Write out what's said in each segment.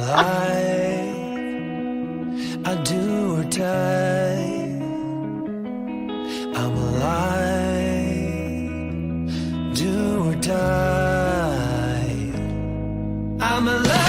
alive. I do or die. I'm alive. Do or die. I'm alive.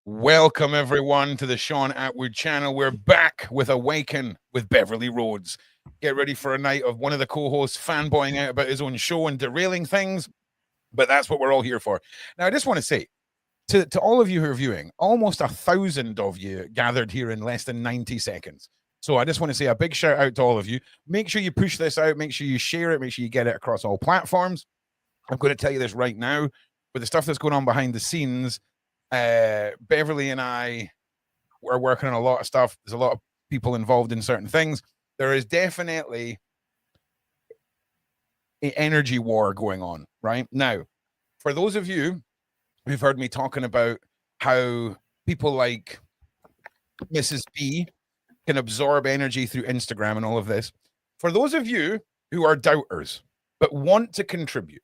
Welcome everyone to the Sean Atwood channel. We're back with Awaken with Beverli Rhodes. Get ready for a night of one of the co-hosts fanboying out about his own show and derailing things, but that's what we're all here for. Now, I just want to say to all of you who are viewing, almost 1,000 of you gathered here in less than 90 seconds. So I just want to say a big shout out to all of you. Make sure you push this out. Make sure you share it. Make sure you get it across all platforms. I'm going to tell you this right now. With the stuff that's going on behind the scenes, Beverli and I are working on a lot of stuff. There's a lot of people involved in certain things. There is definitely an energy war going on right now. For those of you who've heard me talking about how people like Mrs. B can absorb energy through Instagram and all of this, for those of you who are doubters but want to contribute,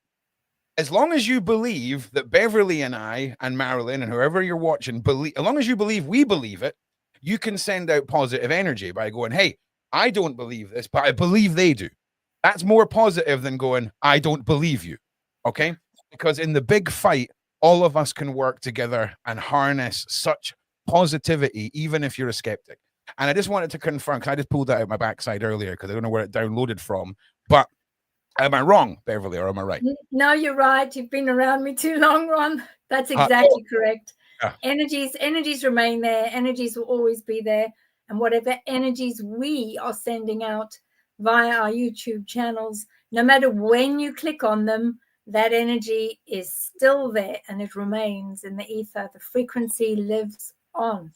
as long as you believe that Beverli and I and Marilyn and whoever you're watching believe, as long as you believe we believe it, you can send out positive energy by going, hey, I don't believe this, but I believe they do. That's more positive than going, I don't believe you. Okay? Because in the big fight, all of us can work together and harness such positivity, even if you're a skeptic. And I just wanted to confirm, because I just pulled that out my backside earlier because I don't know where it downloaded from, but am I wrong, Beverli, or am I right? No, you're right. You've been around me too long, Ron. That's exactly correct. Yeah. Energies remain there. Energies will always be there. And whatever energies we are sending out via our YouTube channels, no matter when you click on them, that energy is still there and it remains in the ether. The frequency lives on.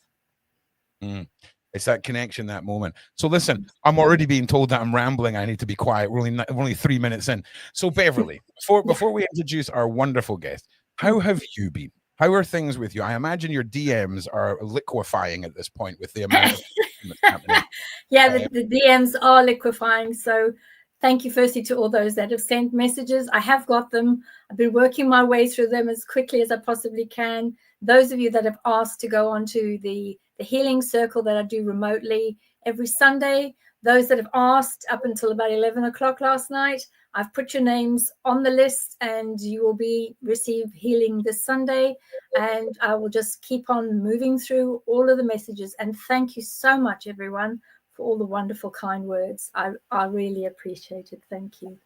It's that connection, that moment. So listen, I'm already being told that I'm rambling. I need to be quiet. We're only 3 minutes in. So Beverli, before we introduce our wonderful guest, how have you been? How are things with you? I imagine your DMs are liquefying at this point with the amount of that's happening. Yeah, the DMs are liquefying. So thank you firstly to all those that have sent messages. I have got them. I've been working my way through them as quickly as I possibly can. Those of you that have asked to go onto the healing circle that I do remotely every Sunday, those that have asked up until about 11 o'clock last night, I've put your names on the list and you will receive healing this Sunday. And I will just keep on moving through all of the messages. And thank you so much, everyone, for all the wonderful, kind words. I really appreciate it. Thank you.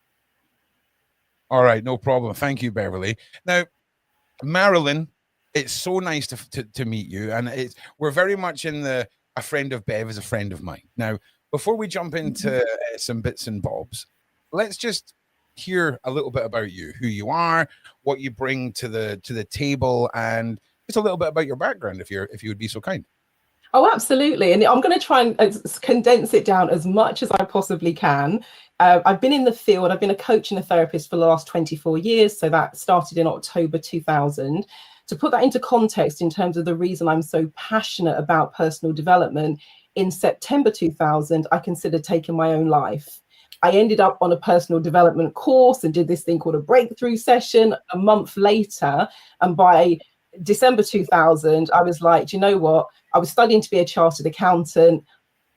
All right, no problem. Thank you, Beverli. Now, Marilyn, it's so nice to meet you. And we're very much in a friend of Bev is a friend of mine. Now, before we jump into some bits and bobs, let's just hear a little bit about you, who you are, what you bring to the table, and just a little bit about your background, if you would be so kind. Oh, absolutely. And I'm going to try and condense it down as much as I possibly can. I've been in the field. I've been a coach and a therapist for the last 24 years. So that started in October 2000. To put that into context in terms of the reason I'm so passionate about personal development, in September 2000, I considered taking my own life. I ended up on a personal development course and did this thing called a breakthrough session a month later. And by December 2000, I was like, do you know what? I was studying to be a chartered accountant.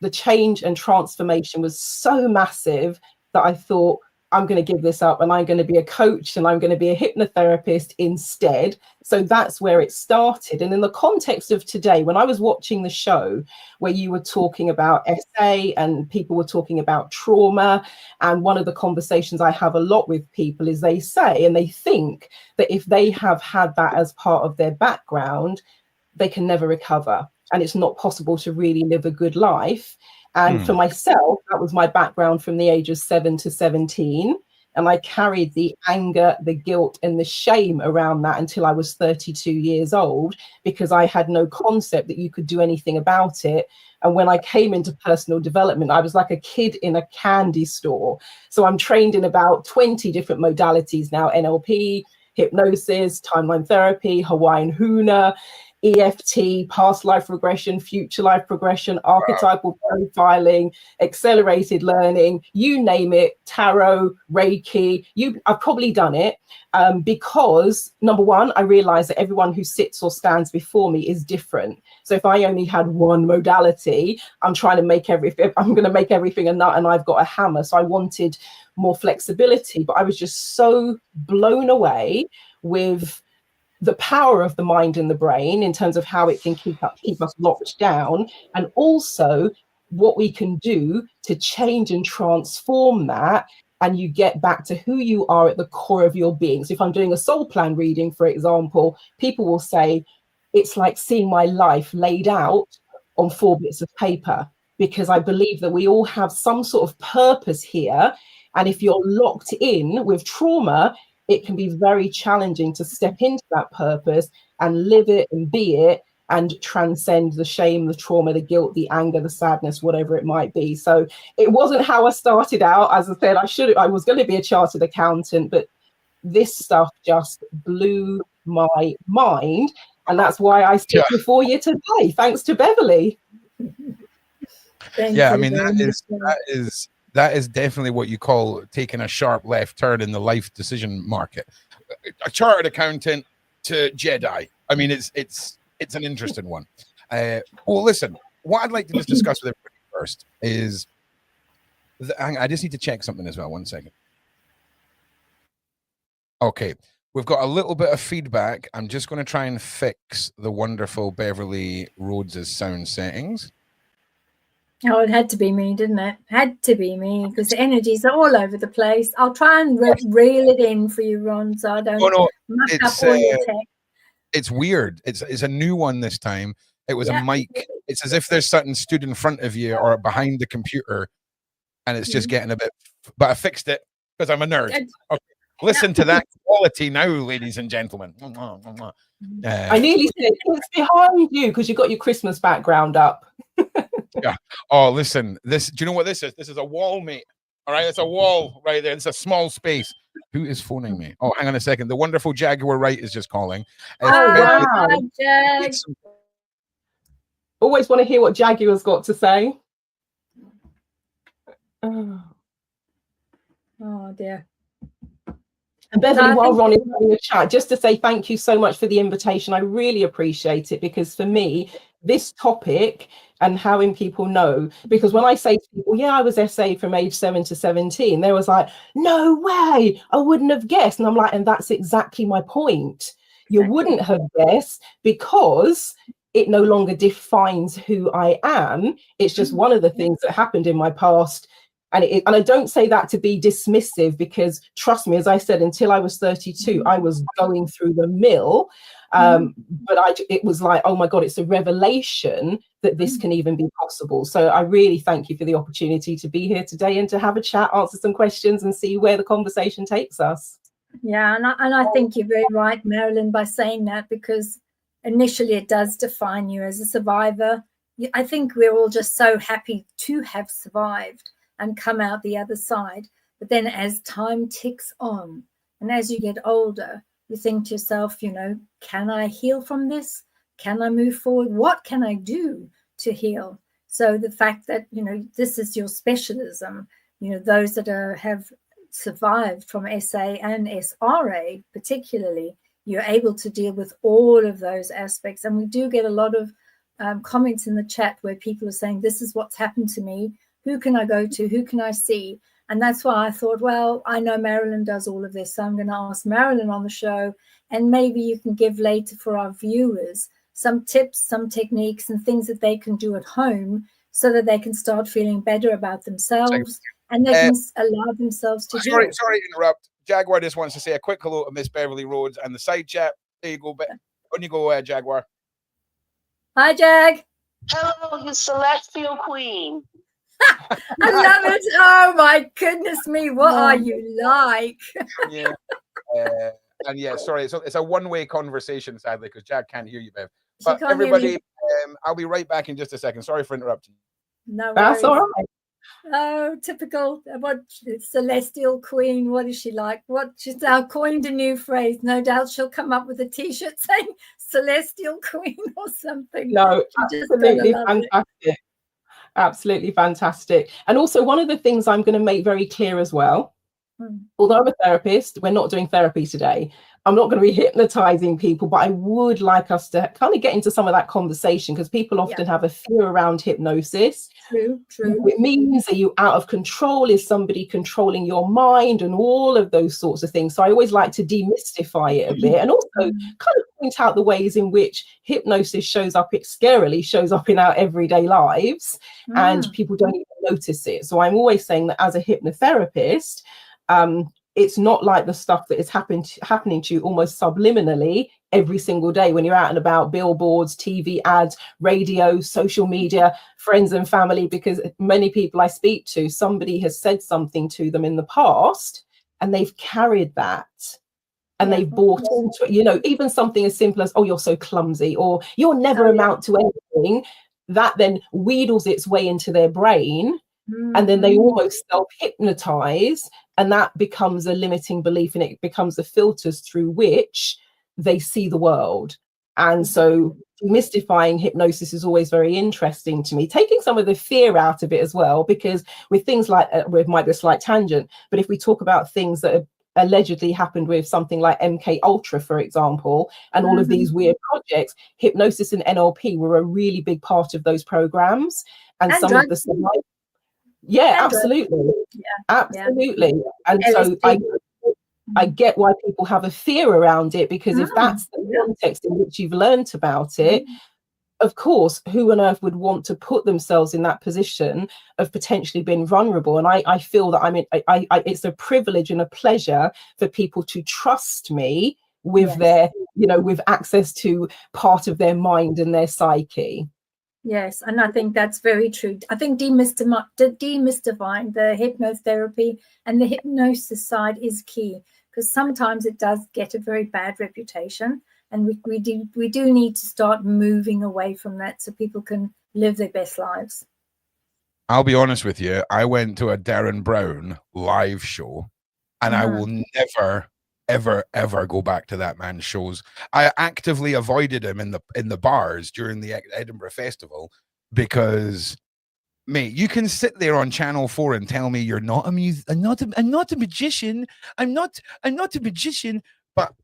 The change and transformation was so massive that I thought, I'm going to give this up and I'm going to be a coach and I'm going to be a hypnotherapist instead. So that's where it started. And in the context of today, when I was watching the show where you were talking about SA and people were talking about trauma, and one of the conversations I have a lot with people is they say and they think that if they have had that as part of their background, they can never recover and it's not possible to really live a good life. And for myself, that was my background from the age of 7 to 17. And I carried the anger, the guilt, and the shame around that until I was 32 years old, because I had no concept that you could do anything about it. And when I came into personal development, I was like a kid in a candy store. So I'm trained in about 20 different modalities now: NLP, hypnosis, timeline therapy, Hawaiian Huna, EFT, past life regression, future life progression, archetypal profiling, accelerated learning, you name it, tarot, Reiki. I've probably done it because, number one, I realize that everyone who sits or stands before me is different. So if I only had one modality, I'm going to make everything a nut and I've got a hammer. So I wanted more flexibility, but I was just so blown away with the power of the mind and the brain in terms of how it can keep us locked down, and also what we can do to change and transform that, and you get back to who you are at the core of your being. So if I'm doing a soul plan reading, for example, people will say it's like seeing my life laid out on 4 bits of paper, because I believe that we all have some sort of purpose here. And if you're locked in with trauma, it can be very challenging to step into that purpose and live it and be it and transcend the shame, the trauma, the guilt, the anger, the sadness, whatever it might be. So it wasn't how I started out. As I said, I was going to be a chartered accountant, but this stuff just blew my mind. And that's why I sit before you today, thanks to Beverli. I mean, that is definitely what you call taking a sharp left turn in the life decision market. A chartered accountant to Jedi. I mean, it's an interesting one. Well, listen, what I'd like to just discuss with everybody first is, I just need to check something as well. 1 second. Okay, we've got a little bit of feedback. I'm just going to try and fix the wonderful Beverli Rhodes' sound settings. Oh, it had to be me, didn't it? Had to be me, because the energies are all over the place. I'll try and reel it in for you, Ron, so I don't muck up all your tech. It's weird. It's a new one this time. It was a mic. It's as if there's something stood in front of you or behind the computer, and it's just getting a bit. But I fixed it because I'm a nerd. Okay. Listen to that quality now, ladies and gentlemen. I nearly said it's behind you because you got your Christmas background up. Yeah. Oh, listen. Do you know what this is? This is a wall, mate. All right, it's a wall right there. It's a small space. Who is phoning me? Oh, hang on a second. The wonderful Jaguar Wright is just calling. Wow. Always want to hear what Jaguar's got to say. Oh dear. And Beverli, while Ron is having a chat, just to say thank you so much for the invitation. I really appreciate it, because for me, this topic and having people know, because when I say to people, yeah, I was SA from age 7 to 17, they was like, no way, I wouldn't have guessed. And I'm like, and that's exactly my point. You wouldn't have guessed because it no longer defines who I am. It's just one of the things that happened in my past. And I don't say that to be dismissive, because trust me, as I said, until I was 32, I was going through the mill. But it was like, oh my God, it's a revelation that this can even be possible. So I really thank you for the opportunity to be here today and to have a chat, answer some questions and see where the conversation takes us. Yeah, and I think you're very right, Marilyn, by saying that, because initially it does define you as a survivor. I think we're all just so happy to have survived and come out the other side. But then as time ticks on and as you get older, you think to yourself, can I heal from this? Can I move forward? What can I do to heal? So the fact that, this is your specialism, those that have survived from SA and SRA particularly, you're able to deal with all of those aspects. And we do get a lot of comments in the chat where people are saying, this is what's happened to me. Who can I go to? Who can I see? And that's why I thought, well, I know Marilyn does all of this, so I'm going to ask Marilyn on the show, and maybe you can give later for our viewers some tips, some techniques and things that they can do at home so that they can start feeling better about themselves and they can allow themselves to sorry heal. to interrupt. Jaguar just wants to say a quick hello to Miss Beverli Rhodes and the side chat. There you go. On you go, Jaguar. Hi, Jag. Hello, you celestial queen. I love it. Oh my goodness me. What are you like? Yeah. And yeah, sorry, it's a one-way conversation, sadly, because Jack can't hear you, Bev. But everybody, I'll be right back in just a second. Sorry for interrupting. No worries. That's all right. Oh, typical. What celestial queen? What is she like? What? She's now coined a new phrase. No doubt she'll come up with a T-shirt saying "celestial queen" or something. No, absolutely fantastic. Absolutely fantastic. And also, one of the things I'm going to make very clear as well, although I'm a therapist, we're not doing therapy today. I'm not going to be hypnotizing people, but I would like us to kind of get into some of that conversation because people often have a fear around hypnosis. True. It means that you're out of control. Is somebody controlling your mind and all of those sorts of things? So I always like to demystify it a bit and also kind of point out the ways in which hypnosis shows up, it scarily shows up in our everyday lives and people don't even notice it. So I'm always saying that as a hypnotherapist, it's not like the stuff that is happening to you almost subliminally every single day when you're out and about, billboards, TV ads, radio, social media, friends and family, because many people I speak to, somebody has said something to them in the past and they've carried that and they've bought into it. You know, even something as simple as, oh, you're so clumsy, or you'll never amount to anything, that then wheedles its way into their brain. And then they almost self-hypnotize, and that becomes a limiting belief, and it becomes the filters through which they see the world. And so demystifying hypnosis is always very interesting to me, taking some of the fear out of it as well, because with things like, it might be a slight tangent, but if we talk about things that have allegedly happened with something like MK Ultra, for example, and all of these weird projects, hypnosis and NLP were a really big part of those programs. And some of the absolutely. And so I get why people have a fear around it, because if that's the context in which you've learned about it, of course, who on earth would want to put themselves in that position of potentially being vulnerable? And I feel that it's a privilege and a pleasure for people to trust me with their, with access to part of their mind and their psyche. Yes, and I think that's very true. I think demystifying the hypnotherapy and the hypnosis side is key, because sometimes it does get a very bad reputation, and we do need to start moving away from that so people can live their best lives. I'll be honest with you. I went to a Darren Brown live show, and I will never, ever go back to that man's shows. I actively avoided him in the bars during the Edinburgh Festival because, mate, you can sit there on Channel 4 and tell me you're not a I'm not a magician. I'm not a magician, but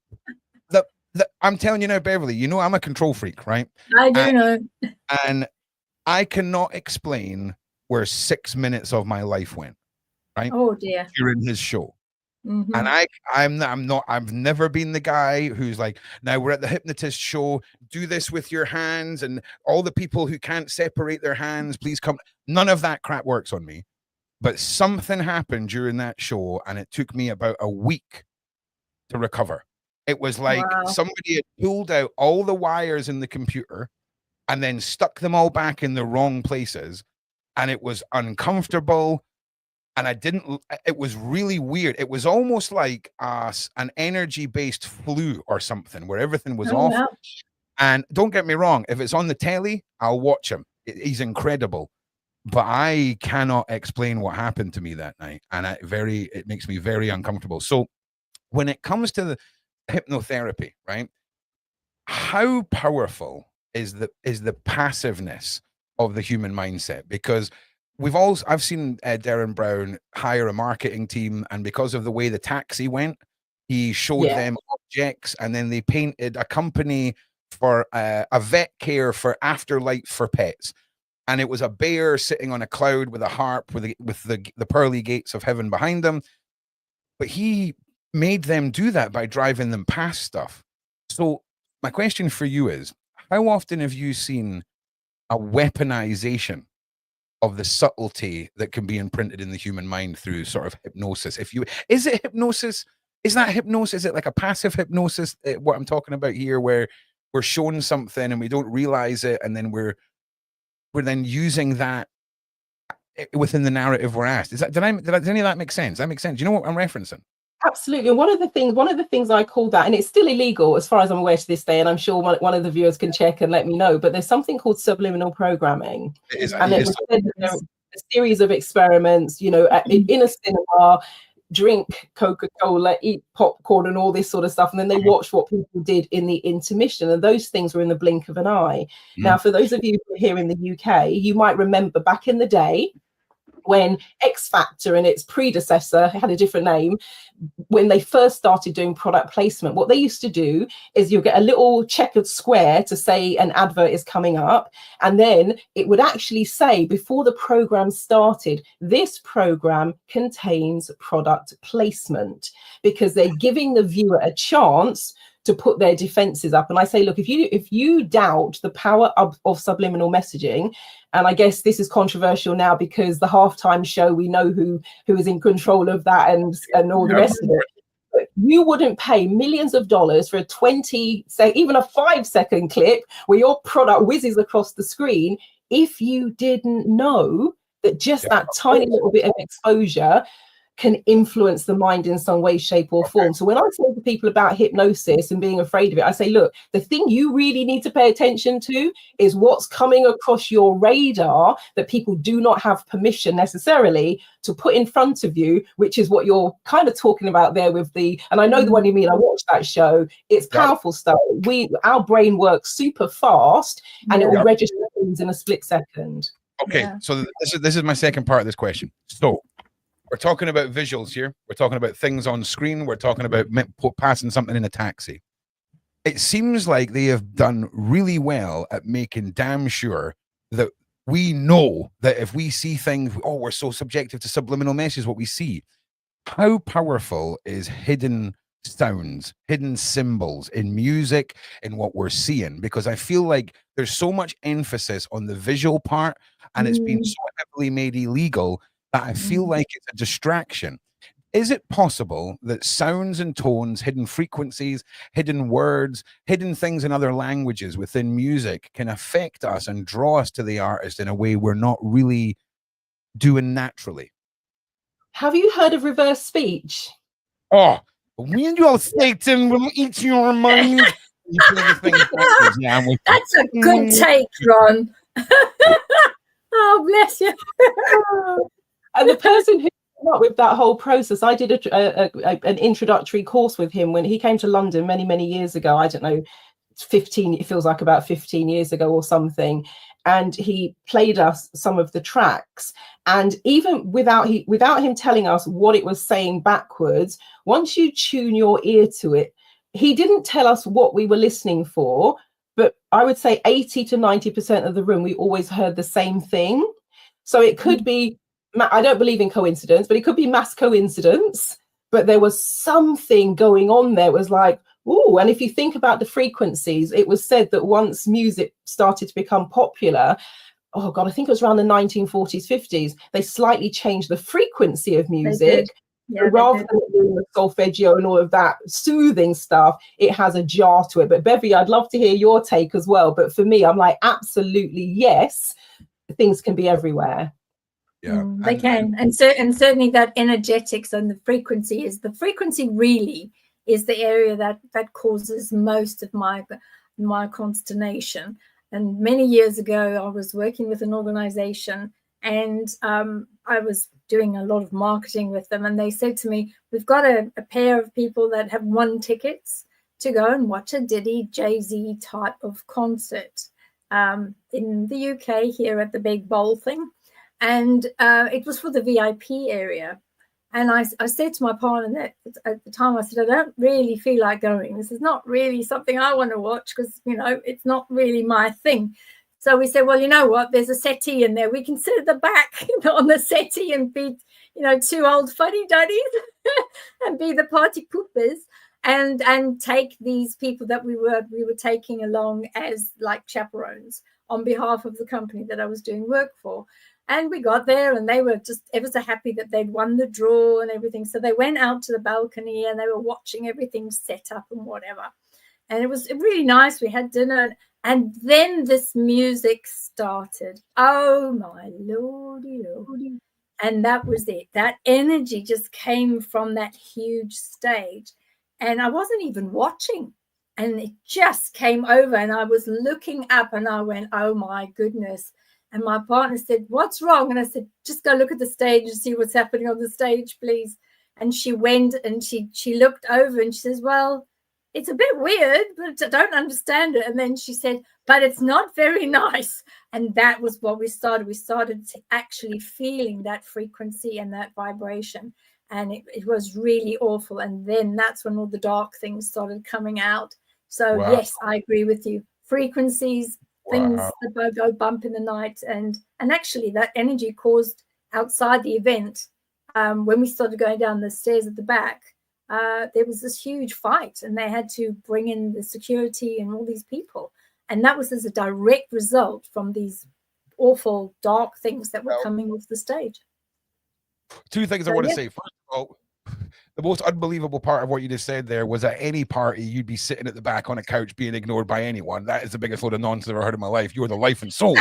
I'm telling you now, Beverli, I'm a control freak, right? I do know. And I cannot explain where 6 minutes of my life went, right? Oh dear. During his show. And I've never been the guy who's like, now we're at the hypnotist show, do this with your hands, and all the people who can't separate their hands, please come. None of that crap works on me. But something happened during that show, and it took me about a week to recover. It was like somebody had pulled out all the wires in the computer and then stuck them all back in the wrong places. And it was uncomfortable. And it was really weird. It was almost like an energy-based flu or something where everything was off. Wow. And don't get me wrong, if it's on the telly, I'll watch him. He's incredible. But I cannot explain what happened to me that night. And it makes me very uncomfortable. So when it comes to the hypnotherapy, right? How powerful is the passiveness of the human mindset? Because I've seen Darren Brown hire a marketing team, and because of the way the taxi went, he showed them objects, and then they painted a company for a vet care for afterlife for pets. and it was a bear sitting on a cloud with a harp with the pearly gates of heaven behind them. But he made them do that by driving them past stuff. So my question for you is, how often have you seen a weaponization of the subtlety that can be imprinted in the human mind through sort of hypnosis? Is it hypnosis? Is that hypnosis? Is it like a passive hypnosis? What I'm talking about here, where we're shown something and we don't realize it, and then we're then using that within the narrative we're asked. Did any of that make sense? That makes sense. You know what I'm referencing? Absolutely. And one of the things I call that, and it's still illegal as far as I'm aware to this day, and I'm sure one of the viewers can check and let me know, but there's something called subliminal programming. It is, and it was said that there are a series of experiments, in a cinema, drink Coca-Cola, eat popcorn and all this sort of stuff, and then they watched what people did in the intermission, and those things were in the blink of an eye. Now, for those of you who are here in the UK, you might remember back in the day when X Factor and its predecessor had a different name, when they first started doing product placement, what they used to do is you'll get a little checkered square to say an advert is coming up, and then it would actually say before the program started, this program contains product placement, because they're giving the viewer a chance to put their defenses up. And I say, look, if you doubt the power of subliminal messaging, and I guess this is controversial now because the halftime show, we know who is in control of that and all the rest of it. But you wouldn't pay millions of dollars for a even a 5-second clip where your product whizzes across the screen if you didn't know that just that tiny little bit of exposure can influence the mind in some way, shape or form. So when I say to people about hypnosis and being afraid of it, I say, look, the thing you really need to pay attention to is what's coming across your radar that people do not have permission necessarily to put in front of you, which is what you're kind of talking about there with and I know the one you mean, I watched that show. It's powerful stuff. Our brain works super fast and it will register things in a split second. Okay, so this is my second part of this question. So we're talking about visuals here. We're talking about things on screen. We're talking about passing something in a taxi. It seems like they have done really well at making damn sure that we know that if we see things, we're so subjective to subliminal messages, what we see. How powerful is hidden sounds, hidden symbols in music and what we're seeing? Because I feel like there's so much emphasis on the visual part, and it's been so heavily made illegal that I feel like it's a distraction. Is it possible that sounds and tones, hidden frequencies, hidden words, hidden things in other languages within music can affect us and draw us to the artist in a way we're not really doing naturally? Have you heard of reverse speech? Oh, when you're Satan will eat your mind. You play the thing backwards. Yeah, I'm with you. That's a good take, Ron. Oh, bless you. And the person who came up with that whole process, I did an introductory course with him when he came to London many, many years ago. I don't know, it feels like about 15 years ago or something. And he played us some of the tracks. And even without him telling us what it was saying backwards, once you tune your ear to it, he didn't tell us what we were listening for, but I would say 80 to 90% of the room, we always heard the same thing. So it could be, I don't believe in coincidence, but it could be mass coincidence, but there was something going on there. It was like, ooh, and if you think about the frequencies, it was said that once music started to become popular, oh God, I think it was around the 1940s, 50s, they slightly changed the frequency of music. Yeah, rather than doing the solfeggio and all of that soothing stuff, it has a jar to it. But Beverli, I'd love to hear your take as well. But for me, I'm like, absolutely, yes, things can be everywhere. Yeah, they can, and certainly that energetics and the frequency really is the area that causes most of my consternation. And many years ago, I was working with an organization, and I was doing a lot of marketing with them, and they said to me, "We've got a pair of people that have won tickets to go and watch a Diddy Jay-Z type of concert in the UK here at the Big Bowl thing." And it was for the VIP area. And I said to my partner at the time, I said, I don't really feel like going. This is not really something I want to watch because, it's not really my thing. So we said, well, you know what? There's a settee in there. We can sit at the back on the settee and be, two old fuddy-duddies and be the party poopers and take these people that we were taking along as like chaperones on behalf of the company that I was doing work for. And we got there and they were just ever so happy that they'd won the draw and everything. So they went out to the balcony and they were watching everything set up and whatever. And it was really nice. We had dinner. And then this music started. Oh, my lordy, lordy. And that was it. That energy just came from that huge stage. And I wasn't even watching. And it just came over. And I was looking up and I went, oh, my goodness. And my partner said, what's wrong? And I said, just go look at the stage and see what's happening on the stage, please. And she went and she looked over and she says, well, it's a bit weird, but I don't understand it. And then she said, but it's not very nice. And that was what we started. We started actually feeling that frequency and that vibration. And it was really awful. And then that's when all the dark things started coming out. So, Wow. yes, I agree with you. Frequencies, things that go bump in the night. And actually that energy caused outside the event, when we started going down the stairs at the back, there was this huge fight and they had to bring in the security and all these people. And that was as a direct result from these awful dark things that were coming off the stage. Two things I want to say. First of all, the most unbelievable part of what you just said there was at any party, you'd be sitting at the back on a couch being ignored by anyone. That is the biggest load of nonsense I've ever heard in my life. You're the life and soul.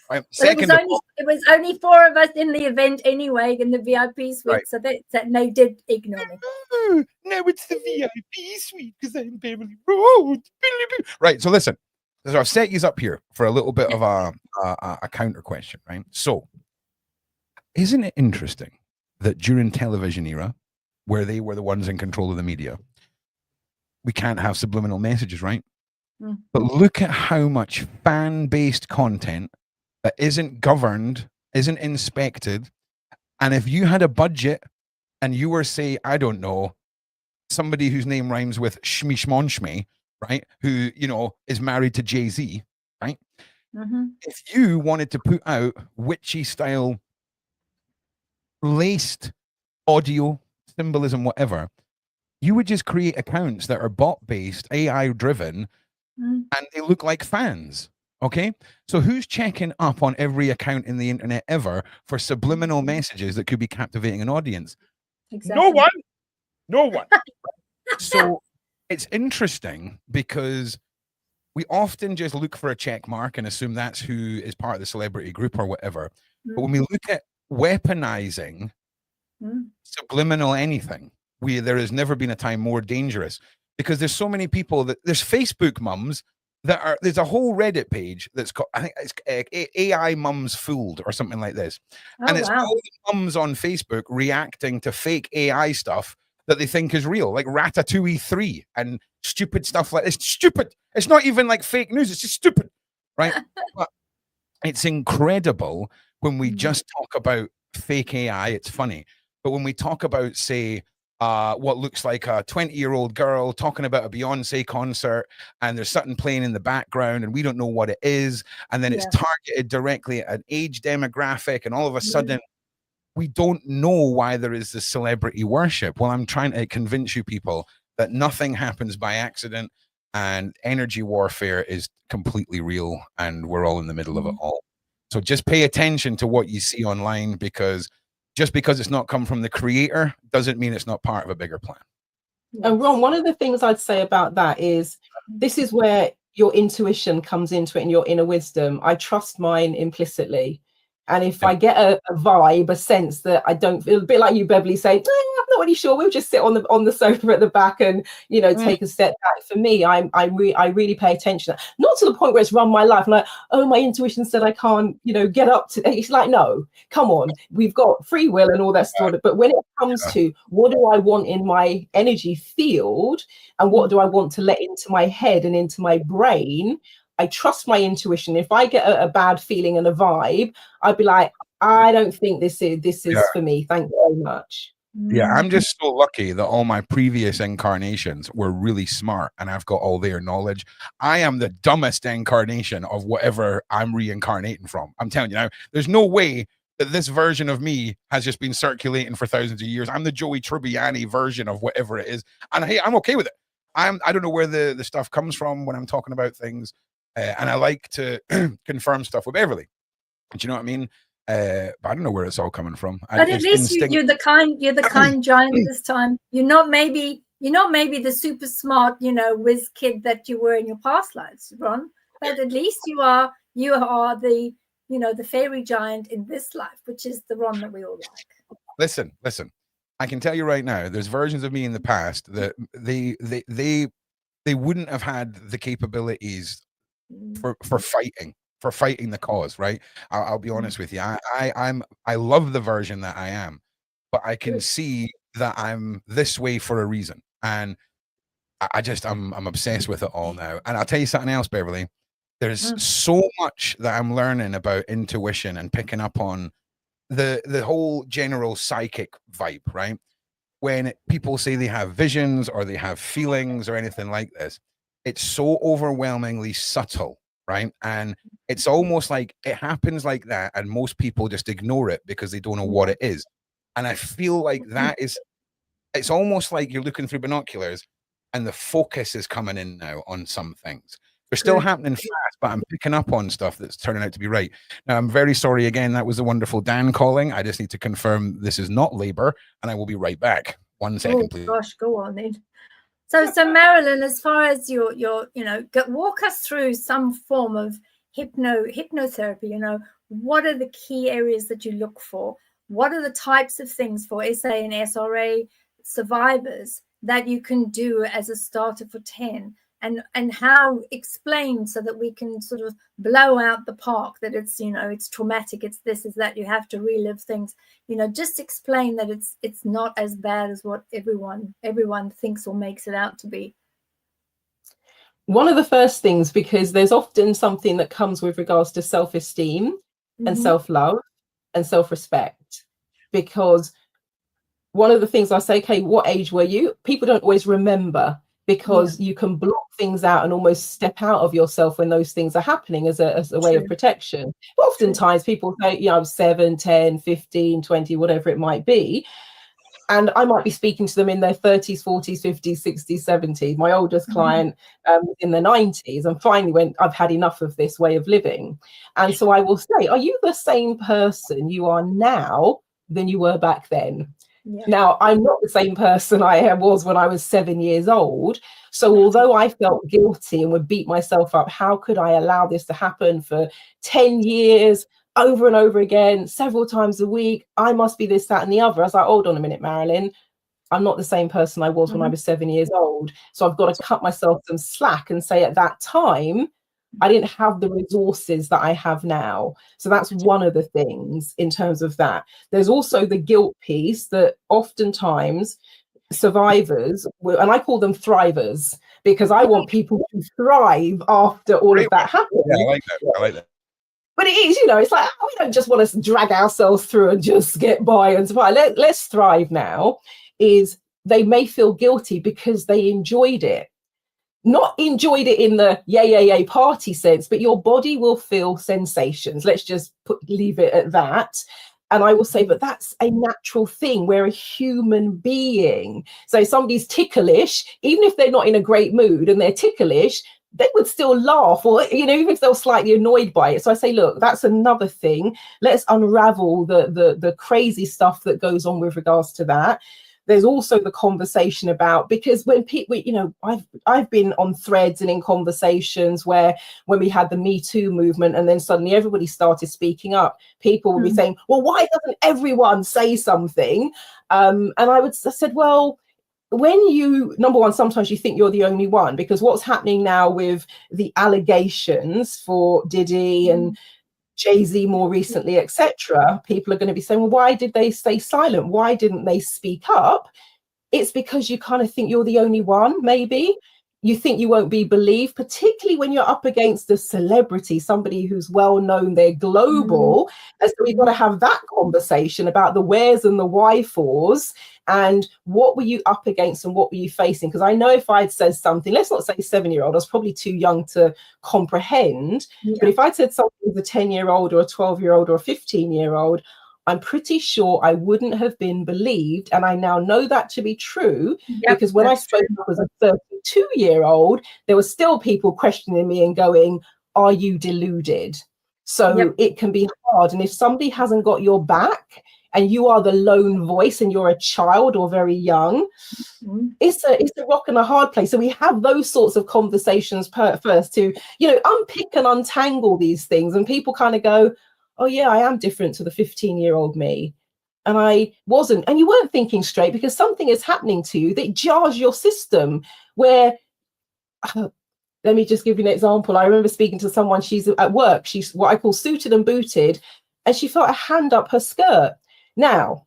Right. Second, it was only 4 of us in the event anyway, in the VIP suite, right. So that they did ignore me. No, it's the VIP suite because I'm Beverli Rhodes. Right. So listen, so I've set you up here for a little bit of a counter question, right? So, isn't it interesting that during television era, where they were the ones in control of the media, we can't have subliminal messages, right? Mm-hmm. But look at how much fan-based content that isn't governed, isn't inspected. And if you had a budget and you were, say, I don't know, somebody whose name rhymes with Shmi Shmonshme, right? Who, is married to Jay-Z, right? Mm-hmm. If you wanted to put out witchy style laced audio, symbolism, whatever, you would just create accounts that are bot-based, AI-driven, and they look like fans. Okay, so who's checking up on every account in the internet ever for subliminal messages that could be captivating an audience? Exactly. No one. So it's interesting because we often just look for a check mark and assume that's who is part of the celebrity group or whatever. But when we look at weaponizing subliminal anything, there has never been a time more dangerous, because there's so many people that there's Facebook mums there's a whole Reddit page that's called, I think it's AI Mums Fooled or something like this. And it's all the mums on Facebook reacting to fake AI stuff that they think is real, like Ratatouille 3 and stupid stuff like this. Stupid. It's not even like fake news. It's just stupid, right? But it's incredible when we just talk about fake AI. It's funny. But when we talk about, say, what looks like a 20-year-old girl talking about a Beyonce concert, and there's something playing in the background and we don't know what it is, and then it's targeted directly at an age demographic, and all of a sudden we don't know why there is this celebrity worship. Well, I'm trying to convince you people that nothing happens by accident, and energy warfare is completely real, and we're all in the middle of it all. So just pay attention to what you see online, because just because it's not come from the creator doesn't mean it's not part of a bigger plan. And Ron, one of the things I'd say about that is this is where your intuition comes into it and your inner wisdom. I trust mine implicitly. And if I get a vibe, a sense that I don't feel, a bit like you, Beverli, say, I'm not really sure, we'll just sit on the sofa at the back and, take a step back. For me, I really pay attention. Not to the point where it's run my life. I'm like, oh, my intuition said I can't, get up to. It's like, no, come on. We've got free will and all that stuff. But when it comes to what do I want in my energy field and what do I want to let into my head and into my brain, I trust my intuition. If I get a bad feeling and a vibe, I'd be like, I don't think this is for me. Thank you very much. Yeah, I'm Mm. just so lucky that all my previous incarnations were really smart and I've got all their knowledge. I am the dumbest incarnation of whatever I'm reincarnating from. I'm telling you now, there's no way that this version of me has just been circulating for thousands of years. I'm the Joey Tribbiani version of whatever it is. And hey, I'm okay with it. I don't know where the stuff comes from when I'm talking about things. And I like to confirm stuff with Beverli. Do you know what I mean? But I don't know where it's all coming from. But at least you're the kind giant this time. You're not maybe the super smart, whiz kid that you were in your past lives, Ron. But at least you are the the fairy giant in this life, which is the Ron that we all like. Listen. I can tell you right now, there's versions of me in the past that they wouldn't have had the capabilities for fighting the cause, right? I'll be honest with you. I love the version that I am, but I can see that I'm this way for a reason, and I'm obsessed with it all now. And I'll tell you something else, Beverli. There's so much that I'm learning about intuition and picking up on the whole general psychic vibe, right? When people say they have visions or they have feelings or anything like this, it's so overwhelmingly subtle, right? And it's almost like it happens like that, and most people just ignore it because they don't know what it is. And I feel like it's almost like you're looking through binoculars and the focus is coming in now on some things. They're still happening fast, but I'm picking up on stuff that's turning out to be right. Now, I'm very sorry again. That was the wonderful Dan calling. I just need to confirm this is not labor, and I will be right back. 1 second, please. Gosh, go on then. So Marilyn, as far as your walk us through some form of hypnotherapy. What are the key areas that you look for? What are the types of things for SA and SRA survivors that you can do as a starter for 10? And how explain so that we can sort of blow out the park that it's it's traumatic, it's this, is that, you have to relive things, just explain that it's not as bad as what everyone thinks or makes it out to be. One of the first things, because there's often something that comes with regards to self-esteem and self-love and self-respect, because one of the things I say, okay, what age were you? People don't always remember, because you can block things out and almost step out of yourself when those things are happening as a way of protection. But oftentimes people say, I'm 7, 10, 15, 20, whatever it might be. And I might be speaking to them in their 30s, 40s, 50s, 60s, 70s. My oldest client in the 90s, and finally went, I've had enough of this way of living. And so I will say, are you the same person you are now than you were back then? Yeah. Now, I'm not the same person I was when I was 7 years old. So although I felt guilty and would beat myself up, how could I allow this to happen for 10 years, over and over again, several times a week? I must be this, that, and the other. I was like, hold on a minute, Marilyn. I'm not the same person I was when I was 7 years old. So I've got to cut myself some slack and say, at that time, I didn't have the resources that I have now. So that's one of the things in terms of that. There's also the guilt piece that oftentimes survivors, and I call them thrivers, because I want people to thrive after all of that happens. Yeah, I like that. But it is, it's like, we don't just want to drag ourselves through and just get by and survive. Let's thrive now. Is they may feel guilty because they enjoyed it. Not enjoyed it in the yay party sense, but your body will feel sensations. Let's just leave it at that. And I will say, but that's a natural thing. We're a human being. So somebody's ticklish, even if they're not in a great mood and they're ticklish, they would still laugh, or, even if they're slightly annoyed by it. So I say, look, that's another thing. Let's unravel the crazy stuff that goes on with regards to that. There's also the conversation about, because when people, I've been on threads and in conversations where when we had the Me Too movement and then suddenly everybody started speaking up, people would be saying, well, why doesn't everyone say something? And I said, well, when you, number one, sometimes you think you're the only one, because what's happening now with the allegations for Diddy and Jay-Z more recently, etc., people are going to be saying, well, why did they stay silent? Why didn't they speak up? It's because you kind of think you're the only one, maybe. you think you won't be believed, particularly when you're up against a celebrity, somebody who's well known, they're global. And so we've got to have that conversation about the wheres and the why-fors, and what were you up against and what were you facing? Because I know if I'd said something, let's not say 7-year-old, I was probably too young to comprehend. But if I'd said something with a 10-year-old or a 12-year-old or a 15-year-old, I'm pretty sure I wouldn't have been believed. And I now know that to be true, because when I spoke up as a 32-year-old, there were still people questioning me and going, are you deluded? So it can be hard. And if somebody hasn't got your back and you are the lone voice and you're a child or very young, it's a rock and a hard place. So we have those sorts of conversations first to, unpick and untangle these things. And people kind of go, oh yeah, I am different to the 15-year-old me. And I wasn't. And you weren't thinking straight, because something is happening to you that jars your system. Where, let me just give you an example. I remember speaking to someone, she's at work, she's what I call suited and booted, and she felt a hand up her skirt. Now,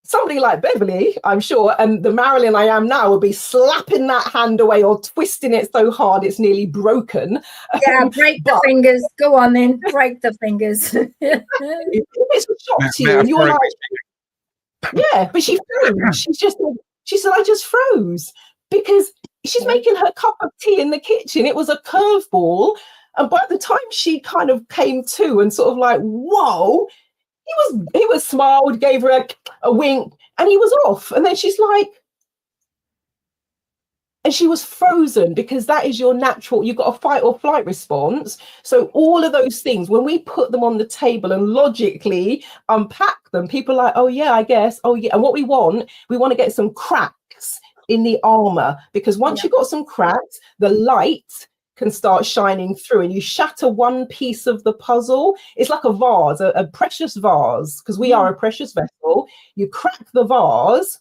somebody like Beverli, I'm sure, and the Marilyn I am now, will be slapping that hand away or twisting it so hard it's nearly broken. Yeah, break the fingers. Go on then, break the fingers. It's a shock to you, and you're like, yeah, but she froze. She said, I just froze, because she's making her cup of tea in the kitchen. It was a curveball, and by the time she kind of came to and sort of like, whoa, he was smiled, gave her a wink, and he was off. And then she's like, and she was frozen, because that is your natural, you've got a fight or flight response. So all of those things, when we put them on the table and logically unpack them, people are like, oh yeah, I guess, oh yeah. And what we want to get some cracks in the armor, because once you've got some cracks, the light can start shining through, and you shatter one piece of the puzzle. It's like a vase, a precious vase, because we are a precious vessel. You crack the vase,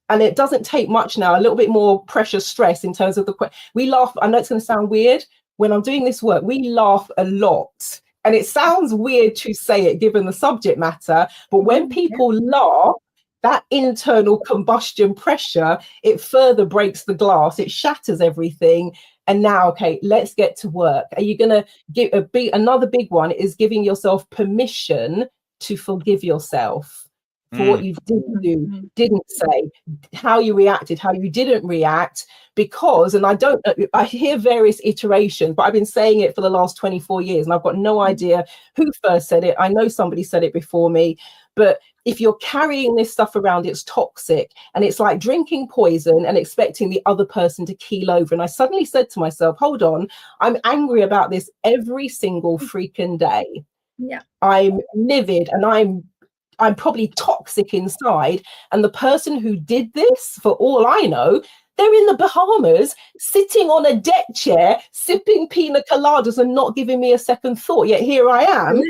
and it doesn't take much now, a little bit more pressure stress in terms of we laugh. I know it's going to sound weird. When I'm doing this work, we laugh a lot, and it sounds weird to say it given the subject matter, but when people laugh, that internal combustion pressure, it further breaks the glass, it shatters everything. And now, okay, let's get to work. Are you going to give another big one is giving yourself permission to forgive yourself for what you didn't do, didn't say, how you reacted, how you didn't react, because, and I hear various iterations, but I've been saying it for the last 24 years and I've got no idea who first said it. I know somebody said it before me, but if you're carrying this stuff around, it's toxic, and it's like drinking poison and expecting the other person to keel over. And I suddenly said to myself, hold on, I'm angry about this every single freaking day. Yeah, I'm livid, and I'm probably toxic inside. And the person who did this, for all I know, they're in the Bahamas, sitting on a deck chair, sipping pina coladas and not giving me a second thought. Yet here I am,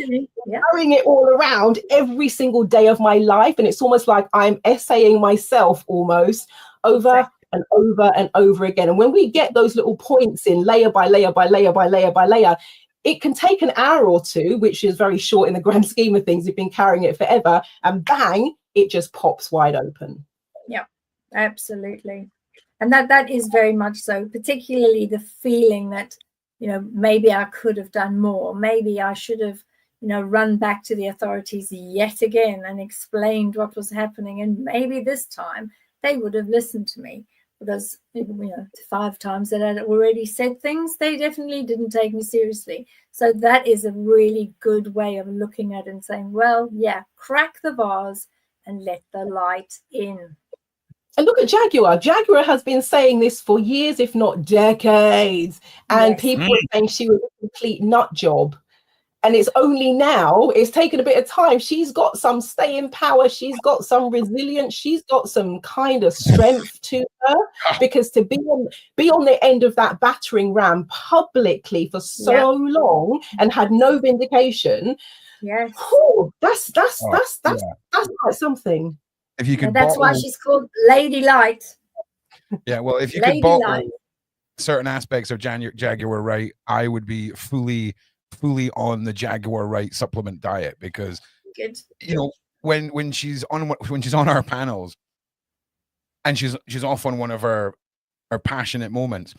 carrying it all around every single day of my life. And it's almost like I'm essaying myself almost over and over and over again. And when we get those little points in layer by layer by layer by layer by layer, it can take an hour or two, which is very short in the grand scheme of things. You've been carrying it forever, and bang, it just pops wide open. Yeah, absolutely. And that is very much so, particularly the feeling that, maybe I could have done more. Maybe I should have, run back to the authorities yet again and explained what was happening. And maybe this time they would have listened to me. Because 5 times that I had already said things, they definitely didn't take me seriously. So that is a really good way of looking at it and saying, well, yeah, crack the vase and let the light in. And look at Jaguar. Jaguar has been saying this for years, if not decades. And people are saying she was a complete nut job. And it's only now, it's taken a bit of time. She's got some staying power. She's got some resilience. She's got some kind of strength to her, because to be on the end of that battering ram publicly for so long and had no vindication. Yes. That's like something. If you could, that's why she's called Lady Light. Yeah, well, if you could bottle certain aspects of Jaguar right, I would be fully on the Jaguar right supplement diet, because when she's on our panels and she's off on one of her passionate moments,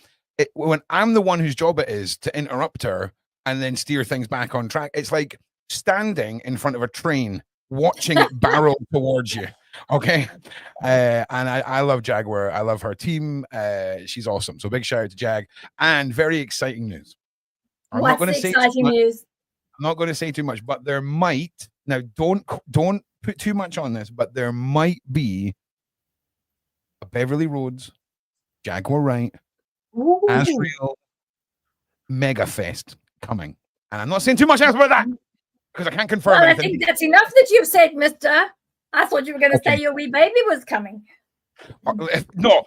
when I'm the one whose job it is to interrupt her and then steer things back on track, it's like standing in front of a train, watching it barrel towards you. Okay. And I love Jaguar. I love her team. She's awesome. So big shout out to Jag. And very exciting news. What's the exciting news? I'm not going to say too much, but there might, now don't put too much on this, but there might be a Beverli Rhodes, Jaguar Wright, as real mega fest coming. And I'm not saying too much else about that because I can't confirm anything. I think that's enough that you've said, mister. I thought you were going to say your wee baby was coming. No,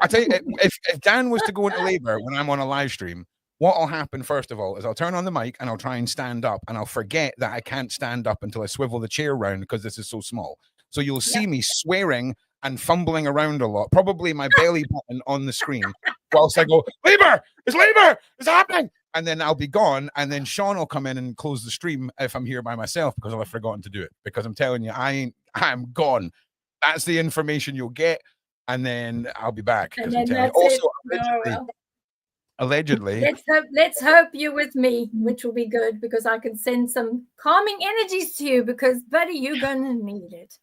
I tell you, if Dan was to go into labor when I'm on a live stream, what will happen first of all is I'll turn on the mic and I'll try and stand up, and I'll forget that I can't stand up until I swivel the chair around because this is so small. So you'll see me swearing and fumbling around a lot, probably my belly button on the screen, whilst I go, labor, it's happening. And then I'll be gone, and then Sean will come in and close the stream if I'm here by myself because I'll have forgotten to do it. Because I'm telling you, I'm gone. That's the information you'll get, and then I'll be back. And then that's also allegedly. Let's hope you're with me, which will be good because I can send some calming energies to you because, buddy, you're gonna need it.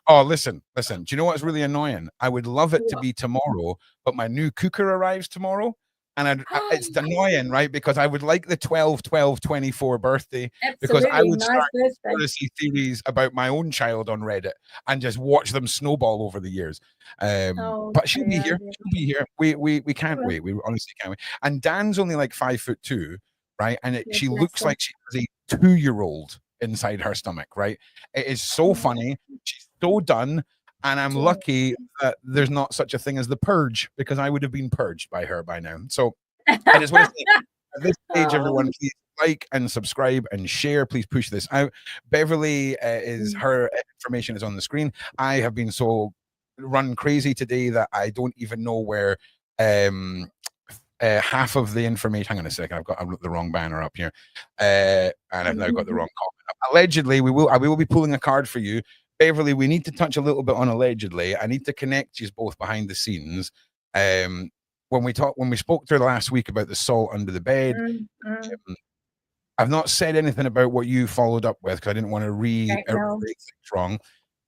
Oh, listen. Do you know what's really annoying? I would love it to be tomorrow, but my new cooker arrives tomorrow. And it's annoying, right? Because I would like the 12/12/24 birthday. Absolutely. Because I would start birthday. conspiracy theories about my own child on Reddit and just watch them snowball over the years. But she'll be here. She'll be here. We can't wait. We honestly can't wait. And Dan's only like 5'2", right? And she looks like she has a 2-year-old inside her stomach, right? It is so funny. She's so done. And I'm lucky that there's not such a thing as the purge because I would have been purged by her by now. So I just want to say at this stage, everyone, please like and subscribe and share. Please push this out. Beverli her information is on the screen. I have been so run crazy today that I don't even know where half of the information. Hang on a second. I've got the wrong banner up here. And I've now got the wrong comment up. Allegedly, we will be pulling a card for you. Beverli, we need to touch a little bit on allegedly. I need to connect you both behind the scenes. When we spoke to her last week about the salt under the bed, I've not said anything about what you followed up with because I didn't want to reiterate things wrong.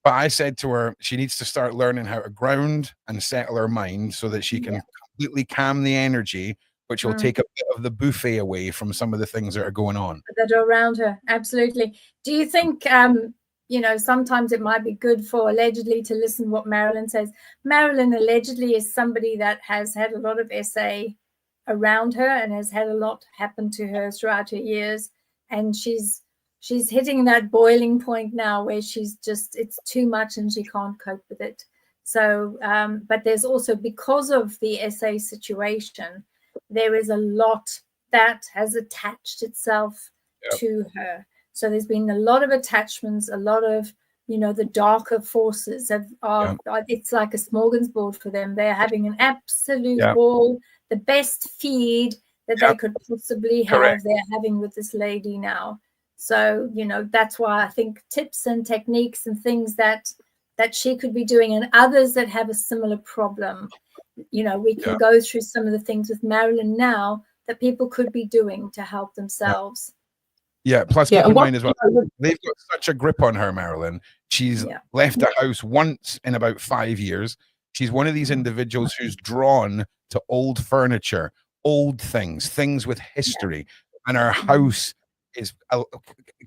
But I said to her, she needs to start learning how to ground and settle her mind so that she can completely calm the energy, which will take a bit of the buffet away from some of the things that are going on. That are around her. Absolutely. Do you think sometimes it might be good for allegedly to listen what Marilyn says. Marilyn allegedly is somebody that has had a lot of SA around her and has had a lot happen to her throughout her years. And she's hitting that boiling point now where it's too much and she can't cope with it. So, but there's also, because of the SA situation, there is a lot that has attached itself to her. So there's been a lot of attachments, a lot of, the darker forces it's like a smorgasbord for them. They're having an absolute ball, the best feed that they could possibly have. Correct. They're having with this lady now. So, that's why I think tips and techniques and things that she could be doing, and others that have a similar problem, we can go through some of the things with Marilyn now that people could be doing to help themselves. Yeah, plus keep in mind as well, they've got such a grip on her, Marilyn. She's left the house once in about 5 years. She's one of these individuals who's drawn to old furniture, old things with history. And her house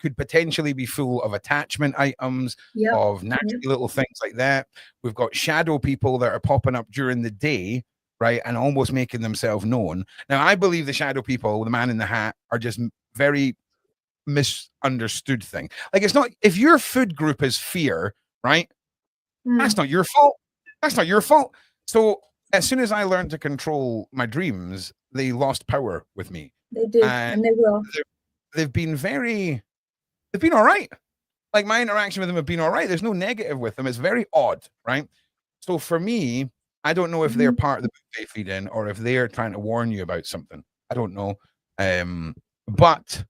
could potentially be full of attachment items, of nasty little things like that. We've got shadow people that are popping up during the day, right, and almost making themselves known. Now, I believe the shadow people, the man in the hat, are just very misunderstood thing. Like, it's not, if your food group is fear, right, that's not your fault. So as soon as I learned to control my dreams, they lost power with me. They did, and they will. They've been all right. Like, my interaction with them have been all right. There's no negative with them. It's very odd, right? So for me, I don't know if they're part of the buffet feed in or if they're trying to warn you about something. I don't know. But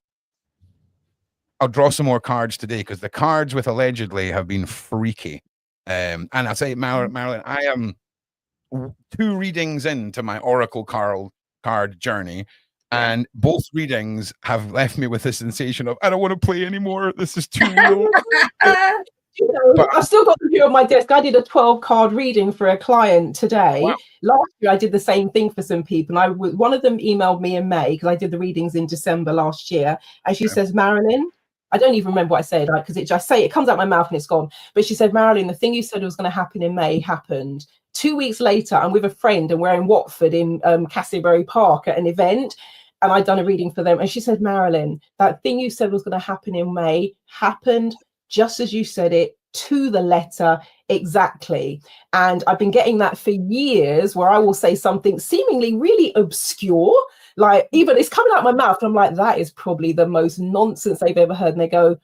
I'll draw some more cards today because the cards with allegedly have been freaky. And I'll say, Marilyn, I am 2 readings into my oracle card card journey. And both readings have left me with a sensation of, I don't want to play anymore. This is too real. You know, But- I've still got them here on my desk. I did a 12 card reading for a client today. Wow. Last year, I did the same thing for some people. And one of them emailed me in May because I did the readings in December last year. And she says, Marilyn, I don't even remember what I said because it comes out my mouth and it's gone. But she said, Marilyn, the thing you said was going to happen in May happened. 2 weeks later, I'm with a friend and we're in Watford in Castleberry Park at an event. And I'd done a reading for them. And she said, Marilyn, that thing you said was going to happen in May happened just as you said it, to the letter, exactly. And I've been getting that for years, where I will say something seemingly really obscure, like even it's coming out of my mouth, and I'm like, that is probably the most nonsense they've ever heard. And they go,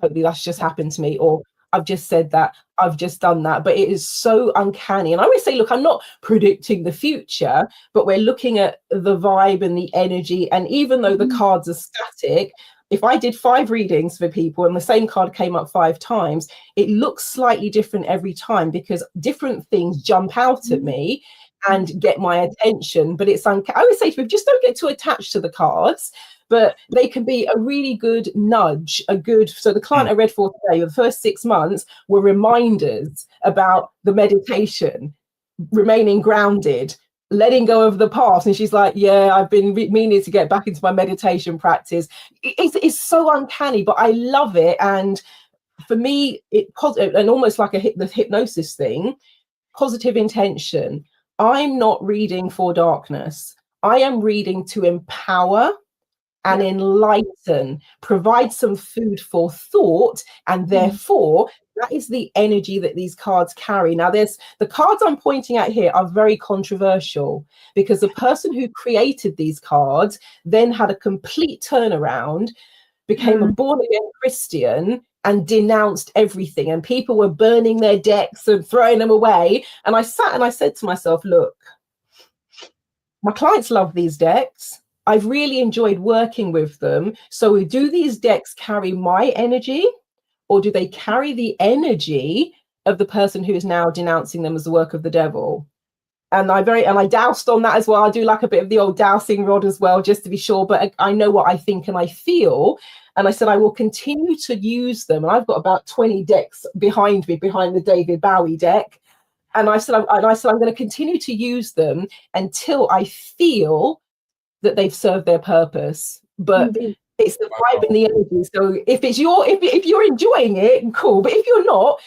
totally, that's just happened to me. Or I've just said that, I've just done that. But it is so uncanny. And I always say, look, I'm not predicting the future, but we're looking at the vibe and the energy. And even though the cards are static, if I did 5 readings for people and the same card came up 5 times, it looks slightly different every time because different things jump out at me and get my attention. But I always say to people, just don't get too attached to the cards, but they can be a really good nudge, so the client I read for today, the first 6 months were reminders about the meditation, remaining grounded, letting go of the past. And she's like, yeah, I've been meaning to get back into my meditation practice. It's so uncanny, but I love it. And for me, and almost like the hypnosis thing, positive intention. I'm not reading for darkness. I am reading to empower and enlighten, provide some food for thought, and therefore that is the energy that these cards carry. Now, the cards I'm pointing at here are very controversial because the person who created these cards then had a complete turnaround, became a born-again Christian, and denounced everything. And people were burning their decks and throwing them away. And I sat and I said to myself, look, my clients love these decks. I've really enjoyed working with them. So do these decks carry my energy, or do they carry the energy of the person who is now denouncing them as the work of the devil? And I doused on that as well. I do like a bit of the old dowsing rod as well, just to be sure. But I know what I think and I feel. And I said, I will continue to use them. And I've got about 20 decks behind me, behind the David Bowie deck. And I said, I'm going to continue to use them until I feel that they've served their purpose. But it's the vibe and the energy. So if you're enjoying it, cool. But if you're not,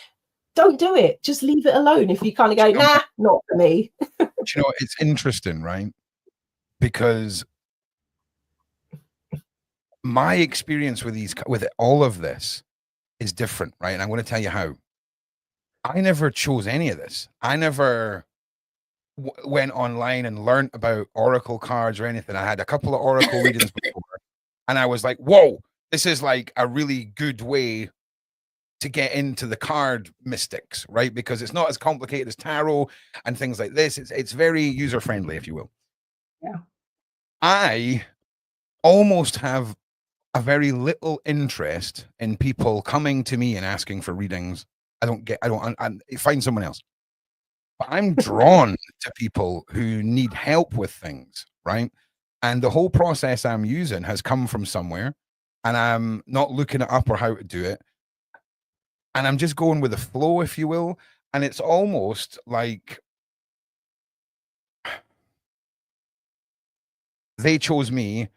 don't do it. Just leave it alone. If you kind of go, nah, not for me. You know, it's interesting, right? Because my experience with all of this is different, right? And I'm going to tell you how. I never chose any of this. I never went online and learned about oracle cards or anything. I had a couple of oracle readings before, and I was like, whoa, this is like a really good way to get into the card mystics, right? Because it's not as complicated as tarot and things like this. It's very user friendly, if you will. Yeah. I almost have a very little interest in people coming to me and asking for readings. I find someone else. But I'm drawn to people who need help with things, right? And the whole process I'm using has come from somewhere, and I'm not looking it up or how to do it. And I'm just going with the flow, if you will. And it's almost like they chose me,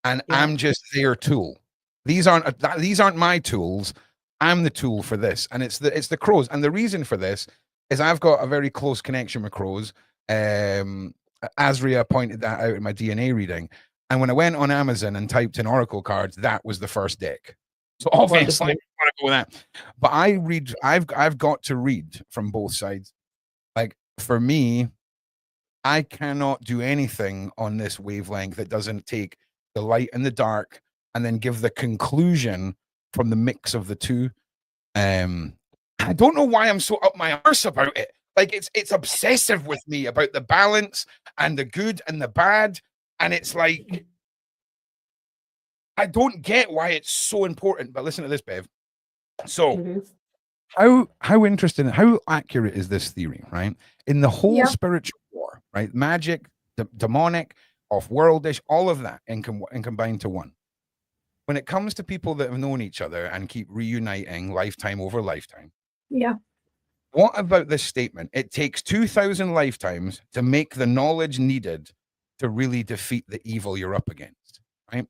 and I'm just their tool. These aren't my tools. I'm the tool for this. And it's the crows. And the reason for this is I've got a very close connection with crows. Azria pointed that out in my DNA reading. And when I went on Amazon and typed in oracle cards, that was the first deck. So obviously I want to go with that. But I've got to read from both sides. Like, for me, I cannot do anything on this wavelength that doesn't take the light and the dark and then give the conclusion from the mix of the two. I don't know why I'm so up my arse about it. Like, it's obsessive with me about the balance and the good and the bad. And it's like, I don't get why it's so important. But listen to this, Bev. So how interesting, how accurate is this theory, right? In the whole spiritual war, right? Magic, demonic, off-worldish, all of that and combined to one. When it comes to people that have known each other and keep reuniting lifetime over lifetime, Yeah. what about this statement? It takes 2,000 lifetimes to make the knowledge needed to really defeat the evil you're up against, right?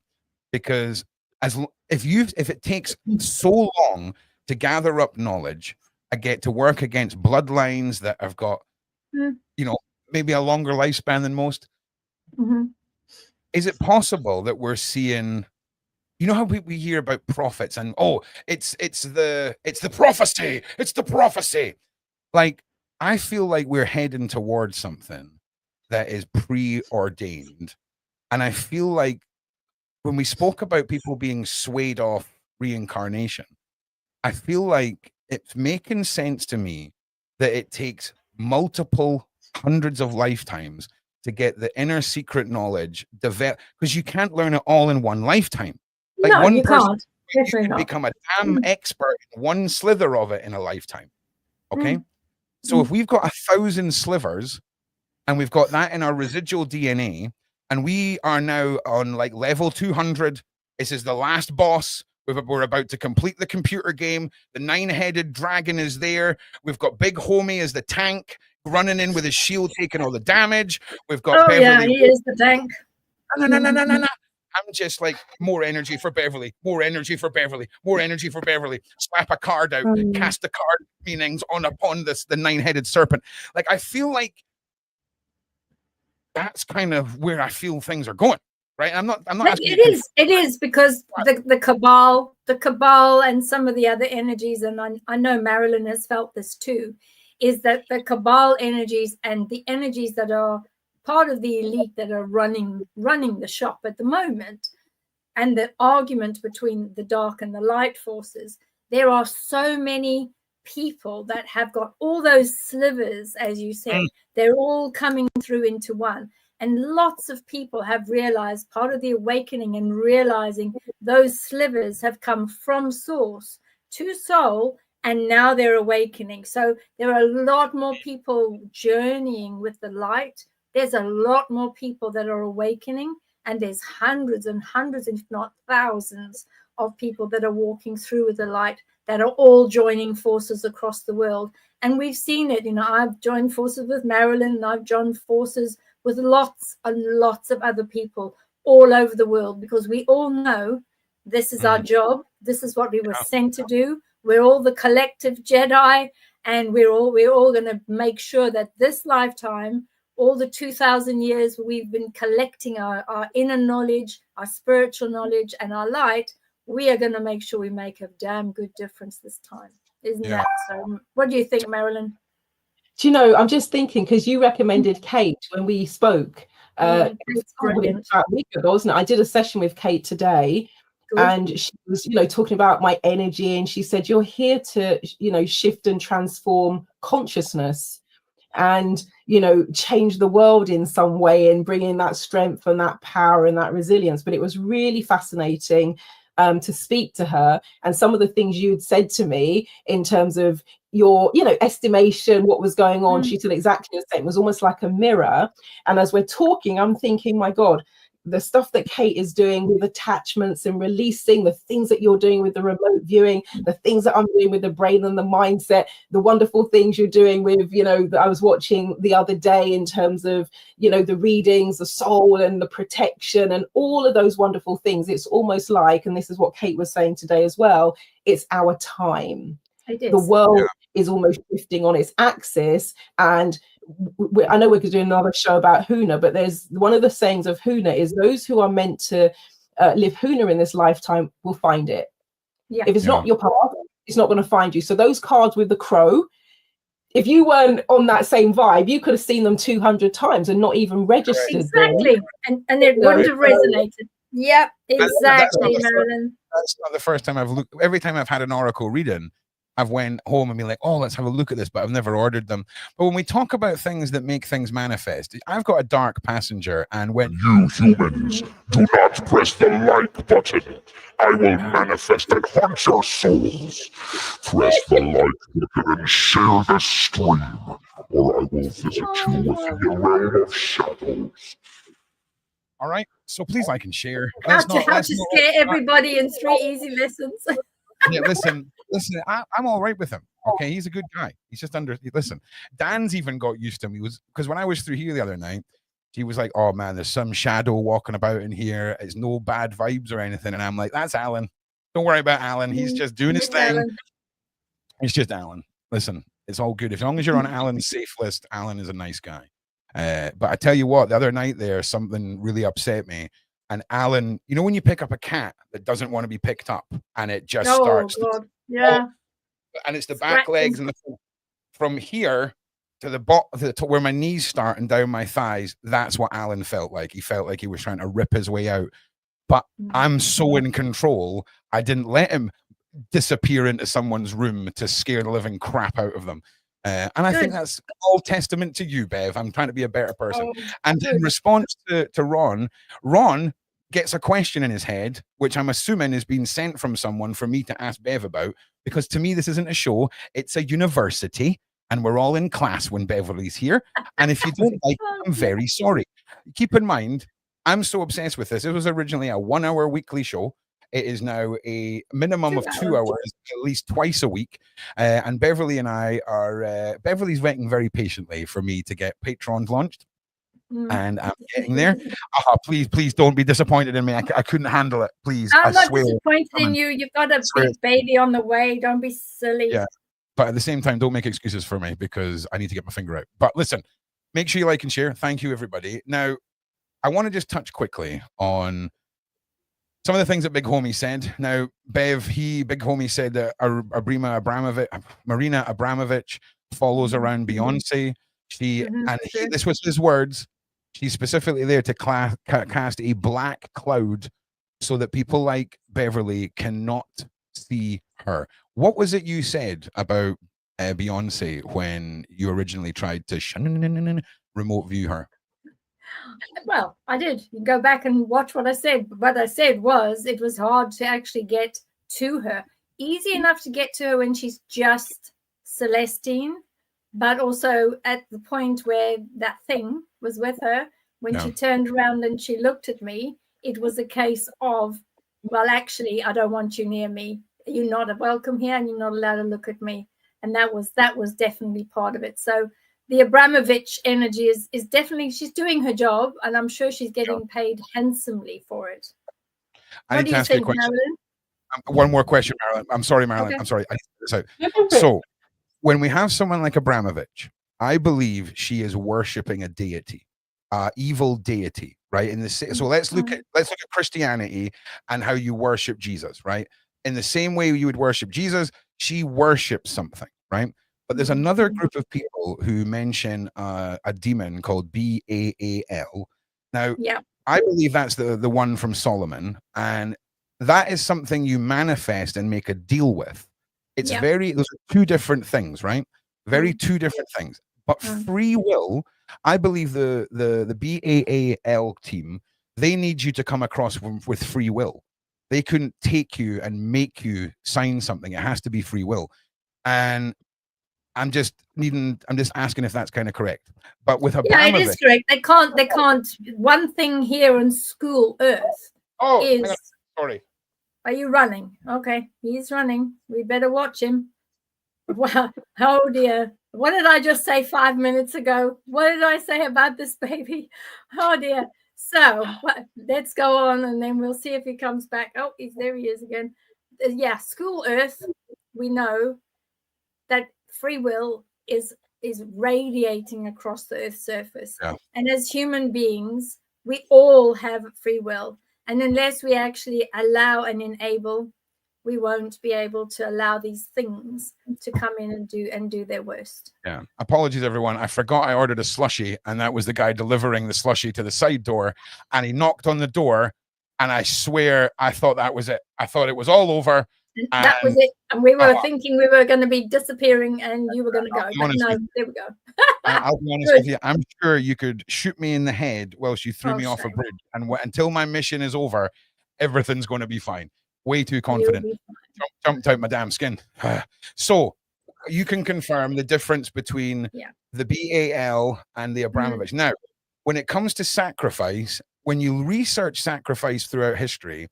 Because if it takes so long to gather up knowledge, I get to work against bloodlines that have got, maybe a longer lifespan than most. Mm-hmm. Is it possible that we're seeing, how we hear about prophets and it's the prophecy, it's the prophecy. Like, I feel like we're heading towards something that is preordained. And I feel like when we spoke about people being swayed off reincarnation, I feel like it's making sense to me that it takes multiple hundreds of lifetimes to get the inner secret knowledge developed, because you can't learn it all in one lifetime. Like, no, one you person can't. Definitely can not. become a damn expert in one slither of it in a lifetime. Okay. So if we've got 1,000 slivers and we've got that in our residual DNA, and we are now on like level 200, this is the last boss. We're about to complete the computer game. The 9-headed dragon is there. We've got Big Homie as the tank running in with his shield, taking all the damage. We've got Beverli. Yeah, he is the tank. No. I'm just like, more energy for Beverli, more energy for Beverli, more energy for Beverli. Slap a card out, cast the card meanings upon the 9-headed serpent. Like, I feel like that's kind of where I feel things are going. Right? I'm not asking you. It is because the cabal and some of the other energies, and I know Marilyn has felt this too, is that the cabal energies and the energies that are part of the elite that are running the shop at the moment, and the argument between the dark and the light forces, there are so many people that have got all those slivers, as you said, they're all coming through into one. And lots of people have realized part of the awakening and realizing those slivers have come from source to soul, and now they're awakening. So there are a lot more people journeying with the light. There's a lot more people that are awakening, and there's hundreds and hundreds, if not thousands, of people that are walking through with the light, that are all joining forces across the world. And we've seen it. I've joined forces with Marilyn, and I've joined forces with lots and lots of other people all over the world, because we all know this is our job. This is what we were sent to do. We're all the collective Jedi, and we're all going to make sure that this lifetime, all the 2,000 years we've been collecting our inner knowledge, our spiritual knowledge, and our light, we are going to make sure we make a damn good difference this time. Isn't that so? What do you think, Marilyn? Do you know, I'm just thinking, because you recommended Kate when we spoke. It's brilliant. About a week ago, wasn't it? I did a session with Kate today. Good. And she was, talking about my energy, and she said, you're here to, shift and transform consciousness and, change the world in some way, and bring in that strength and that power and that resilience. But it was really fascinating to speak to her, and some of the things you'd said to me in terms of your estimation, what was going on. She said exactly the same. It was almost like a mirror. And as we're talking, I'm thinking, my God, the stuff that Kate is doing with attachments and releasing, the things that you're doing with the remote viewing, the things that I'm doing with the brain and the mindset, the wonderful things you're doing with, that I was watching the other day in terms of, the readings, the soul and the protection and all of those wonderful things. It's almost like, and this is what Kate was saying today as well, it's our time. The world is almost shifting on its axis. And I know we're going to do another show about Huna, but there's one of the sayings of Huna is those who are meant to live Huna in this lifetime will find it. If it's not your path, it's not going to find you. So those cards with the crow, if you weren't on that same vibe, you could have seen them 200 times and not even registered. Exactly. And it wouldn't have resonated. Yep, exactly, Marilyn. That's not the first time I've looked. Every time I've had an oracle reading, I've went home and been like, let's have a look at this, but I've never ordered them. But when we talk about things that make things manifest, I've got a dark passenger, and when you humans do not press the like button, I will manifest and haunt your souls. Press the like button and share the stream, or I will visit you within the realm of shadows. All right. So please like and share. How to scare everybody in 3 easy lessons. Yeah, listen. I'm all right with him. Okay, he's a good guy. He's just listen. Dan's even got used to him. He was, because when I was through here the other night, he was like, "Oh man, there's some shadow walking about in here. It's no bad vibes or anything." And I'm like, "That's Alan. Don't worry about Alan. He's just doing his thing. Alan. It's just Alan. Listen, it's all good. As long as you're on Alan's safe list, Alan is a nice guy." But I tell you what, the other night there, something really upset me. And Alan, you know, when you pick up a cat that doesn't want to be picked up and it just starts. Yeah. And it's the back legs and from here to the bottom, to where my knees start and down my thighs. That's what Alan felt like. He felt like he was trying to rip his way out. But I'm so in control, I didn't let him disappear into someone's room to scare the living crap out of them. And I think that's all testament to you, Bev. I'm trying to be a better person. And in response to Ron gets a question in his head, which I'm assuming is being sent from someone for me to ask Bev about, because to me, this isn't a show. It's a university, and we're all in class when Beverli's here. And if you don't like it, I'm very sorry. Keep in mind, I'm so obsessed with this. It was originally a 1-hour weekly show. It is now a minimum of 2 hours, at least twice a week. And Beverli and I are, Beverli's waiting very patiently for me to get Patrons launched. And I'm getting there. Please don't be disappointed in me. I couldn't handle it. Please, I'm not swear. disappointed in you. You've got a big baby on the way. Don't be silly. Yeah, but at the same time, don't make excuses for me, because I need to get my finger out. But listen, make sure you like and share. Thank you, everybody. Now, I want to just touch quickly on some of the things that Big Homie said. Now, Bev, Big Homie said that Marina Abramovich follows around Beyonce. This was his words. She's specifically there to cast a black cloud so that people like Beverli cannot see her. What was it you said about Beyonce when you originally tried to remote view her? Well, I did. You go back and watch what I said. What I said was it was hard to actually get to her. Easy enough to get to her when she's just Celestine, but also at the point where that thing was with her, when she turned around and she looked at me, it was a case of, well, actually, I don't want you near me. You're not welcome here, and you're not allowed to look at me. And that was definitely part of it. So the Abramovich energy is definitely, she's doing her job, and I'm sure she's getting paid handsomely for it. I need to ask you a question. Marilyn? One more question, Marilyn. I'm sorry, Marilyn. Okay. I'm sorry. I need to get this out. So when we have someone like Abramovich, I believe she is worshiping a deity, evil deity, right? So let's look at Christianity and how you worship Jesus, right? In the same way you would worship Jesus, she worships something, right? But there's another group of people who mention a demon called Baal. Now, I believe that's the one from Solomon, and that is something you manifest and make a deal with. It's those are two different things, right? Two different things. But free will, I believe the Baal team, they need you to come across with free will. They couldn't take you and make you sign something. It has to be free will. And I'm just asking if that's kind of correct. But with Abramovich, it is correct. They can't. One thing here on School Earth is. Sorry. Are you running? Okay, he's running. We better watch him. Wow. Oh dear. What did I just say 5 minutes ago? What did I say about this baby? Oh dear. So let's go on, and then we'll see if he comes back. Oh, there he is again. School Earth. We know that free will is radiating across the Earth's surface. Yeah. And as human beings, we all have free will. And unless we actually allow and enable, we won't be able to allow these things to come in and do their worst. Yeah. Apologies, everyone. I forgot I ordered a slushie, and that was the guy delivering the slushie to the side door. And he knocked on the door, and I swear I thought that was it. I thought it was all over. That was it. And we were thinking we were going to be disappearing and you were going to go. But no, there we go. I'll be honest with you. I'm sure you could shoot me in the head whilst you threw me off a bridge. And until my mission is over, everything's going to be fine. Way too confident. Jumped out my damn skin. So you can confirm the difference between the Baal and the Abramovich. Now, when it comes to sacrifice, when you research sacrifice throughout history,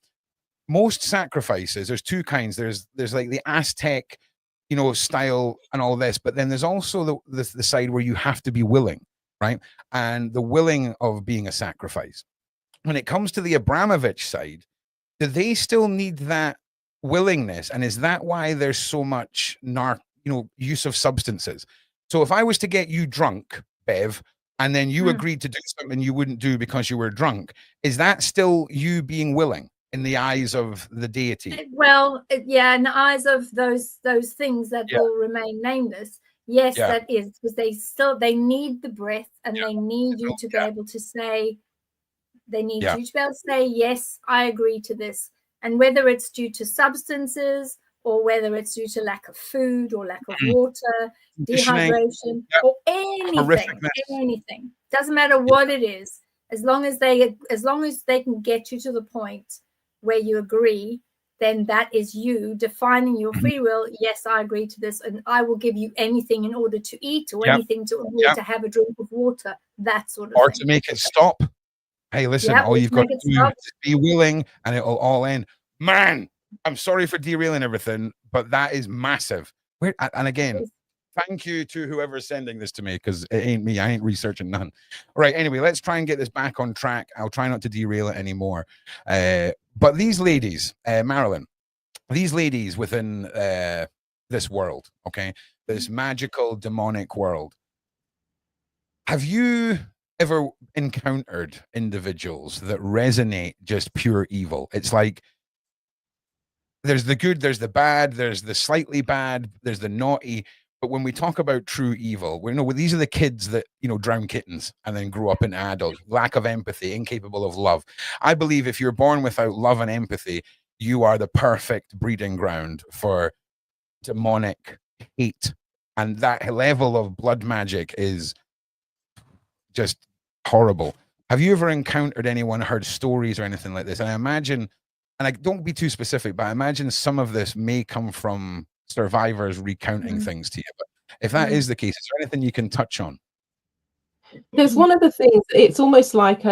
most sacrifices, there's two kinds. There's like the Aztec, style and all this, but then there's also the side where you have to be willing, right? And the willing of being a sacrifice. When it comes to the Abramovich side, do they still need that willingness? And is that why there's so much use of substances? So if I was to get you drunk, Bev, and then you agreed to do something you wouldn't do because you were drunk, is that still you being willing in the eyes of the deity? Well, yeah, in the eyes of those things that will remain nameless. Yes, that is, because they need the breath, and they need you to be able to say, they need you to be able to say, yes, I agree to this. And whether it's due to substances, or whether it's due to lack of food, or lack of water, dehydration, or anything, doesn't matter what it is, as long as they can get you to the point where you agree, then that is you defining your free will. Yes, I agree to this, and I will give you anything in order to eat, or anything to have a drink of water, that sort of thing. Or to make it stop. Hey, listen, all you've got to do is be willing, and it'll all end. Man, I'm sorry for derailing everything, but that is massive. And again, thank you to whoever's sending this to me, because it ain't me. I ain't researching none. All right, anyway, let's try and get this back on track. I'll try not to derail it anymore. But these ladies, Marilyn, these ladies within this world, okay, this magical, demonic world, have you ever encountered individuals that resonate just pure evil? It's like there's the good, there's the bad, there's the slightly bad, there's the naughty. But when we talk about true evil, these are the kids that drown kittens and then grow up into adults, lack of empathy, incapable of love. I believe if you're born without love and empathy, you are the perfect breeding ground for demonic hate. And that level of blood magic is just horrible. Have you ever encountered anyone, heard stories or anything like this? And I imagine, and I don't be too specific, but I imagine some of this may come from survivors recounting things to you. But if that is the case, is there anything you can touch on? There's one of the things, it's almost like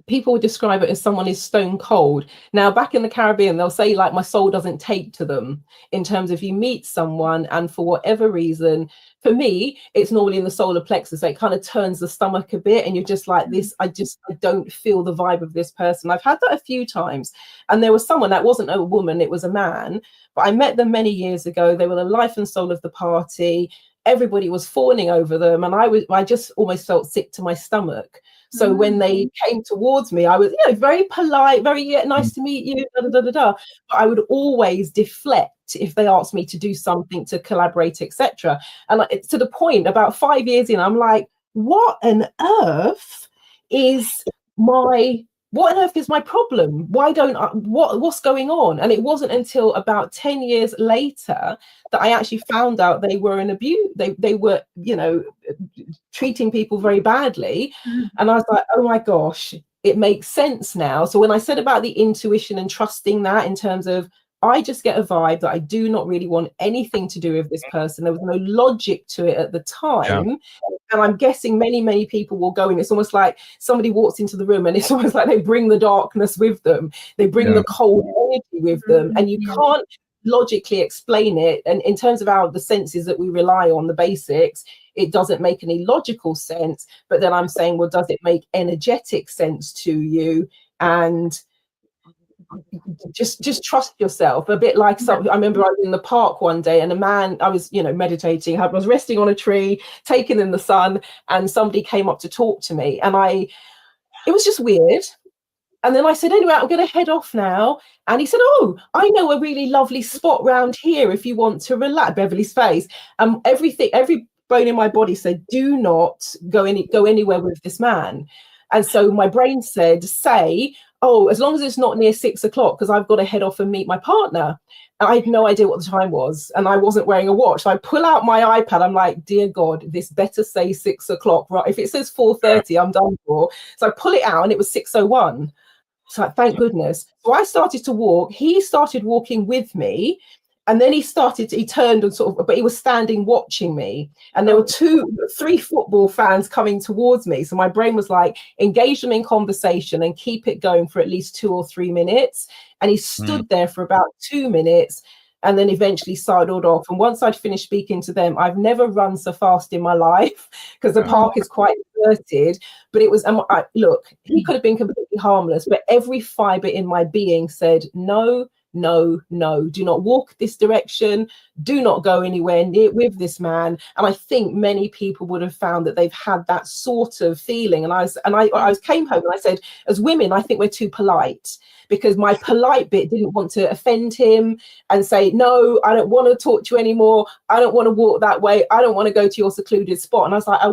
people would describe it as someone is stone cold. Now, back in the Caribbean, they'll say like my soul doesn't take to them, in terms of you meet someone and for whatever reason, for me, it's normally in the solar plexus. So it kind of turns the stomach a bit and you're just like this. I don't feel the vibe of this person. I've had that a few times. And there was someone that wasn't a woman, it was a man, but I met them many years ago. They were the life and soul of the party. Everybody was fawning over them. And I just almost felt sick to my stomach. So when they came towards me, I was, very polite, very nice to meet you, But I would always deflect if they asked me to do something, to collaborate, etc. And it's to the point, about 5 years in, I'm like, what on earth is my problem? Why don't I, what's going on? And it wasn't until about 10 years later that I actually found out they were they were, treating people very badly. And I was like, oh my gosh, it makes sense now. So when I said about the intuition and trusting that, in terms of, I just get a vibe that I do not really want anything to do with this person. There was no logic to it at the time. Yeah. And I'm guessing many people will go in. It's almost like somebody walks into the room and it's almost like they bring the darkness with them. They bring the cold energy with them. And you can't logically explain it. And in terms of the senses that we rely on, the basics, it doesn't make any logical sense. But then I'm saying, well, does it make energetic sense to you? And just trust yourself. A bit like I remember I was in the park one day and a man, I was meditating, I was resting on a tree, taking in the sun, and somebody came up to talk to me, and it was just weird. And then I said, anyway, I'm going to head off now. And he said, oh, I know a really lovely spot round here if you want to relax. Beverly's face, every bone in my body said, do not go anywhere with this man. And so my brain said, oh, as long as it's not near 6 o'clock, because I've got to head off and meet my partner. And I had no idea what the time was, and I wasn't wearing a watch. So I pull out my iPad. I'm like, dear God, this better say 6 o'clock, right? If it says 4:30, I'm done for. So I pull it out, and it was 6:01. So thank goodness. So I started to walk. He started walking with me. And then he turned and sort of, but he was standing watching me. And there were 3 football fans coming towards me. So my brain was like, engage them in conversation and keep it going for at least 2 or 3 minutes. And he stood there for about 2 minutes and then eventually sidled off. And once I'd finished speaking to them, I've never run so fast in my life because the park is quite deserted. But it was, look, he could have been completely harmless, but every fiber in my being said, no, no, no, do not walk this direction, do not go anywhere near with this man. And I think many people would have found that they've had that sort of feeling. And I came home and I said, as women, I think we're too polite, because my polite bit didn't want to offend him and say, no, I don't want to talk to you anymore, I don't want to walk that way, I don't want to go to your secluded spot. And I was like, I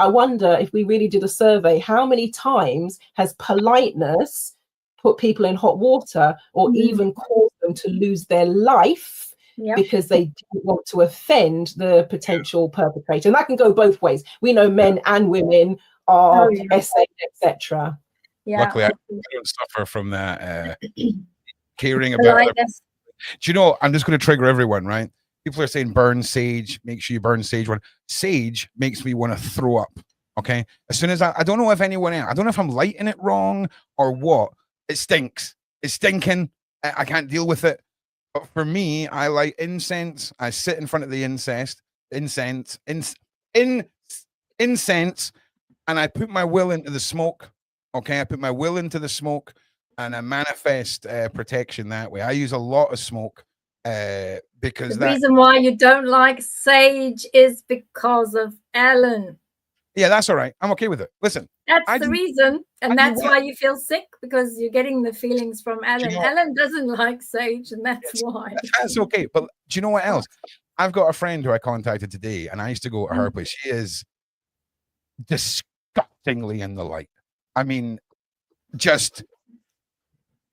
wonder if we really did a survey, how many times has politeness put people in hot water or even cause them to lose their life because they didn't want to offend the potential perpetrator. And that can go both ways. We know men and women are essayed, etc. Luckily, I don't suffer from that caring about it. Do you know, I'm just going to trigger everyone, right? People are saying burn sage, make sure you burn sage. Sage makes me want to throw up, okay? As soon as I don't know if anyone else, I don't know if I'm lighting it wrong or what. It stinks. It's stinking. I can't deal with it. But for me, I like incense. I sit in front of the incense, and I put my will into the smoke. Okay, I put my will into the smoke, and I manifest protection that way. I use a lot of smoke because the reason why you don't like sage is because of Alan. Yeah, that's all right. I'm okay with it. Listen, that's the reason, and that's why you feel sick, because you're getting the feelings from Alan. Alan doesn't like sage, and that's why. That's okay. But do you know what else? I've got a friend who I contacted today, and I used to go to her place. She is disgustingly in the light. I mean, just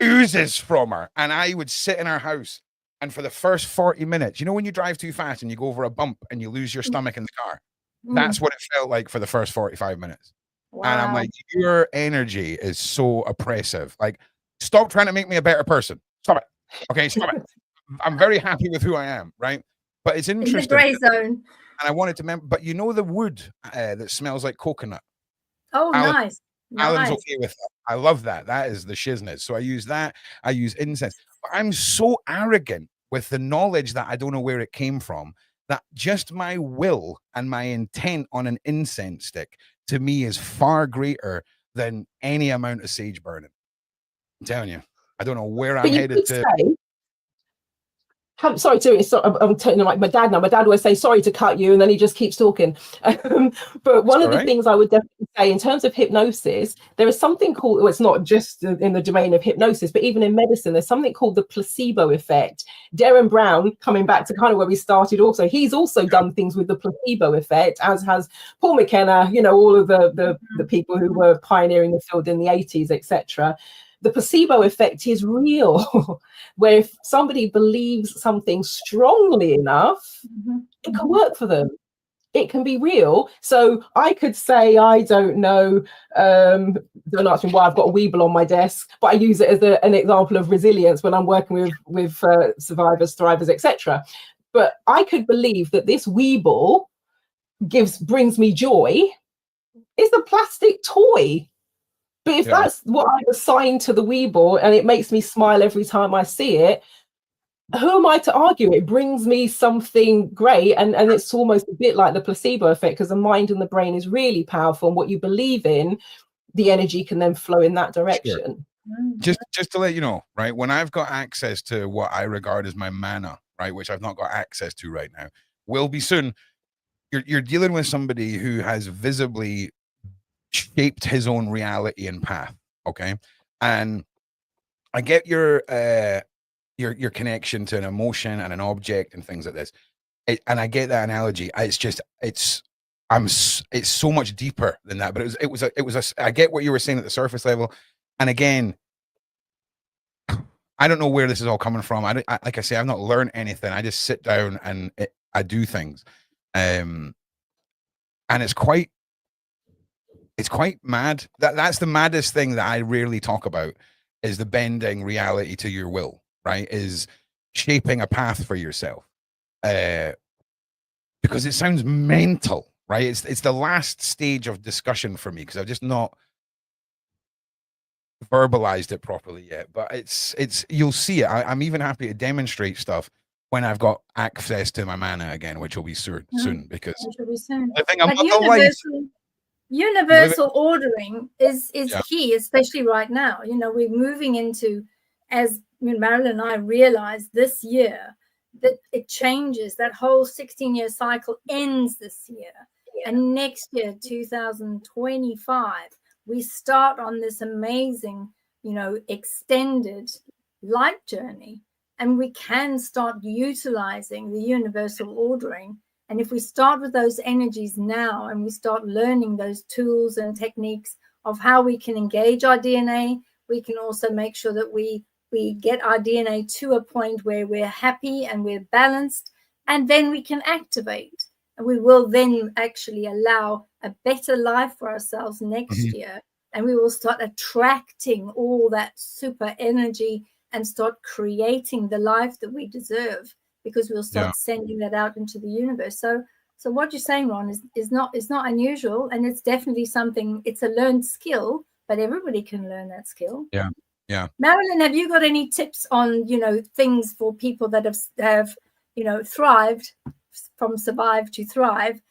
oozes from her. And I would sit in her house, and for the first 40 minutes, you know, when you drive too fast and you go over a bump and you lose your stomach in the car. That's what it felt like for the first 45 minutes. Wow. And I'm like, your energy is so oppressive. Like, stop trying to make me a better person. Stop it. Okay, stop it. I'm very happy with who I am, right? But it's interesting. In the gray zone. And I wanted to remember, but you know the wood that smells like coconut? Oh, nice. Alan's okay with that. I love that. That is the shizness. So I use that. I use incense. But I'm so arrogant with the knowledge that I don't know where it came from, that just my will and my intent on an incense stick to me is far greater than any amount of sage burning. I'm telling you, I don't know where I'm headed to. I'm sorry to, I'm telling like my dad now. My dad always say sorry to cut you, and then he just keeps talking. But one of the things I would definitely say in terms of hypnosis, there is something called, well, it's not just in the domain of hypnosis, but even in medicine, there's something called the placebo effect. Derren Brown, coming back to kind of where we started, also he's also done things with the placebo effect, as has Paul McKenna. You know, all of the people who were pioneering the field in the 80s, etc. The placebo effect is real, where if somebody believes something strongly enough, it can work for them. It can be real. So I could say, I don't know, don't ask me why I've got a Weeble on my desk, but I use it as an example of resilience when I'm working with survivors, thrivers, etc. But I could believe that this Weeble brings me joy. It's a plastic toy. But if that's what I've assigned to the Weeble and it makes me smile every time I see it, who am I to argue? It brings me something great. And it's almost a bit like the placebo effect, because the mind and the brain is really powerful. And what you believe in, the energy can then flow in that direction. Sure. Just to let you know, right, when I've got access to what I regard as my mana, right, which I've not got access to right now, will be soon. You're dealing with somebody who has visibly shaped his own reality and path, okay? And I get your connection to an emotion and an object and things like this, and I get that analogy. It's so much deeper than that. But I get what you were saying at the surface level, and again, I don't know where this is all coming from. Like I say, I've not learned anything. I just sit down and I do things, and it's quite mad. That's the maddest thing that I rarely talk about, is the bending reality to your will, right? Is shaping a path for yourself, because it sounds mental, right? It's the last stage of discussion for me because I've just not verbalized it properly yet. But it's you'll see it. I'm even happy to demonstrate stuff when I've got access to my mana again, which will be soon because Which will be soon. living But among the light. universal ordering is Yeah. key, especially right now. You know, we're moving into, as Marilyn and I realized this year, that it changes. That whole 16-year cycle ends this year. And next year, 2025, we start on this amazing, you know, extended light journey. And we can start utilizing the universal ordering. And if we start with those energies now and we start learning those tools and techniques of how we can engage our DNA, we can also make sure that we get our DNA to a point where we're happy and we're balanced, and then we can activate. And we will then actually allow a better life for ourselves next year. And we will start attracting all that super energy and start creating the life that we deserve, because we'll start sending that out into the universe. So what you're saying, Ron, is not unusual, and it's definitely something. It's a learned skill, but everybody can learn that skill. Yeah. Marilyn, have you got any tips on, you know, things for people that have you know, thrived, from survive to thrive,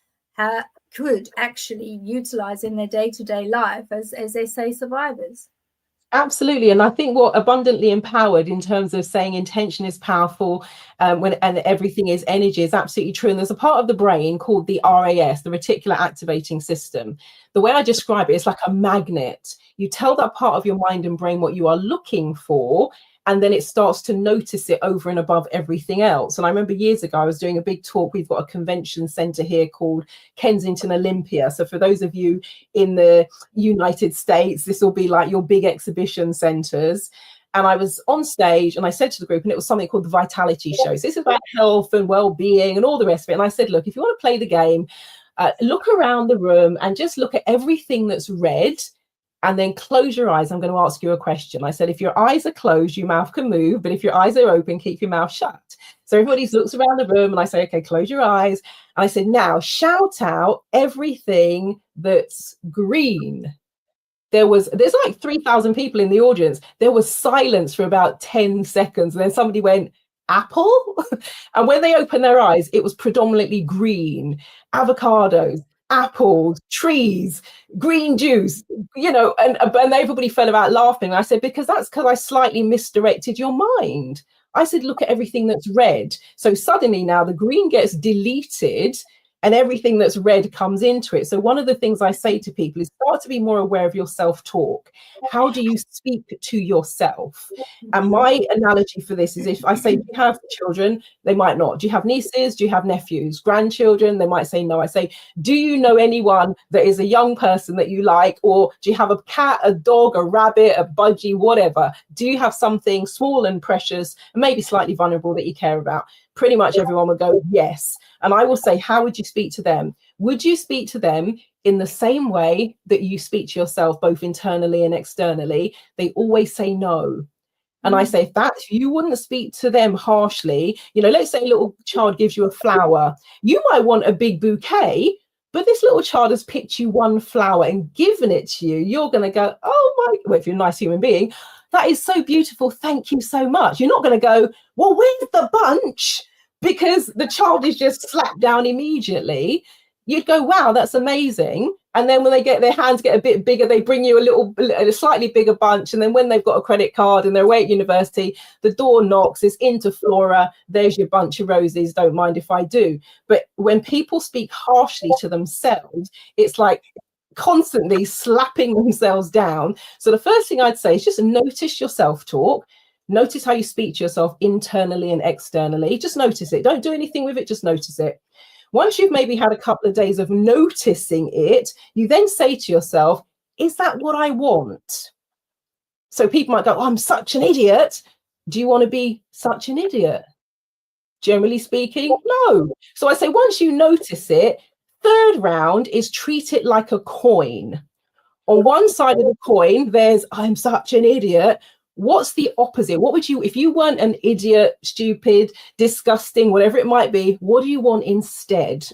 could actually utilize in their day-to-day life as they say, survivors? Absolutely. And I think what abundantly empowered in terms of saying intention is powerful, and everything is energy, is absolutely true. And there's a part of the brain called the RAS, the reticular activating system. The way I describe it is like a magnet. You tell that part of your mind and brain what you are looking for, and then it starts to notice it over and above everything else. And I remember years ago, I was doing a big talk. We've got a convention center here called Kensington Olympia. So for those of you in the United States, this will be like your big exhibition centers. And I was on stage and I said to the group, and it was something called the Vitality Show. So this is about health and well-being and all the rest of it. And I said, look, if you want to play the game, look around the room and just look at everything that's red, and then close your eyes. I'm going to ask you a question. I said, if your eyes are closed, your mouth can move, but if your eyes are open, keep your mouth shut. So everybody looks around the room and I say, okay, close your eyes. And I said, now shout out everything that's green. There's like 3,000 people in the audience. There was silence for about 10 seconds. And then somebody went, apple? And when they opened their eyes, it was predominantly green, avocados, apples, trees, green juice, you know, and everybody fell about laughing. I said, because I slightly misdirected your mind. I said, look at everything that's red. So suddenly now the green gets deleted and everything that's red comes into it. So one of the things I say to people is start to be more aware of your self-talk. How do you speak to yourself? And my analogy for this is, if I say, do you have children? They might not. Do you have nieces? Do you have nephews? Grandchildren? They might say no. I say, do you know anyone that is a young person that you like? Or do you have a cat, a dog, a rabbit, a budgie, whatever? Do you have something small and precious and maybe slightly vulnerable that you care about? Pretty much everyone would go, yes. And I will say, how would you speak to them? Would you speak to them in the same way that you speak to yourself, both internally and externally? They always say no. And I say, if you wouldn't speak to them harshly, you know, let's say a little child gives you a flower. You might want a big bouquet, but this little child has picked you one flower and given it to you. You're going to go, oh my, well, if you're a nice human being, that is so beautiful. Thank you so much. You're not going to go, well, where's the bunch? Because the child is just slapped down immediately. You'd go, wow, that's amazing. And then when they get their hands get a bit bigger, they bring you a slightly bigger bunch. And then when they've got a credit card and they're away at university, the door knocks, it's into Flora. There's your bunch of roses. Don't mind if I do. But when people speak harshly to themselves, it's like constantly slapping themselves down. So the first thing I'd say is just notice your self-talk. Notice how you speak to yourself internally and externally. Just notice it. Don't do anything with it. Just notice it. Once you've maybe had a couple of days of noticing it, you then say to yourself, is that what I want? So people might go, oh, I'm such an idiot. Do you want to be such an idiot? Generally speaking, no. So I say, once you notice it, third round is treat it like a coin. On one side of the coin, there's I'm such an idiot. What's the opposite? What would you, if you weren't an idiot, stupid, disgusting, whatever it might be, what do you want instead?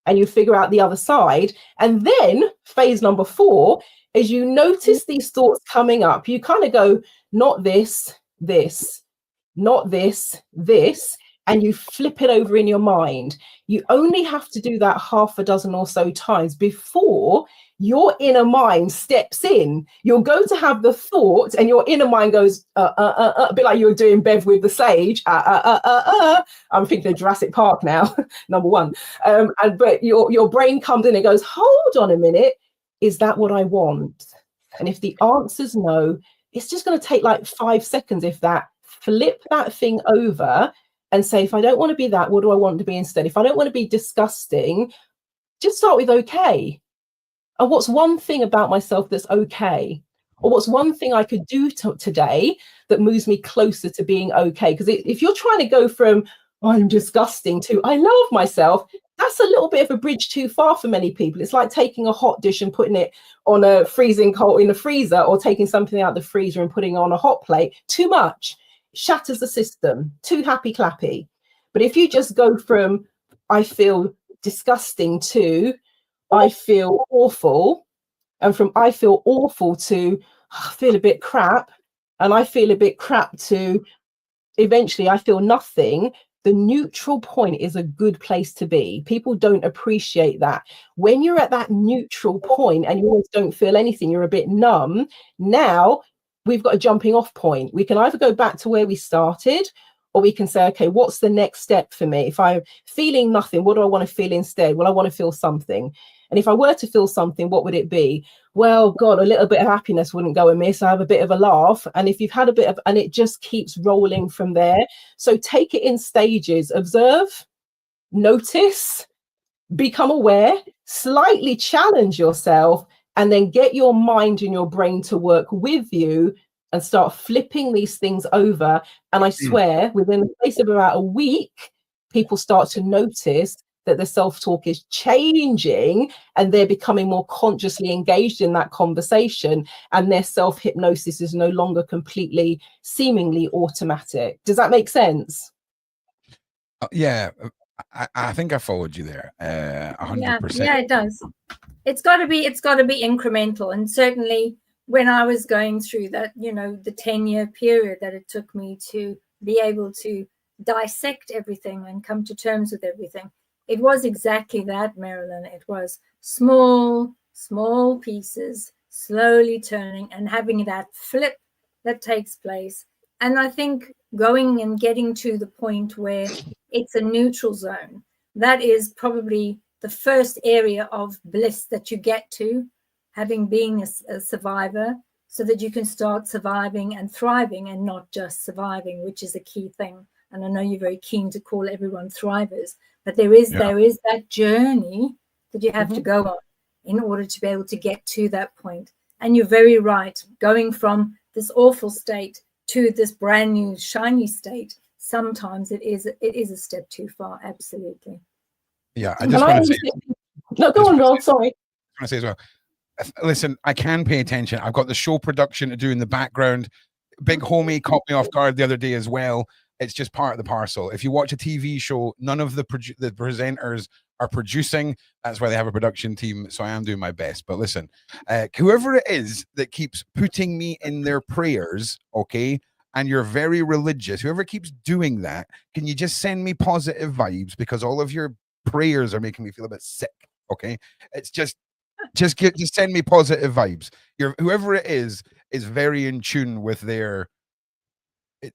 And you figure out the other side. And then phase number 4 is you notice these thoughts coming up. You kind of go, not this, this, not this, this, and you flip it over in your mind. You only have to do that half a dozen or so times before your inner mind steps in. You'll go to have the thought and your inner mind goes, a bit like you were doing Bev with the sage. I'm thinking of Jurassic Park now, number 1. But your brain comes in and goes, hold on a minute, is that what I want? And if the answer's no, it's just going to take like 5 seconds, if that. Flip that thing over and say, if I don't want to be that, what do I want to be instead? If I don't want to be disgusting, just start with okay. And what's one thing about myself that's okay? Or what's one thing I could do today that moves me closer to being okay? Because if you're trying to go from I'm disgusting to I love myself, that's a little bit of a bridge too far for many people. It's like taking a hot dish and putting it on a freezing cold in the freezer, or taking something out of the freezer and putting it on a hot plate. Too much. Shatters the system. Too happy clappy. But if you just go from I feel disgusting to I feel awful, and from I feel awful to I feel a bit crap, and I feel a bit crap to eventually I feel nothing, the neutral point is a good place to be. People don't appreciate that. When you're at that neutral point and you almost don't feel anything, you're a bit numb. Now we've got a jumping off point. We can either go back to where we started, or we can say, okay, what's the next step for me? If I'm feeling nothing, what do I want to feel instead? Well, I want to feel something. And if I were to feel something, what would it be? Well, God, a little bit of happiness wouldn't go amiss. I have a bit of a laugh. And if you've had a bit of, and it just keeps rolling from there. So take it in stages. Observe, notice, become aware, slightly challenge yourself, and then get your mind and your brain to work with you and start flipping these things over. And I swear, within the space of about a week, people start to notice that the self-talk is changing and they're becoming more consciously engaged in that conversation, and their self-hypnosis is no longer completely seemingly automatic. Does that make sense? Yeah, I think I followed you there 100%. Yeah, it does. It's got to be incremental. And certainly when I was going through that, the 10-year period that it took me to be able to dissect everything and come to terms with everything, it was exactly that, Marilyn. It was small pieces, slowly turning and having that flip that takes place. And I think going and getting to the point where it's a neutral zone, that is probably the first area of bliss that you get to, having been a survivor, so that you can start surviving and thriving and not just surviving, which is a key thing. And I know you're very keen to call everyone thrivers, but there is that journey that you have to go on in order to be able to get to that point. And you're very right. Going from this awful state to this brand new shiny state, sometimes it is a step too far. Absolutely. Yeah, I just want to say. No, go on, Rob. Sorry. I want to say as well. Listen, I can pay attention. I've got the show production to do in the background. Big homie caught me off guard the other day as well. It's just part of the parcel. If you watch a TV show, none of the presenters are producing. That's why they have a production team. So I am doing my best. But listen, whoever it is that keeps putting me in their prayers, okay, and you're very religious, whoever keeps doing that, can you just send me positive vibes? Because all of your prayers are making me feel a bit sick, okay? It's just send me positive vibes. Whoever it is very in tune with their...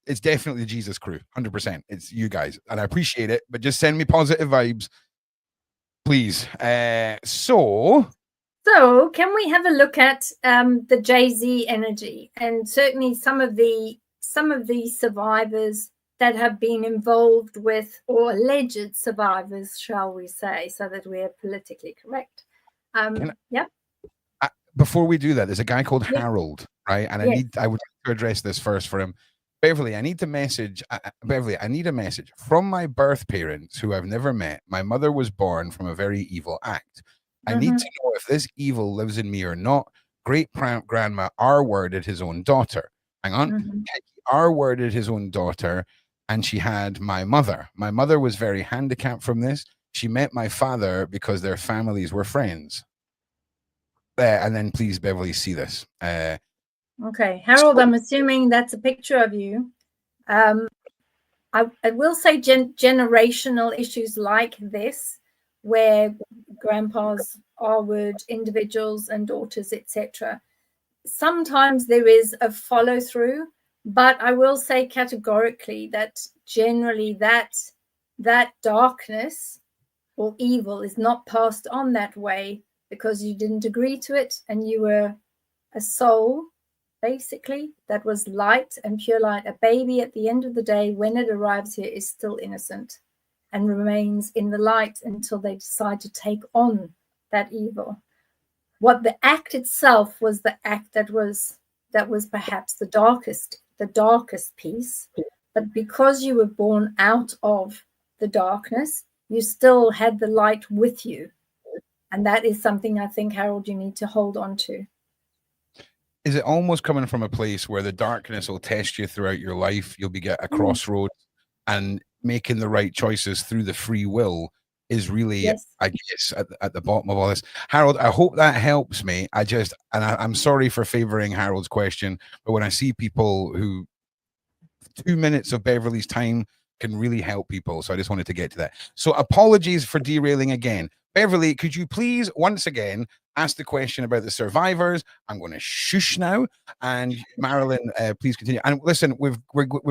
It's definitely the Jesus crew, 100%. It's you guys, and I appreciate it. But just send me positive vibes, please. So can we have a look at the Jay-Z energy, and certainly some of the survivors that have been involved with, or alleged survivors, shall we say, so that we are politically correct. Before we do that, there's a guy called Harold, right? And I would like to address this first for him. Beverly, I need a message from my birth parents who I've never met. My mother was born from a very evil act. I need to know if this evil lives in me or not. Great grandma R-worded his own daughter. hang on. Keki R-worded his own daughter, and she had my mother. My mother was very handicapped from this. She met my father because their families were friends. And then please, Beverli, see this. Okay, Harold, I'm assuming that's a picture of you. I will say generational issues like this, where grandpas are with individuals and daughters, etc. Sometimes there is a follow through, but I will say categorically that generally that darkness or evil is not passed on that way because you didn't agree to it and you were a soul, basically, that was light and pure light. A baby at the end of the day, when it arrives here, is still innocent and remains in the light until they decide to take on that evil. What the act itself was, the act that was perhaps the darkest piece, but because you were born out of the darkness, you still had the light with you. And that is something I think, Harold, you need to hold on to. Is it almost coming from a place where the darkness will test you throughout your life? You'll be at a crossroads, and making the right choices through the free will is really, yes, I guess, at the bottom of all this. Harold, I hope that helps me. I'm sorry for favoring Harold's question, but when I see people who 2 minutes of Beverli's time can really help people, so I just wanted to get to that. So apologies for derailing again. Beverli, could you please once again ask the question about the survivors? I'm going to shush now, and Marilyn, please continue. And listen, we've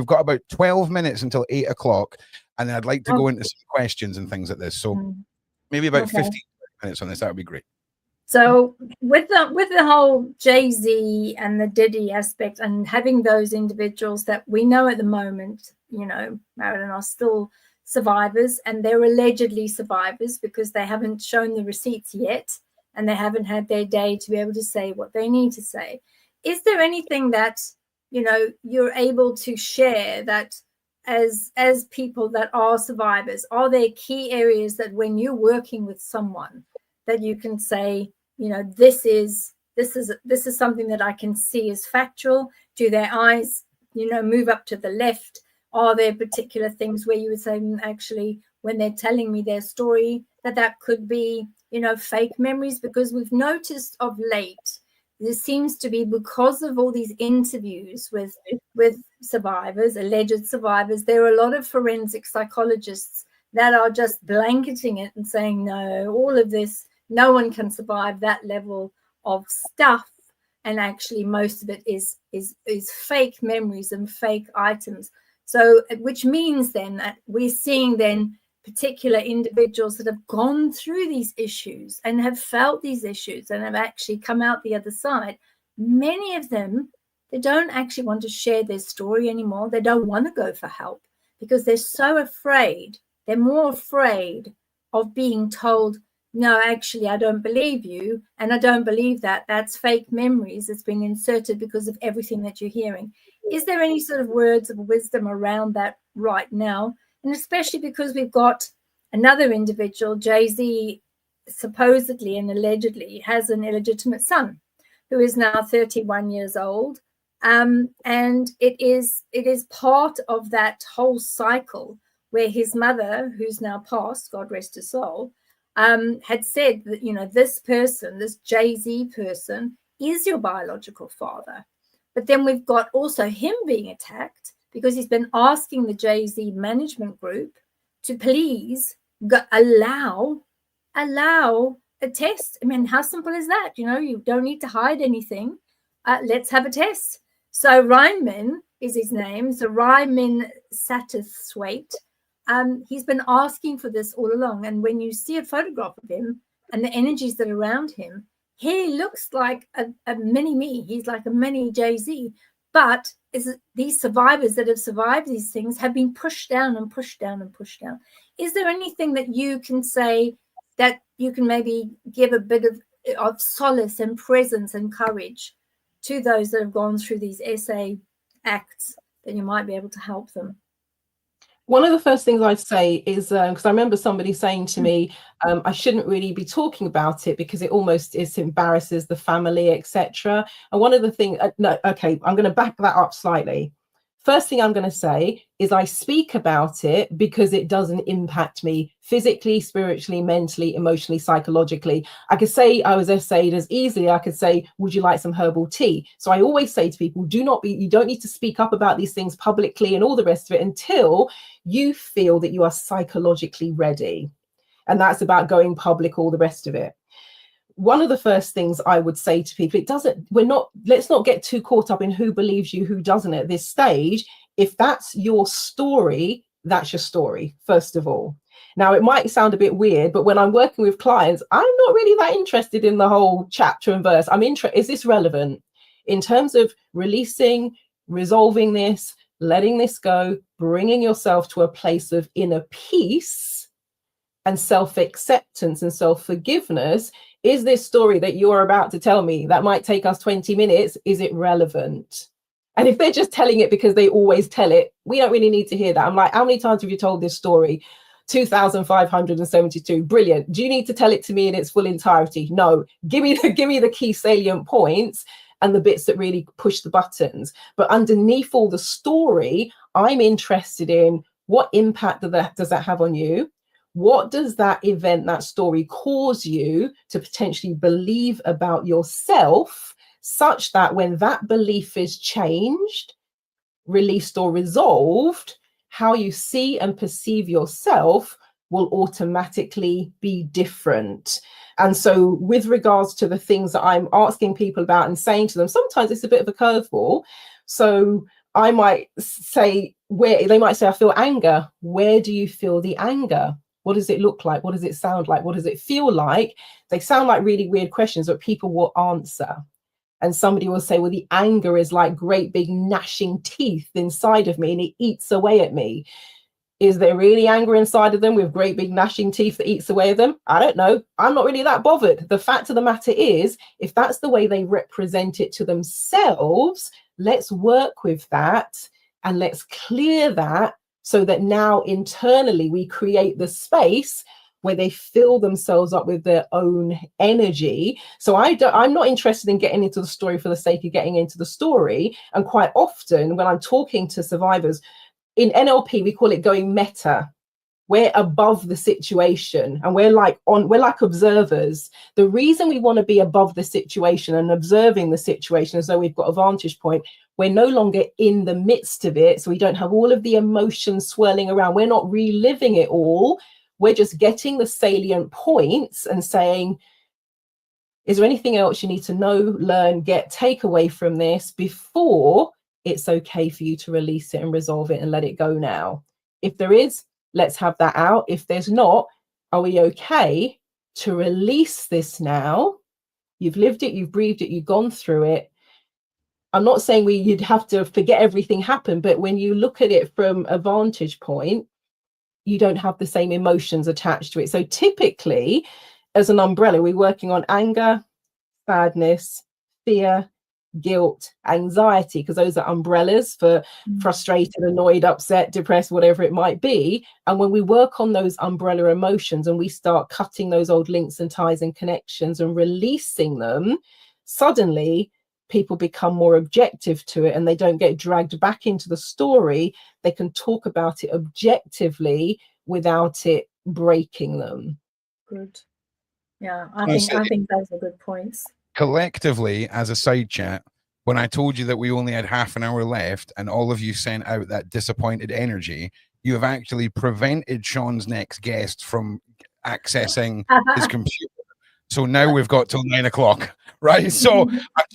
got about 12 minutes until 8 o'clock, and I'd like to go into some questions and things like this. So maybe about 15 minutes on this. That would be great. So with the whole Jay-Z and the Diddy aspect, and having those individuals that we know at the moment, you know, Marilyn, are still survivors, and they're allegedly survivors because they haven't shown the receipts yet, and they haven't had their day to be able to say what they need to say. Is there anything that, you know, you're able to share that as people that are survivors, are there key areas that when you're working with someone that you can say, you know, this is something that I can see is factual? Do their eyes, you know, move up to the left? Are there particular things where you would say, actually, when they're telling me their story, that could be, you know, fake memories? Because we've noticed of late, there seems to be, because of all these interviews with survivors, alleged survivors, there are a lot of forensic psychologists that are just blanketing it and saying, no, all of this, no one can survive that level of stuff. And actually, most of it is fake memories and fake items. So, which means then that we're seeing then particular individuals that have gone through these issues and have felt these issues and have actually come out the other side. Many of them, they don't actually want to share their story anymore. They don't want to go for help because they're so afraid. They're more afraid of being told, no, actually, I don't believe you. And I don't believe that. That's fake memories. It's been inserted because of everything that you're hearing. Is there any sort of words of wisdom around that right now? And especially because we've got another individual, Jay-Z, supposedly and allegedly has an illegitimate son who is now 31 years old. And it is part of that whole cycle where his mother, who's now passed, God rest his soul, had said that, you know, this person, this Jay-Z person, is your biological father. But then we've got also him being attacked because he's been asking the Jay-Z management group to please allow a test. I mean, how simple is that? You know, you don't need to hide anything. Let's have a test. So Ryman is his name. So Ryman Satterthwaite. He's been asking for this all along. And when you see a photograph of him and the energies that are around him, he looks like a mini me. He's like a mini Jay-Z. But these survivors that have survived these things have been pushed down and pushed down and pushed down. Is there anything that you can say that you can maybe give a bit of solace and presence and courage to those that have gone through these SA acts that you might be able to help them? One of the first things I'd say is, because I remember somebody saying to me, I shouldn't really be talking about it because it almost embarrasses the family, etc. And one of the things, no, okay, I'm going to back that up slightly. First thing I'm going to say is I speak about it because it doesn't impact me physically, spiritually, mentally, emotionally, psychologically. I could say I was essayed as easily. I could say, would you like some herbal tea? So I always say to people, you don't need to speak up about these things publicly and all the rest of it until you feel that you are psychologically ready. And that's about going public, all the rest of it. One of the first things I would say to people, let's not get too caught up in who believes you, who doesn't at this stage. If that's your story, that's your story, first of all. Now, it might sound a bit weird, but when I'm working with clients, I'm not really that interested in the whole chapter and verse. I'm interested, is this relevant in terms of releasing, resolving this, letting this go, bringing yourself to a place of inner peace and self-acceptance and self-forgiveness? Is this story that you're about to tell me that might take us 20 minutes, is it relevant? And if they're just telling it because they always tell it, we don't really need to hear that. I'm like, how many times have you told this story? 2,572. Brilliant. Do you need to tell it to me in its full entirety? No. Give me the key salient points and the bits that really push the buttons. But underneath all the story, I'm interested in what impact does that have on you? What does that event, that story cause you to potentially believe about yourself, such that when that belief is changed, released or resolved, how you see and perceive yourself will automatically be different. And so with regards to the things that I'm asking people about and saying to them, sometimes it's a bit of a curveball. So I might say, they might say, I feel anger. Where do you feel the anger? What does it look like? What does it sound like? What does it feel like? They sound like really weird questions, but people will answer. And somebody will say, well, the anger is like great big gnashing teeth inside of me and it eats away at me. Is there really anger inside of them with great big gnashing teeth that eats away at them? I don't know. I'm not really that bothered. The fact of the matter is, if that's the way they represent it to themselves, let's work with that and let's clear that, so that now internally we create the space where they fill themselves up with their own energy. So I'm not interested in getting into the story for the sake of getting into the story. And quite often when I'm talking to survivors, in NLP, we call it going meta. We're above the situation and we're like observers. The reason we want to be above the situation and observing the situation as though we've got a vantage point, we're no longer in the midst of it. So we don't have all of the emotions swirling around. We're not reliving it all. We're just getting the salient points and saying, is there anything else you need to know, learn, take away from this before it's okay for you to release it and resolve it and let it go now? If there is, let's have that out. If there's not, are we okay to release this now? You've lived it, you've breathed it, you've gone through it. I'm not saying you'd have to forget everything happened, but when you look at it from a vantage point, you don't have the same emotions attached to it. So typically, as an umbrella, we're working on anger, sadness, fear, guilt, anxiety, because those are umbrellas for frustrated, annoyed, upset, depressed, whatever it might be. And when we work on those umbrella emotions and we start cutting those old links and ties and connections and releasing them, suddenly people become more objective to it and they don't get dragged back into the story. They can talk about it objectively without it breaking them. Good. Yeah, I think those are good points. Collectively, as a side chat, when I told you that we only had half an hour left and all of you sent out that disappointed energy, you have actually prevented Sean's next guest from accessing his computer. So now we've got till 9 o'clock, right? So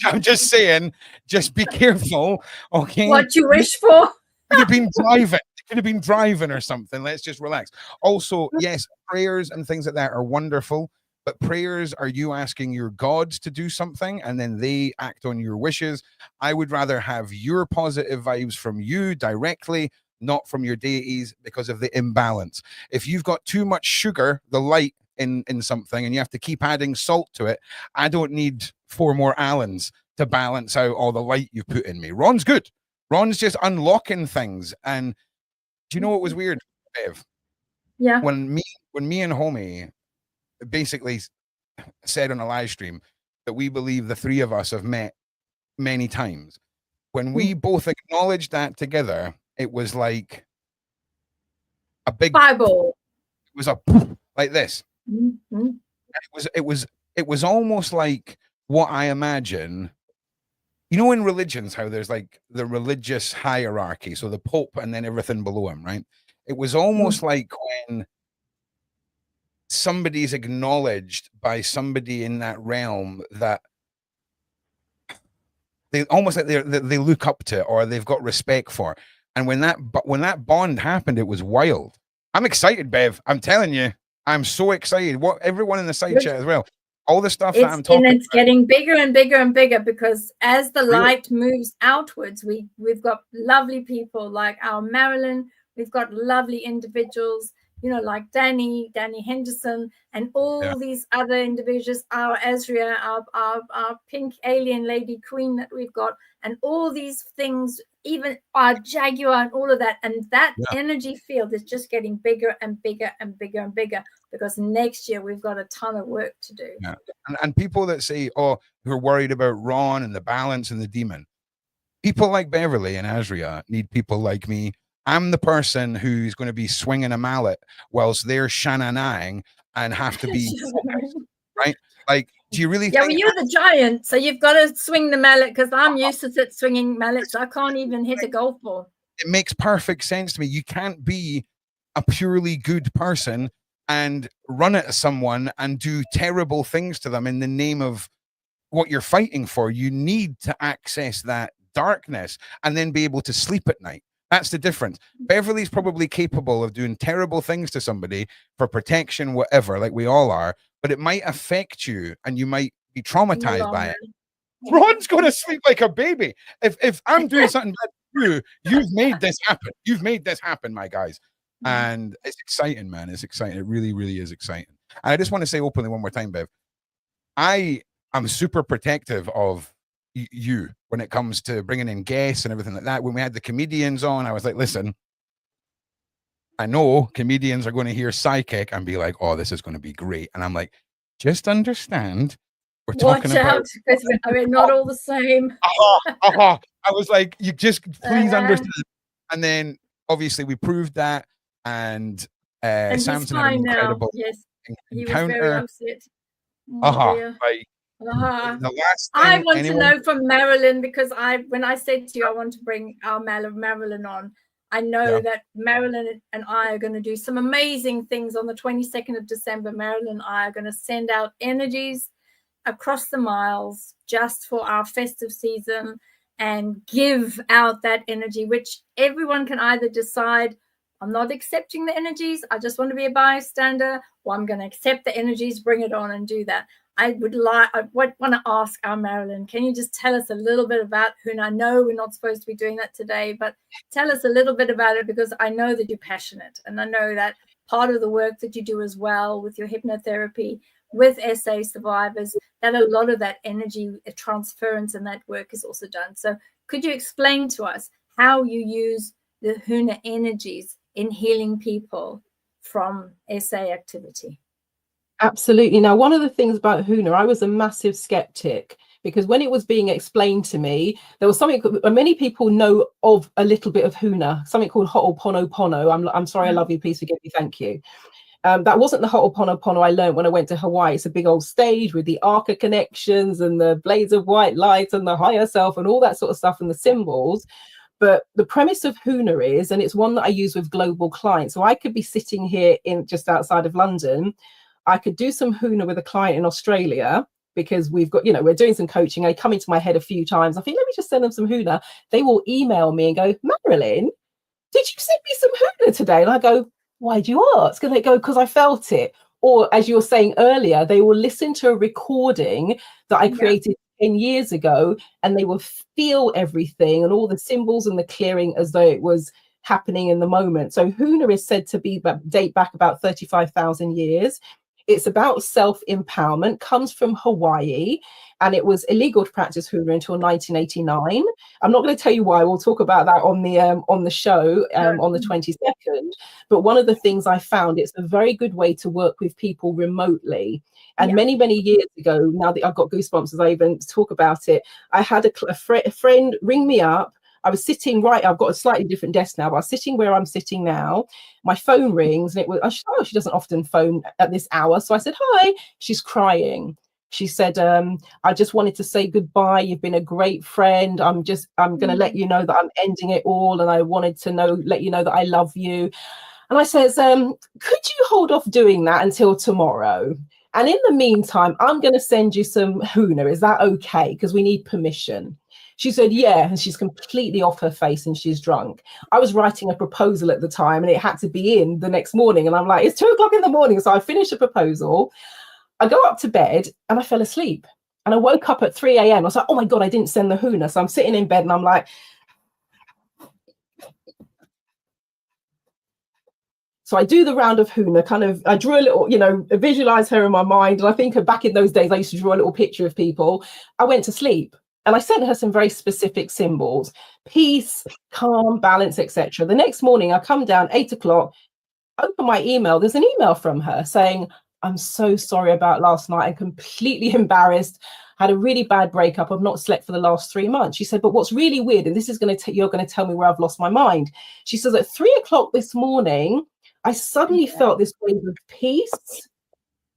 I'm just saying, just be careful, okay? What you wish for. Could have been driving. Could have been driving or something. Let's just relax. Also, yes, prayers and things like that are wonderful, but prayers are you asking your gods to do something and then they act on your wishes. I would rather have your positive vibes from you directly, not from your deities, because of the imbalance. If you've got too much sugar, the light in something, and you have to keep adding salt to it, I don't need 4 more Allens to balance out all the light you put in me. Ron's good. Ron's just unlocking things, and Do you know what was weird, Bev? Yeah. When me and Homie basically said on a live stream that we believe the three of us have met many times. When we both acknowledged that together, it was like a big Bible. It was a like this. Mm-hmm. It was almost like what I imagine. You know, in religions, how there's like the religious hierarchy, so the Pope and then everything below him, right? It was almost like when somebody's acknowledged by somebody in that realm that they almost like they look up to or they've got respect for. And when that bond happened, it was wild. I'm excited, Bev. I'm telling you, I'm so excited. What everyone in the side chat as well. All the stuff that I'm talking and it's about. getting bigger and bigger and bigger, because as the light moves outwards, we've got lovely people like our Marilyn. We've got lovely individuals, you know, like Danny Henderson, and all these other individuals, our Azria, our pink alien lady queen that we've got, and all these things, even our Jaguar and all of that. And that energy field is just getting bigger and bigger and bigger and bigger, because next year we've got a ton of work to do. Yeah. And people that say, oh, who are worried about Ron and the balance and the demon, people like Beverli and Azria need people like me. I'm the person who's going to be swinging a mallet whilst they're shananaing and have to be focused, right? Like, do you really think? Well, you're the giant, so you've got to swing the mallet, because I'm used to swinging mallets. I can't even hit a golf ball. It makes perfect sense to me. You can't be a purely good person and run at someone and do terrible things to them in the name of what you're fighting for. You need to access that darkness and then be able to sleep at night. That's the difference. Beverly's probably capable of doing terrible things to somebody for protection, whatever, like we all are, but it might affect you and you might be traumatized by it. Ron's going to sleep like a baby. If I'm doing something bad to you, you've made this happen. You've made this happen, my guys. And it's exciting, man. It's exciting. It really, really is exciting. And I just want to say openly one more time, Bev, I am super protective of you when it comes to bringing in guests and everything like that. When we had the comedians on, I was like, listen, I know comedians are going to hear psychic and be like, oh, this is going to be great. And I'm like, just understand, we're talking about, because we're not all the same. I was like, you just please understand. And then obviously we proved that, and Samson had an incredible encounter. He was very upset. The last thing I want to know from Marilyn, because when I said to you I want to bring our Marilyn on, I know that Marilyn and I are going to do some amazing things on the 22nd of December. Marilyn and I are going to send out energies across the miles just for our festive season and give out that energy, which everyone can either decide, I'm not accepting the energies, I just want to be a bystander, or I'm going to accept the energies, bring it on and do that. I want to ask our Marilyn, can you just tell us a little bit about Huna? I know we're not supposed to be doing that today, but tell us a little bit about it, because I know that you're passionate, and I know that part of the work that you do as well with your hypnotherapy with SA survivors, that a lot of that energy transference and that work is also done. So could you explain to us how you use the Huna energies in healing people from SA activity? Absolutely. Now, one of the things about Huna, I was a massive skeptic, because when it was being explained to me, there was something, many people know of a little bit of Huna, something called Ho'oponopono. I'm sorry, I love you, please forgive me, thank you. That wasn't the Ho'oponopono I learned when I went to Hawaii. It's a big old stage with the Arca connections and the blades of white light and the higher self and all that sort of stuff and the symbols. But the premise of Huna is, and it's one that I use with global clients. So I could be sitting here in just outside of London. I could do some Huna with a client in Australia, because we've got, we're doing some coaching. I come into my head a few times. I think, let me just send them some Huna. They will email me and go, Marilyn, did you send me some Huna today? And I go, why do you ask? And they go, because I felt it. Or as you were saying earlier, they will listen to a recording that I created 10 years ago, and they will feel everything and all the symbols and the clearing as though it was happening in the moment. So Huna is said to date back about 35,000 years. It's about self-empowerment, comes from Hawaii, and it was illegal to practice Huna until 1989. I'm not going to tell you why. We'll talk about that on the show on the 22nd. But one of the things I found, it's a very good way to work with people remotely. And many years ago, now that I've got goosebumps as I even talk about it, I had a friend ring me up. I was sitting I've got a slightly different desk now, but I was sitting where I'm sitting now. My phone rings, and it was, she doesn't often phone at this hour. So I said, hi. She's crying. She said, I just wanted to say goodbye. You've been a great friend. I'm going to let you know that I'm ending it all. And I wanted to let you know that I love you. And I says, could you hold off doing that until tomorrow? And in the meantime, I'm going to send you some Huna. Is that okay? Because we need permission. She said, yeah. And she's completely off her face and she's drunk. I was writing a proposal at the time and it had to be in the next morning. And I'm like, it's 2 o'clock in the morning. So I finished the proposal. I go up to bed and I fell asleep. And I woke up at 3 a.m. I was like, oh my God, I didn't send the Huna. So I'm sitting in bed and I'm like, so I do the round of Huna, kind of, I drew a little, visualize her in my mind. And I think back in those days, I used to draw a little picture of people. I went to sleep and I sent her some very specific symbols: peace, calm, balance, etc. The next morning I come down 8 o'clock, open my email. There's an email from her saying, I'm so sorry about last night. I'm completely embarrassed. Had a really bad breakup. I've not slept for the last 3 months. She said, but what's really weird, and this is you're going to tell me where I've lost my mind. She says, at 3 o'clock this morning, I suddenly felt this wave of peace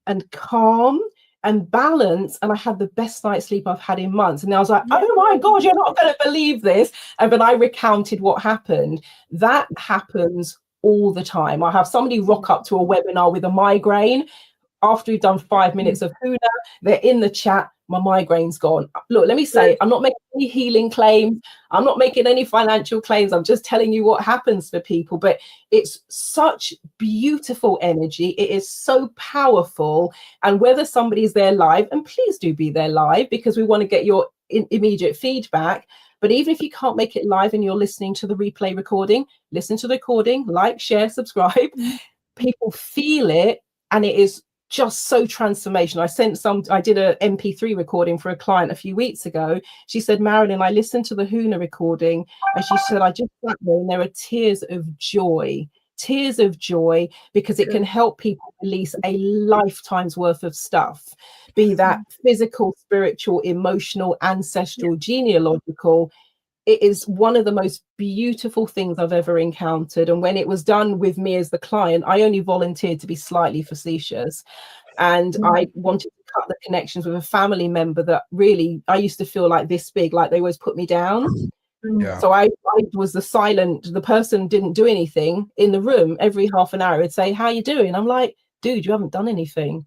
and calm and balance, and I had the best night's sleep I've had in months. And I was like, oh my God, you're not going to believe this. And then I recounted what happened. That happens all the time. I have somebody rock up to a webinar with a migraine. After we've done 5 minutes of Huna, they're in the chat, my migraine's gone. Look, let me say, I'm not making any healing claims. I'm not making any financial claims. I'm just telling you what happens for people. But it's such beautiful energy. It is so powerful. And whether somebody's there live, and please do be there live, because we want to get your immediate feedback. But even if you can't make it live and you're listening to the replay recording, listen to the recording, like, share, subscribe. People feel it, and it is just so transformational. I did a MP3 recording for a client a few weeks ago. She said, Marilyn, I listened to the Huna recording, and she said, I just sat there and there are tears of joy, because it can help people release a lifetime's worth of stuff, be that physical, spiritual, emotional, ancestral, genealogical. It is one of the most beautiful things I've ever encountered. And when it was done with me as the client, I only volunteered to be slightly facetious. And I wanted to cut the connections with a family member that really, I used to feel like this big, like they always put me down. Yeah. So I was the person didn't do anything in the room. Every half an hour, it'd say, how you doing? I'm like, dude, you haven't done anything.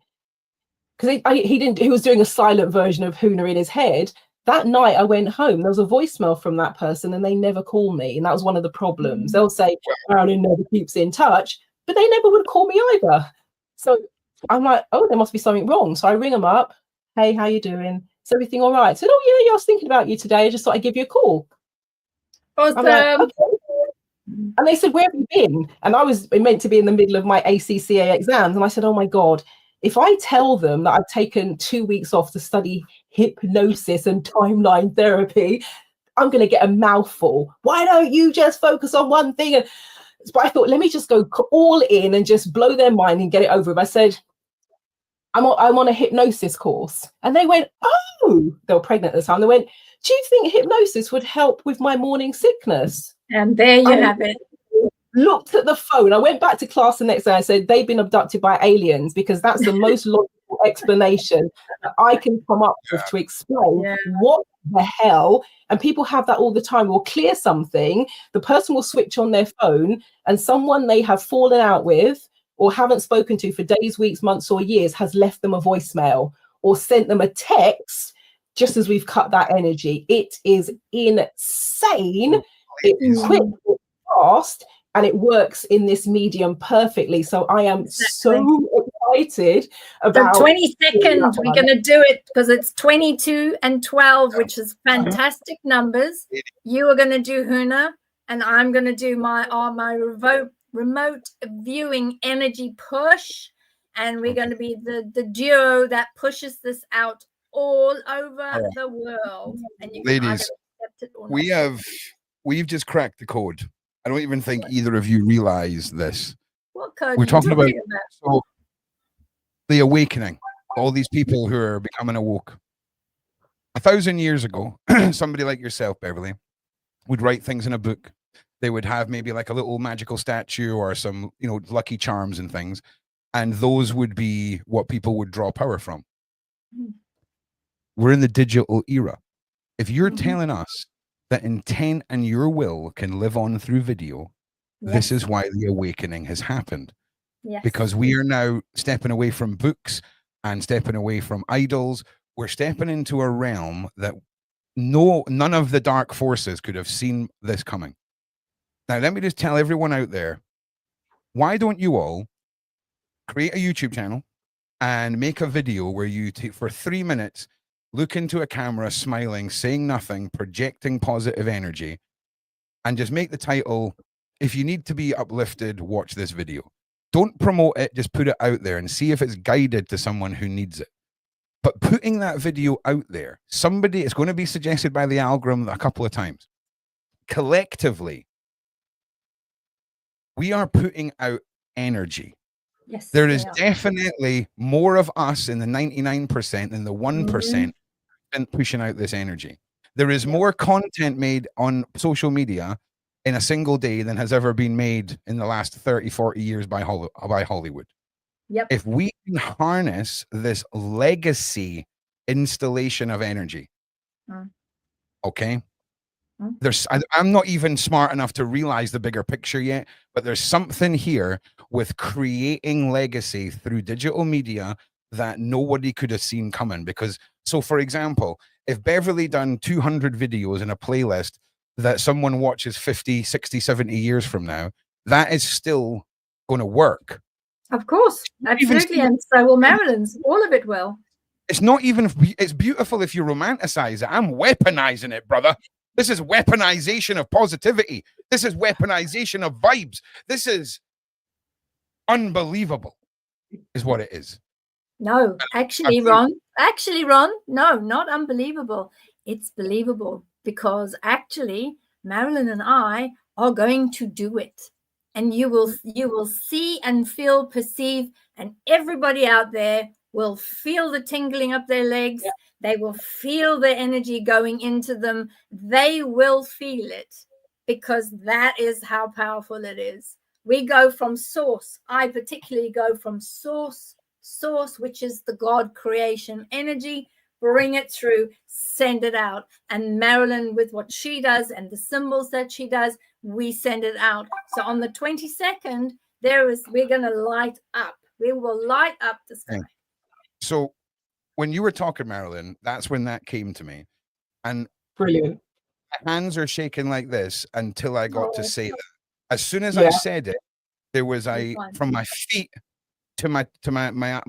Because he was doing a silent version of Huna in his head. That night I went home, there was a voicemail from that person and they never call me. And that was one of the problems. They'll say, Marilyn never keeps in touch, but they never would call me either. So I'm like, oh, there must be something wrong. So I ring them up. Hey, how you doing? Is everything all right? I said, oh yeah, I was thinking about you today. I just thought I'd give you a call. Awesome. I'm like, okay. And they said, where have you been? And I was meant to be in the middle of my ACCA exams. And I said, oh my God, if I tell them that I've taken 2 weeks off to study hypnosis and timeline therapy, I'm going to get a mouthful. Why don't you just focus on one thing? But I thought, let me just go all in and just blow their mind and get it over with. I said, I'm on a hypnosis course. And they went, oh, they were pregnant at the time. They went, do you think hypnosis would help with my morning sickness? And there you have it. Looked at the phone. I went back to class the next day. I said, they've been abducted by aliens, because that's the most logical explanation that I can come up with to explain what the hell. And people have that all the time. We'll clear something, the person will switch on their phone, and someone they have fallen out with or haven't spoken to for days, weeks, months, or years has left them a voicemail or sent them a text just as we've cut that energy. It is insane. It's quick, it's fast, and it works in this medium perfectly. So I am so excited about the 22nd. We're going to do it because it's 22 and 12, which is fantastic numbers. You are going to do Huna, and I'm going to do my remote viewing energy push, and we're going to be the duo that pushes this out all over the world, and you can either Ladies, accept it or not. we've just cracked the code. I don't even think either of you realize this. What code We're are you talking about about? so the awakening. All these people who are becoming awoke. 1,000 years ago, somebody like yourself, Beverli, would write things in a book. They would have maybe like a little magical statue or some, lucky charms and things. And those would be what people would draw power from. We're in the digital era. If you're telling us that intent and your will can live on through video, this is why the awakening has happened. Yes. Because we are now stepping away from books and stepping away from idols. We're stepping into a realm that none of the dark forces could have seen this coming. Now, let me just tell everyone out there, why don't you all create a YouTube channel and make a video where you for 3 minutes, look into a camera, smiling, saying nothing, projecting positive energy, and just make the title, if you need to be uplifted, watch this video. Don't promote it, just put it out there and see if it's guided to someone who needs it. But putting that video out there, it's going to be suggested by the algorithm a couple of times. Collectively, we are putting out energy. Yes, there is definitely more of us in the 99% than the 1% and pushing out this energy. There is more content made on social media in a single day than has ever been made in the last 30, 40 years by Hollywood. Yep. If we can harness this legacy installation of energy, okay? I'm not even smart enough to realize the bigger picture yet, but there's something here with creating legacy through digital media that nobody could have seen coming. Because, so for example, if Beverli done 200 videos in a playlist that someone watches 50, 60, 70 years from now, that is still going to work. Of course, absolutely. And so will Marilyn's, all of it will. It's not even, it's beautiful if you romanticize it. I'm weaponizing it, brother. This is weaponization of positivity. This is weaponization of vibes. This is unbelievable, is what it is. No, actually, Ron, no, not unbelievable. It's believable, because actually Marilyn and I are going to do it. And you will see and feel, perceive, and everybody out there will feel the tingling up their legs. Yeah. They will feel the energy going into them. They will feel it, because that is how powerful it is. We go from source. I particularly go from source, which is the God creation energy, bring it through, send it out. And Marilyn, with what she does and the symbols that she does, we send it out. So on the 22nd, we're going to light up. We will light up the sky. So when you were talking, Marilyn, that's when that came to me. And brilliant. My hands are shaking like this until I got to say that. As soon as I said it, there was from my feet to my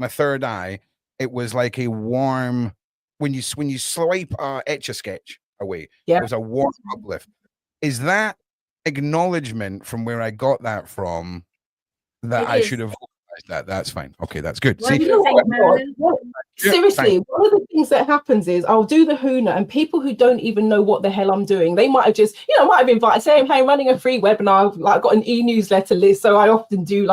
third eye, it was like a warm, when you swipe Etch-a-Sketch away, it was a warm uplift. Is that acknowledgement from where I got that from, that I should have vocalized that? That's fine. Okay, that's good. What do you think, Marilyn? Seriously, one of the things that happens is I'll do the Huna, and people who don't even know what the hell I'm doing, they might have just, might have invited, saying, hey, I'm running a free webinar, I've got an e-newsletter list, so I often do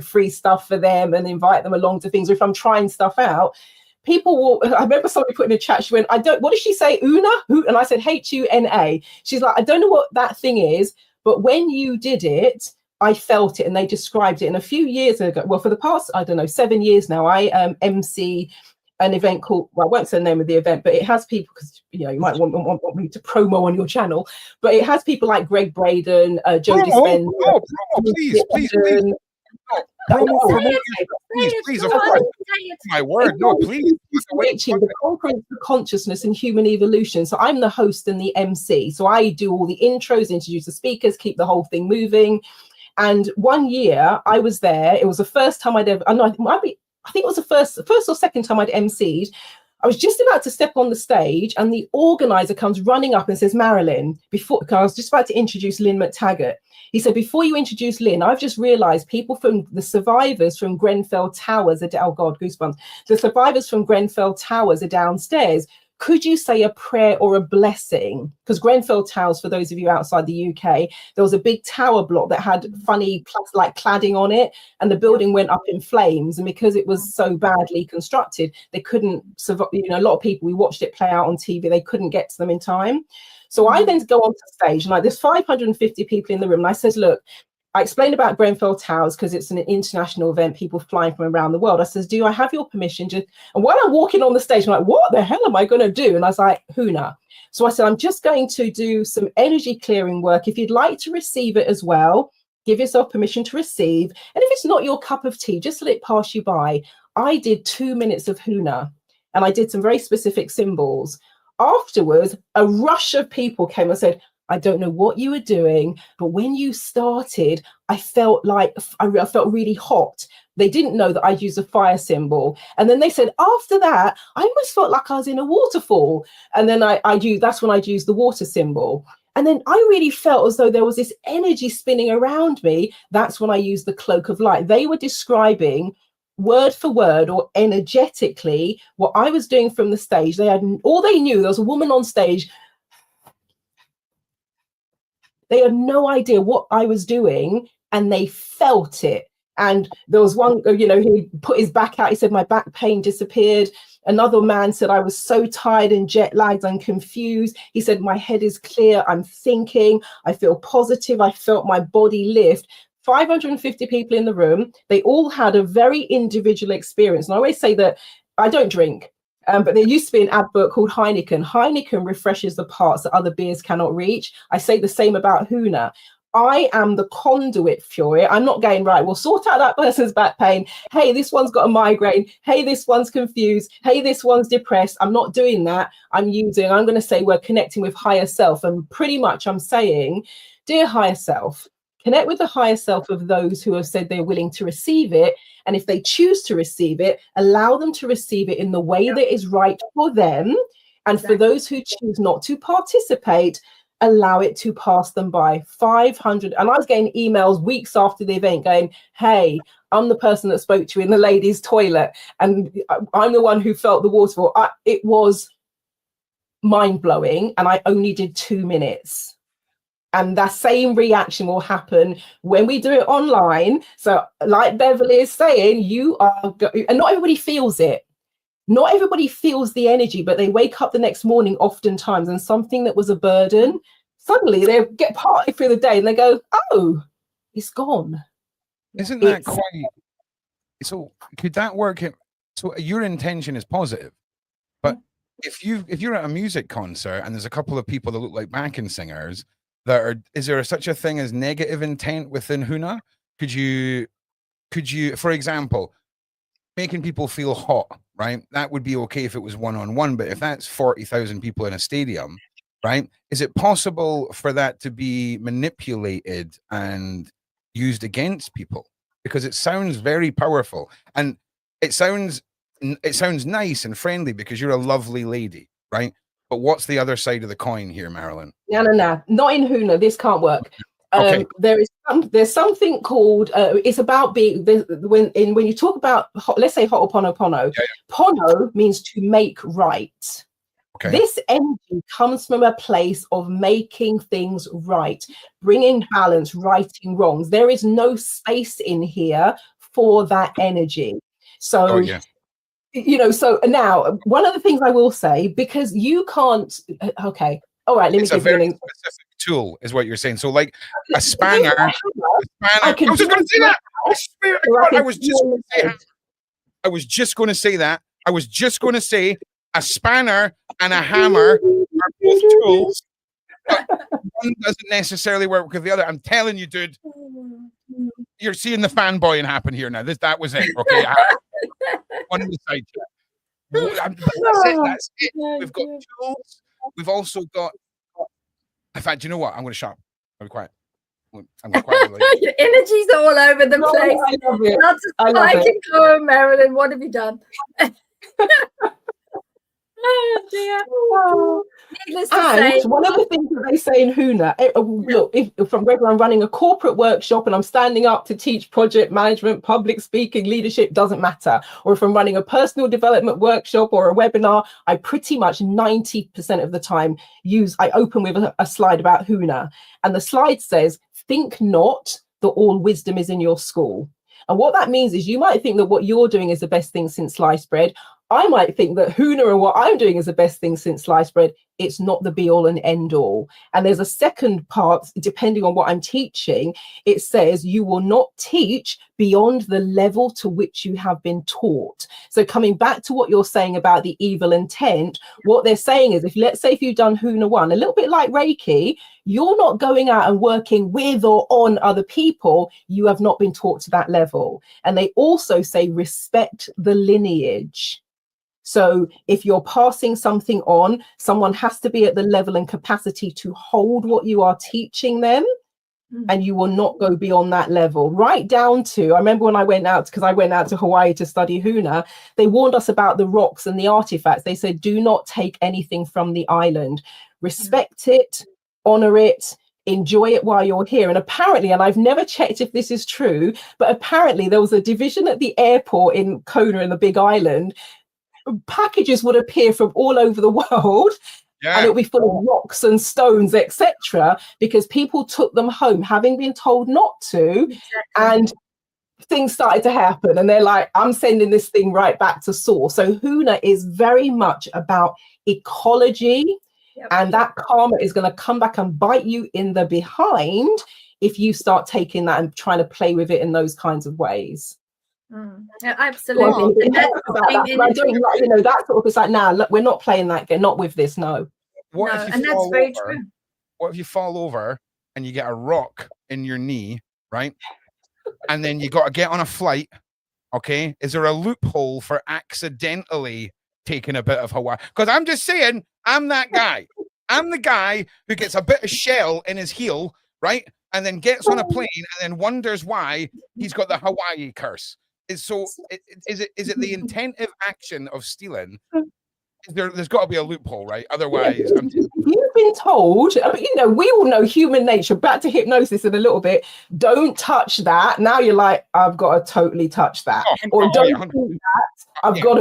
free stuff for them and invite them along to things. Or if I'm trying stuff out, people will, I remember somebody put in a chat, she went, what did she say, Una? And I said, Huna. She's like, I don't know what that thing is, but when you did it, I felt it. And they described it. And a few years ago, well, for the past, 7 years now, I MC an event called, well, I won't say the name of the event, but it has people, because you might want me to promo on your channel, but it has people like Greg Braden, Joe Dispenza. Please. Please, of course. My word, no, please. Reaching the conference of consciousness and human evolution. So I'm the host and the MC. So I do all the intros, introduce the speakers, keep the whole thing moving. And one year I was there. It was the first time I'd ever, I think it was the first or second time I'd MC'd. I was just about to step on the stage, and the organizer comes running up and says, Marilyn, because I was just about to introduce Lynn McTaggart. He said, before you introduce Lynn, I've just realized people from the survivors from Grenfell Towers are, oh God, goosebumps. The survivors from Grenfell Towers are downstairs. Could you say a prayer or a blessing? Because Grenfell Towers, for those of you outside the UK, there was a big tower block that had funny like cladding on it, and the building went up in flames. And because it was so badly constructed, they couldn't survive. You know, a lot of people, we watched it play out on TV, they couldn't get to them in time. So I then go onto stage, and like there's 550 people in the room, and I says, look, I explained about Grenfell Towers because it's an international event, people flying from around the world. I says, do I have your permission? And while I'm walking on the stage, I'm like, what the hell am I going to do? And I was like, Huna. So I said, I'm just going to do some energy clearing work. If you'd like to receive it as well, give yourself permission to receive. And if it's not your cup of tea, just let it pass you by. I did 2 minutes of Huna, and I did some very specific symbols. Afterwards, a rush of people came and said, I don't know what you were doing, but when you started, I felt like I felt really hot. They didn't know that I'd use a fire symbol. And then they said, after that, I almost felt like I was in a waterfall. And then that's when I'd use the water symbol. And then I really felt as though there was this energy spinning around me. That's when I used the cloak of light. They were describing word for word or energetically what I was doing from the stage. They had all they knew. There was a woman on stage. They had no idea what I was doing, and they felt it. And there was one, you know, he put his back out. He said, my back pain disappeared. Another man said, I was so tired and jet lagged and confused. He said, my head is clear. I'm thinking. I feel positive. I felt my body lift. 550 people in the room. They all had a very individual experience. And I always say that I don't drink. But there used to be an advert called Heineken. Heineken refreshes the parts that other beers cannot reach. I say the same about Huna. I am the conduit for it. I'm not going, right, we'll sort out that person's back pain. Hey, this one's got a migraine. Hey, this one's confused. Hey, this one's depressed. I'm not doing that. I'm going to say we're connecting with higher self. And pretty much I'm saying, dear higher self, connect with the higher self of those who have said they're willing to receive it. And if they choose to receive it, allow them to receive it in the way that is right for them. And for those who choose not to participate, allow it to pass them by. 500. And I was getting emails weeks after the event going, hey, I'm the person that spoke to you in the ladies' toilet, and I'm the one who felt the waterfall. It was mind-blowing, and I only did 2 minutes. And that same reaction will happen when we do it online. So like Beverli is saying, and not everybody feels it. Not everybody feels the energy, but they wake up the next morning oftentimes, and something that was a burden, suddenly they get partly through the day and they go, oh, it's gone. Isn't that quite, so could that work? So your intention is positive, but if you're at a music concert and there's a couple of people that look like backing singers, is there such a thing as negative intent within Huna? Could you, for example, making people feel hot, right? That would be okay if it was one-on-one, but if that's 40,000 people in a stadium, right? Is it possible for that to be manipulated and used against people? Because it sounds very powerful, and it sounds nice and friendly because you're a lovely lady, right? But what's the other side of the coin here, Marilyn? No, not in Huna. This can't work. Okay. There's something called it's about being when you talk about, let's say, Ho'oponopono. Pono means to make right. Okay. This energy comes from a place of making things right, bringing balance, righting wrongs. There is no space in here for that energy. So you know, so now one of the things I will say, because you can't, okay, all right, let me give you an specific tool is what you're saying. So like a spanner, I was just going to say that. I swear to God, I was just going to say that. I was just going to say a spanner and a hammer are both tools, but one doesn't necessarily work with the other. I'm telling you, dude, you're seeing the fanboying happen here now. That was it. Okay. One side. That's it. We've got tools. We've also got. In fact, you know what? I'm going to shut up. I'll be quiet. I'm quiet. Your energy's all over the place. I love it. Not just I can go, Marilyn. What have you done? Oh dear. Oh. Needless to And say, one of the things that they say in Huna, look, if whether I'm running a corporate workshop and I'm standing up to teach project management, public speaking, leadership, doesn't matter. Or if I'm running a personal development workshop or a webinar, I pretty much 90% of the time I open with a slide about Huna. And the slide says, think not that all wisdom is in your school. And what that means is you might think that what you're doing is the best thing since sliced bread. I might think that Huna and what I'm doing is the best thing since sliced bread. It's not the be all and end all. And there's a second part, depending on what I'm teaching, it says you will not teach beyond the level to which you have been taught. So coming back to what you're saying about the evil intent, what they're saying is, let's say if you've done Huna 1, a little bit like Reiki, you're not going out and working with or on other people. You have not been taught to that level. And they also say respect the lineage. So if you're passing something on, someone has to be at the level and capacity to hold what you are teaching them, and you will not go beyond that level. Right down to, I remember when I went out to Hawaii to study Huna, they warned us about the rocks and the artifacts. They said, do not take anything from the island. Respect it, honor it, enjoy it while you're here. And apparently, and I've never checked if this is true, but apparently there was a division at the airport in Kona in the Big Island. Packages would appear from all over the world, and it would be full of rocks and stones, etc., because people took them home having been told not to. And things started to happen, and they're like, I'm sending this thing right back to source. So Huna is very much about ecology, and that karma is going to come back and bite you in the behind if you start taking that and trying to play with it in those kinds of ways. Yeah, absolutely. And that's that sort of, it's like, nah, look, we're not playing that game, not with this, no. And that's very true. What if you fall over and you get a rock in your knee, right? And then you got to get on a flight, okay? Is there a loophole for accidentally taking a bit of Hawaii? Because I'm just saying, I'm that guy. I'm the guy who gets a bit of shell in his heel, right? And then gets on a plane and then wonders why he's got the Hawaii curse. Is it the intentive action of stealing? There's got to be a loophole, right? Otherwise, you've been told, we all know human nature. Back to hypnosis in a little bit. Don't touch that. Now you're like, I've got to totally touch that, or don't do that. I've got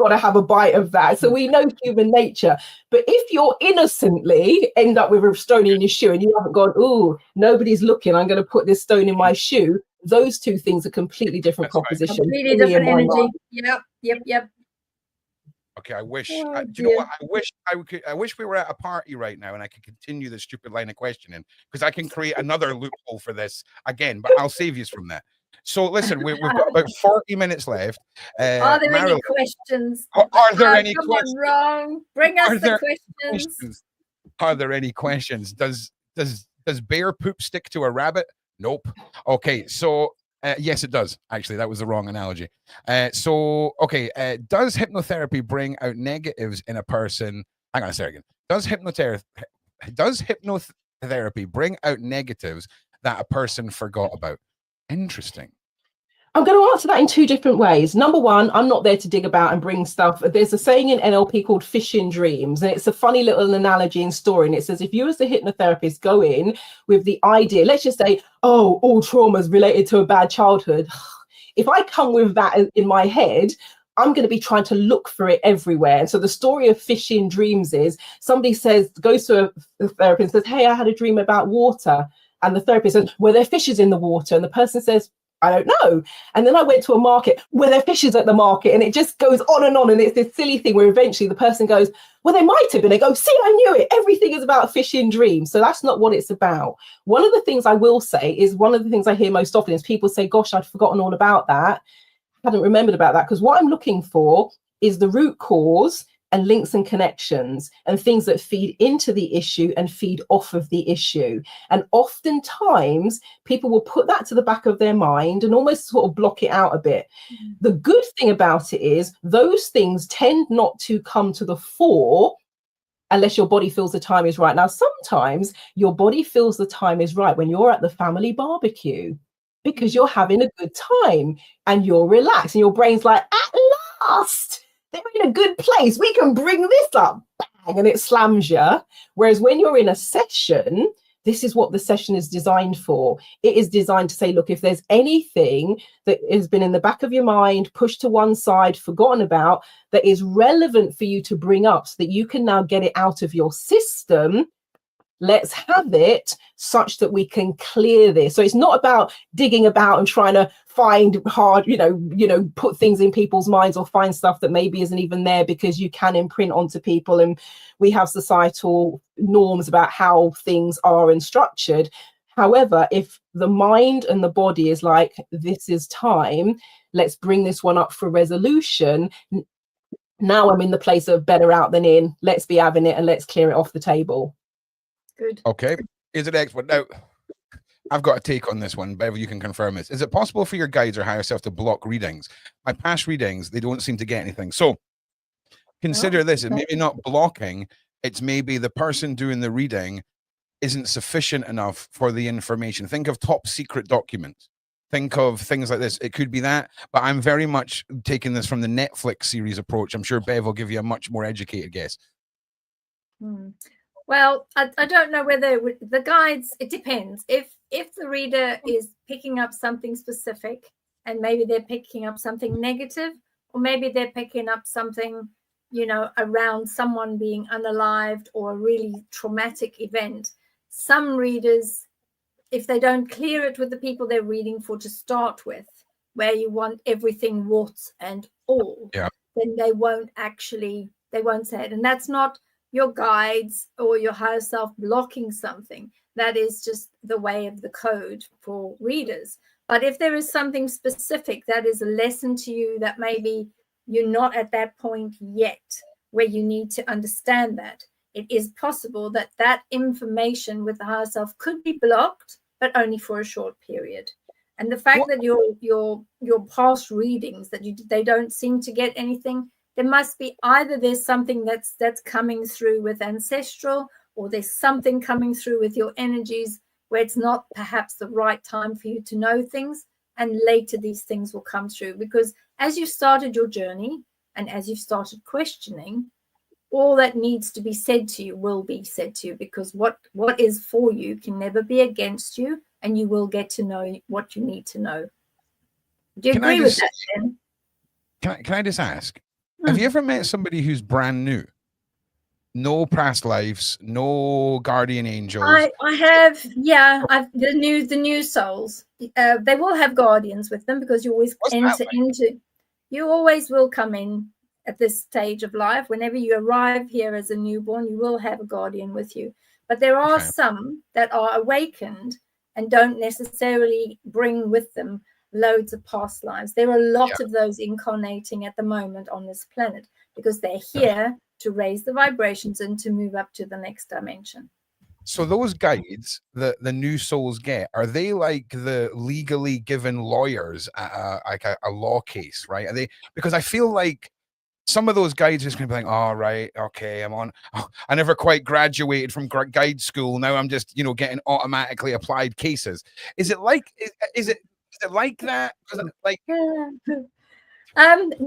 to have a bite of that. So we know human nature. But if you're innocently end up with a stone in your shoe and you haven't gone, oh, nobody's looking, I'm going to put this stone in my shoe. Those two things are completely different propositions. Completely different energy. Yep. Okay, I wish. Do you know what? I wish we were at a party right now and I could continue this stupid line of questioning, because I can create another loophole for this again. But I'll save you from that. So listen, we've got about 40 minutes left. Are there Marilyn, any questions? Are there any questions? Wrong. Bring us the questions. Are there any questions? Does bear poop stick to a rabbit? Nope. Okay, so yes, it does. Actually, that was the wrong analogy. Does hypnotherapy bring out negatives in a person? Hang on a second. Does hypnotherapy bring out negatives that a person forgot about? Interesting. I'm going to answer that in two different ways. Number one, I'm not there to dig about and bring stuff. There's a saying in NLP called fish in dreams, and it's a funny little analogy and story. And it says, if you as a hypnotherapist go in with the idea, let's just say, oh, all traumas related to a bad childhood. If I come with that in my head, I'm going to be trying to look for it everywhere. And so the story of fish in dreams is somebody goes to a therapist and says, hey, I had a dream about water. And the therapist says, were there fishes in the water? And the person says, I don't know. And then I went to a market where there are fishes at the market, and it just goes on. And it's this silly thing where eventually the person goes, well, they might have been. They go, see, I knew it. Everything is about fish in dreams. So that's not what it's about. One of the things I will say is, one of the things I hear most often is people say, gosh, I'd forgotten all about that. I hadn't remembered about that. Because what I'm looking for is the root cause and links and connections and things that feed into the issue and feed off of the issue. And oftentimes people will put that to the back of their mind and almost sort of block it out a bit. The good thing about it is those things tend not to come to the fore unless your body feels the time is right. Now, sometimes your body feels the time is right when you're at the family barbecue, because you're having a good time and you're relaxed and your brain's like, at last, they're in a good place. We can bring this up, bang, and it slams you. Whereas when you're in a session, this is what the session is designed for. It is designed to say, look, if there's anything that has been in the back of your mind, pushed to one side, forgotten about, that is relevant for you to bring up so that you can now get it out of your system, let's have it such that we can clear this. So it's not about digging about and trying to find hard, put things in people's minds or find stuff that maybe isn't even there, because you can imprint onto people. And we have societal norms about how things are and structured. However, if the mind and the body is like, this is time, let's bring this one up for resolution. Now I'm in the place of better out than in. Let's be having it and let's clear it off the table. Good. Okay. Is it expert? Now, I've got a take on this one. Bev, you can confirm this. Is it possible for your guides or higher self to block readings? My past readings, they don't seem to get anything. So consider this. It's maybe not blocking. It's maybe the person doing the reading isn't sufficient enough for the information. Think of top secret documents. Think of things like this. It could be that, but I'm very much taking this from the Netflix series approach. I'm sure Bev will give you a much more educated guess. Well, I don't know whether the guides, it depends. If the reader is picking up something specific, and maybe they're picking up something negative, or maybe they're picking up something, around someone being unalived or a really traumatic event. Some readers, if they don't clear it with the people they're reading for to start with, where you want everything warts and all, then they won't say it. And that's not your guides or your higher self blocking something. That is just the way of the code for readers. But if there is something specific that is a lesson to you that maybe you're not at that point yet where you need to understand that, it is possible that that information with the higher self could be blocked, but only for a short period. And the fact that your past readings, that they don't seem to get anything, there must be either there's something that's coming through with ancestral, or there's something coming through with your energies where it's not perhaps the right time for you to know things, and later these things will come through. Because as you started your journey and as you've started questioning, all that needs to be said to you will be said to you, because what is for you can never be against you, and you will get to know what you need to know. Do you agree with that, Ben? Can I just ask? Have you ever met somebody who's brand new? No past lives, no guardian angels. I have, the new souls. They will have guardians with them, because you always you always will come in at this stage of life. Whenever you arrive here as a newborn, you will have a guardian with you. But there are some that are awakened and don't necessarily bring with them loads of past lives. There are a lot of those incarnating at the moment on this planet, because they're here to raise the vibrations and to move up to the next dimension. So those guides that the new souls get, are they like the legally given lawyers like a law case, right? Are they? Because I feel like some of those guides are just going to be like, oh, right, okay, I'm on. Oh, I never quite graduated from guide school. Now I'm just, getting automatically applied cases. Is it like that? Like,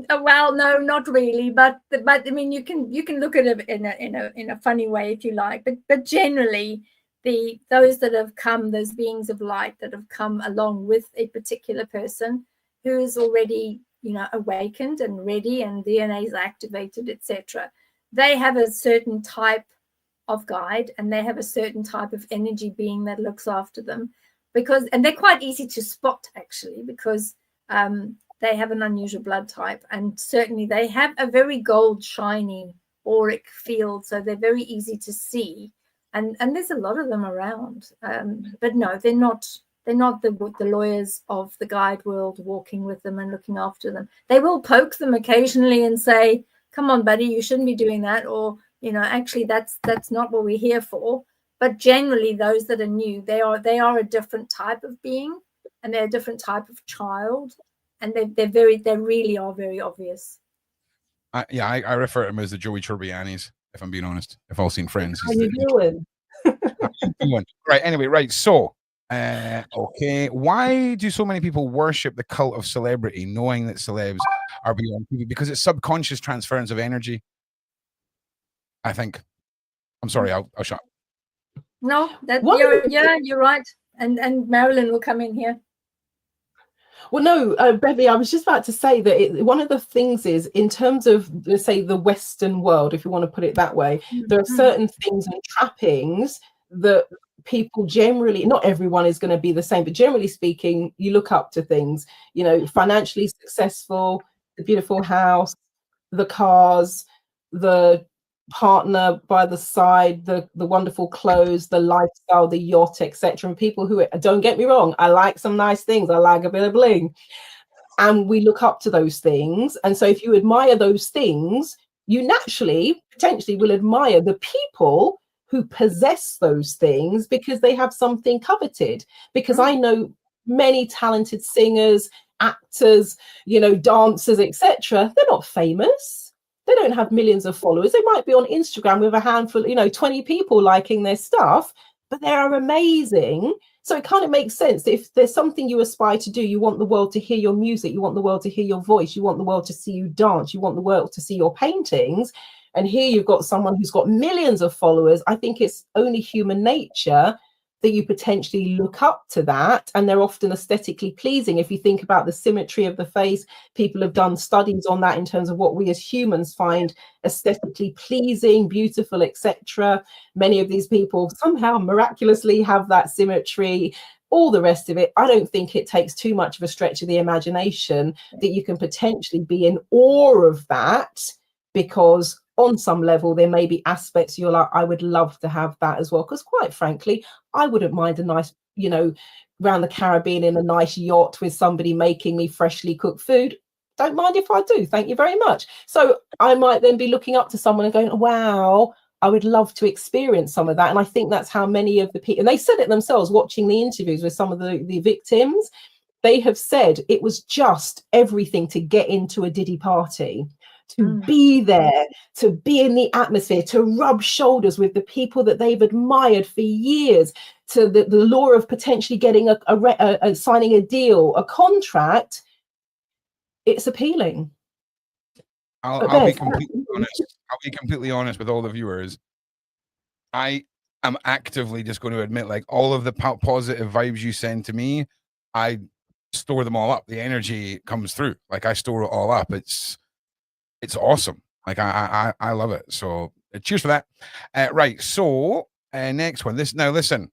well, no, not really, but I mean, you can look at it in a funny way if you like, but generally those that have come, those beings of light that have come along with a particular person who is already awakened and ready, and DNA is activated, etc. They have a certain type of guide, and they have a certain type of energy being that looks after them, and they're quite easy to spot actually, because they have an unusual blood type, and certainly they have a very gold shiny auric field, so they're very easy to see, and there's a lot of them around, but no, they're not the lawyers of the guide world walking with them and looking after them. They will poke them occasionally and say, come on buddy, you shouldn't be doing that, or actually that's not what we're here for. But generally those that are new, they are a different type of being, and they're a different type of child, and they really are very obvious. I refer to them as the Joey Tribbiani's, if I'm being honest. If all seen Friends. How are you doing? Right. Anyway, right. So Okay. Why do so many people worship the cult of celebrity, knowing that celebs are beyond TV? Because it's subconscious transference of energy. I think. I'm sorry. I'll shut up. No, that What? you're right. And Marilyn will come in here. Well, no, Beverly, I was just about to say that one of the things is, in terms of, let's say, the Western world, if you want to put it that way, there are certain things and trappings that people generally, not everyone is going to be the same, but generally speaking, you look up to things, you know, financially successful, the beautiful house, the cars, the partner by the side, the wonderful clothes, the lifestyle, the yacht, etc. And people who, don't get me wrong, I like some nice things, I like a bit of bling, and we look up to those things. And so if you admire those things, you naturally potentially will admire the people who possess those things because they have something coveted. Because I know many talented singers, actors, you know, dancers, etc. They're not famous. They don't have millions of followers. They might be on Instagram with a handful, you know, 20 people liking their stuff, but they are amazing. So it kind of makes sense that if there's something you aspire to do, you want the world to hear your music, you want the world to hear your voice, you want the world to see you dance, you want the world to see your paintings. And here you've got someone who's got millions of followers. I think it's only human nature that you potentially look up to that, and they're often aesthetically pleasing. If you think about the symmetry of the face, people have done studies on that in terms of what we as humans find aesthetically pleasing, beautiful, etc. Many of these people somehow miraculously have that symmetry, all the rest of it. I don't think it takes too much of a stretch of the imagination that you can potentially be in awe of that, because on some level there may be aspects you're like, I would love to have that as well. Because quite frankly, I wouldn't mind a nice, you know, around the Caribbean in a nice yacht with somebody making me freshly cooked food. Don't mind if I do, thank you very much. So I might then be looking up to someone and going, wow, I would love to experience some of that. And I think that's how many of the people, and they said it themselves watching the interviews with some of the victims, they have said it was just everything to get into a Diddy party, to be there, to be in the atmosphere, to rub shoulders with the people that they've admired for years, to the lure of potentially getting a signing a deal, a contract. It's appealing. I'll be completely honest. I'll be completely honest with all the viewers. I am actively just going to admit, like, all of the positive vibes you send to me, I store them all up. The energy comes through. Like, I store it all up. It's awesome. Like, I love it. So cheers for that. Right. So next one. Now listen,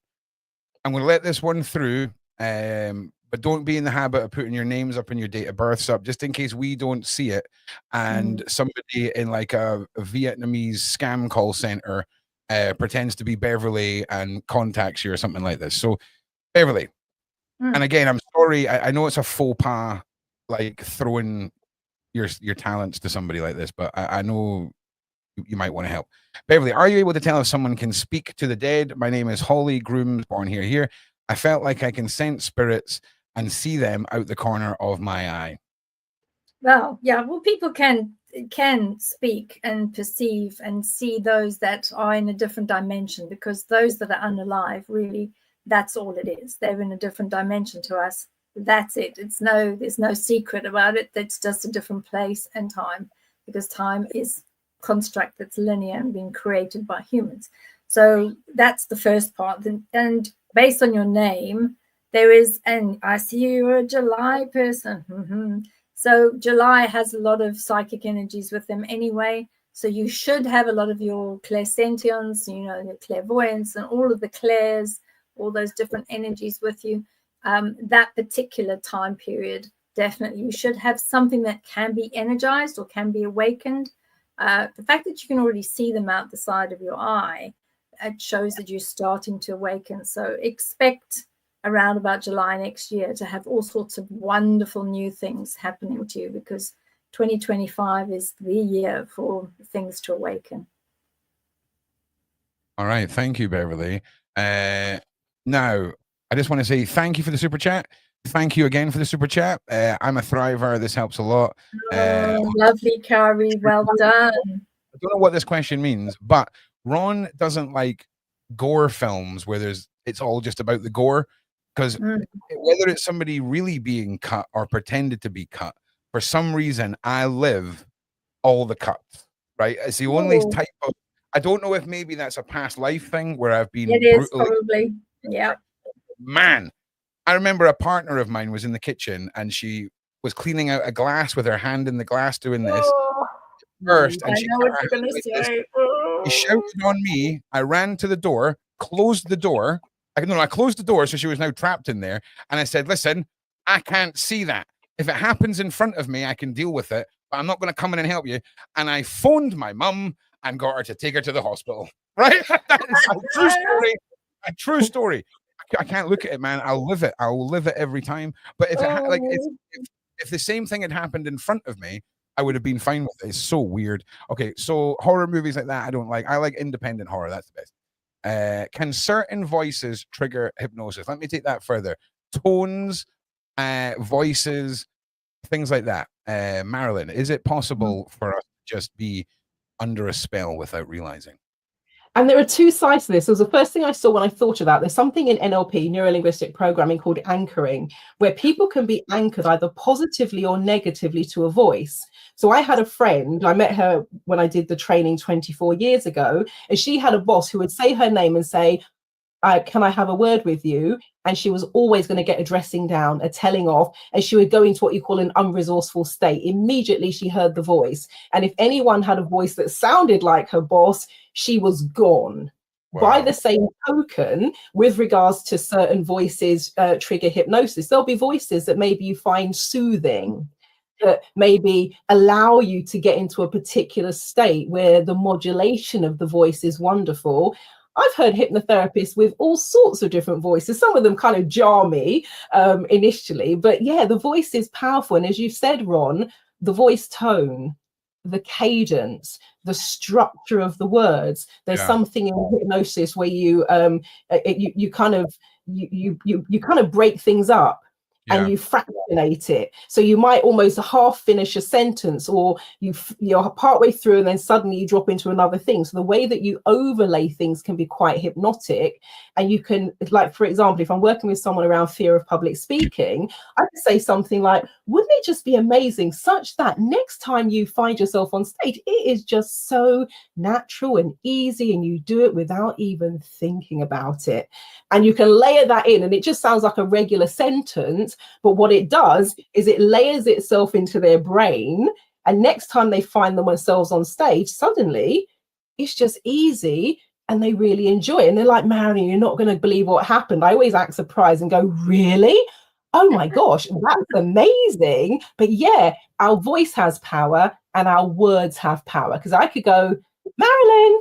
I'm going to let this one through. But don't be in the habit of putting your names up and your date of births up, just in case we don't see it and somebody in like a Vietnamese scam call center pretends to be Beverli and contacts you or something like this. So Beverli, and again, I'm sorry, I know it's a faux pas, like throwing your talents to somebody like this, but I know you might want to help. Beverli, are you able to tell if someone can speak to the dead? My name is Holly Grooms, born here. I felt like I can sense spirits and see them out the corner of my eye. Well, yeah, well, people can speak and perceive and see those that are in a different dimension, because those that are unalive, really, that's all it is. They're in a different dimension to us. That's it. There's no secret about it. It's just a different place and time, because time is a construct that's linear and being created by humans. So that's the first part. And based on your name, there is, and I see you're a July person. So July has a lot of psychic energies with them anyway. So you should have a lot of your clairsentience, you know, your clairvoyance and all of the clairs, all those different energies with you. That particular time period, definitely you should have something that can be energized or can be awakened. The fact that you can already see them out the side of your eye, it shows that you're starting to awaken. So expect around about July next year to have all sorts of wonderful new things happening to you, because 2025 is the year for things to awaken. All right. Thank you, Beverli. Now, I just want to say thank you for the super chat. Thank you again for the super chat. I'm a thriver. This helps a lot. Lovely, Kari. Well done. I don't know what this question means, but Ron doesn't like gore films where it's all just about the gore. because whether it's somebody really being cut or pretended to be cut, for some reason I live all the cuts, right? It's the only type of, I don't know if maybe that's a past life thing where I've been It is brutally, probably, yeah. man. I remember a partner of mine was in the kitchen and she was cleaning out a glass with her hand in the glass doing this first, and I she know what you're gonna say. He shouted on me. I ran to the door, closed the door. I closed the door, so she was now trapped in there. And I said, listen, I can't see that. If it happens in front of me, I can deal with it, but I'm not going to come in and help you. And I phoned my mum and got her to take her to the hospital. Right? That is a true story. A true story. I can't look at it, man. I'll live it. I will live it every time. But if if the same thing had happened in front of me, I would have been fine with it. It's so weird. Okay, so horror movies like that, I don't like. I like independent horror. That's the best. Can certain voices trigger hypnosis? Let me take that further. Tones, voices, things like that. Marilyn, is it possible for us to just be under a spell without realizing? And there are two sides to this. So the first thing I saw when I thought of that, there's something in NLP, neuro-linguistic programming, called anchoring, where people can be anchored either positively or negatively to a voice. So I had a friend, I met her when I did the training 24 years ago, and she had a boss who would say her name and say, can I have a word with you? And she was always going to get a dressing down, a telling off, and she would go into what you call an unresourceful state. Immediately she heard the voice. And if anyone had a voice that sounded like her boss, she was gone. Wow. By the same token, with regards to certain voices trigger hypnosis, there'll be voices that maybe you find soothing, that maybe allow you to get into a particular state where the modulation of the voice is wonderful. I've heard hypnotherapists with all sorts of different voices. Some of them kind of jar me initially, but yeah, the voice is powerful. And as you said, Ron, the voice tone, the cadence, the structure of the words. There's something in hypnosis where you kind of break things up. And you fractionate it. So you might almost half finish a sentence, or you're partway through and then suddenly you drop into another thing. So the way that you overlay things can be quite hypnotic. And you can, like, for example, if I'm working with someone around fear of public speaking, I could say something like, wouldn't it just be amazing such that next time you find yourself on stage, it is just so natural and easy and you do it without even thinking about it. And you can layer that in and it just sounds like a regular sentence. But what it does is it layers itself into their brain. And next time they find themselves on stage, suddenly it's just easy and they really enjoy it. And they're like, Marilyn, you're not going to believe what happened. I always act surprised and go, really? Oh my gosh, that's amazing. But yeah, our voice has power and our words have power. Because I could go, Marilyn,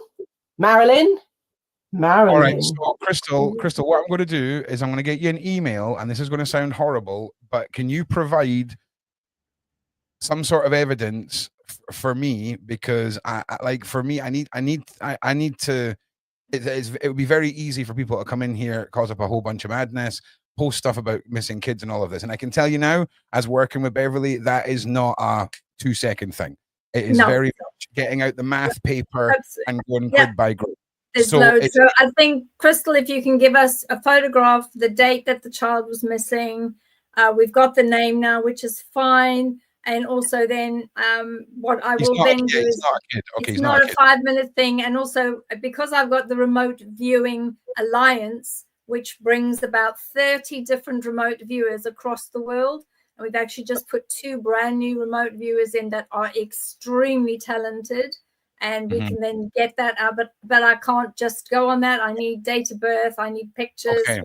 Marilyn, Marilyn. All right, so Crystal, what I'm going to do is I'm going to get you an email, and this is going to sound horrible, but can you provide some sort of evidence for me? Because I need to. It would be very easy for people to come in here, cause up a whole bunch of madness, post stuff about missing kids and all of this. And I can tell you now, as working with Beverli, that is not a 2-second thing. It is very much getting out the math paper and going grid by grid. There's loads. So I think, Crystal, if you can give us a photograph, the date that the child was missing, we've got the name now, which is fine. And also then what I will then do is it's not a 5-minute thing. And also because I've got the remote viewing alliance, which brings about 30 different remote viewers across the world. And we've actually just put 2 brand new remote viewers in that are extremely talented. And we can then get that out, but I can't just go on that. I need date of birth. I need pictures. Okay.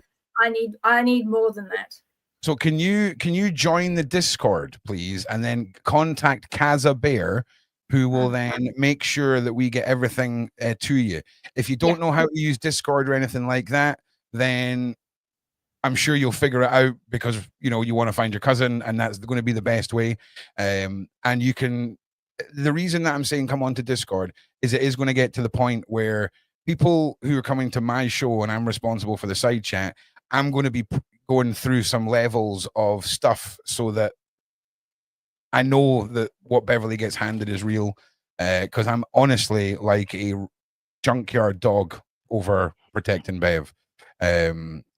I need more than that. So can you join the Discord, please, and then contact Kaza Bear, who will then make sure that we get everything to you. If you don't know how to use Discord or anything like that, then I'm sure you'll figure it out, because you want to find your cousin, and that's going to be the best way. And you can. The reason that I'm saying come on to Discord is it is going to get to the point where people who are coming to my show and I'm responsible for the side chat, I'm going to be going through some levels of stuff so that I know that what Beverli gets handed is real, because I'm honestly like a junkyard dog over protecting Bev.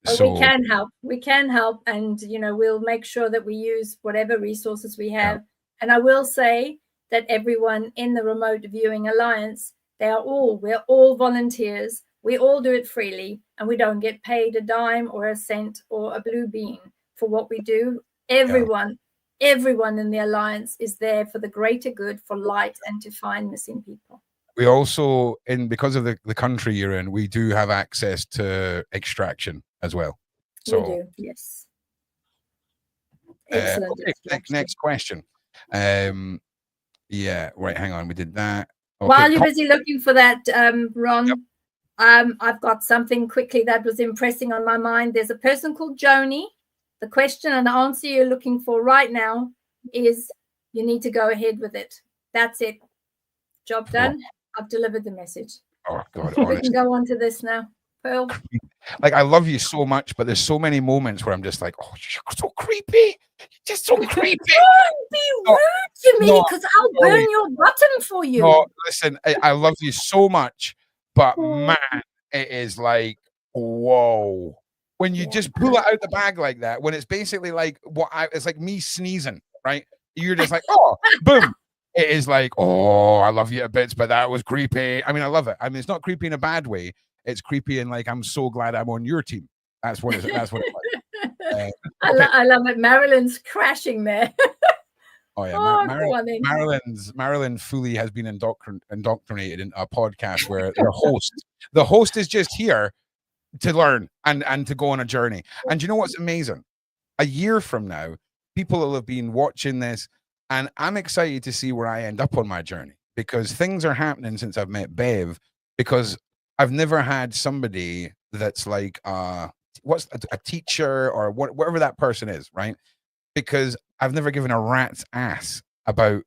So we can help. We can help, and we'll make sure that we use whatever resources we have. And I will say that everyone in the Remote Viewing Alliance, we're all volunteers. We all do it freely, and we don't get paid a dime or a cent or a blue bean for what we do. Everyone in the Alliance is there for the greater good, for light, and to find missing people. we also, because of the country you're in, we do have access to extraction as well. So we do, yes. Excellent. Okay, next question. Yeah, right, hang on, we did that. Okay. While you're busy looking for that, Ron, I've got something quickly that was impressing on my mind. There's a person called Joni. The question and answer you're looking for right now is you need to go ahead with it. That's it. Job done. I've delivered the message. Oh God, we honestly. can go on to this now. Pearl. Like, I love you so much, but there's so many moments where I'm just like, oh, you're so creepy. You're just so creepy. Don't be rude to me, because I'll burn your bottom for you. No, listen, I love you so much, but man, it is like, whoa. When you just pull it out the bag like that, when it's basically like it's like me sneezing, right? You're just like, oh, boom. It is like, oh, I love you a bit, but that was creepy. I mean, I love it. I mean, it's not creepy in a bad way. It's creepy and like, I'm so glad I'm on your team. That's what it's like. I love it. Marilyn's crashing there. Oh yeah, Marilyn fully has been indoctrinated in a podcast where the host is just here to learn and to go on a journey. And you know what's amazing? A year from now, people will have been watching this, and I'm excited to see where I end up on my journey, because things are happening since I've met Bev, because I've never had somebody that's like what's a teacher or whatever that person is, right? Because I've never given a rat's ass about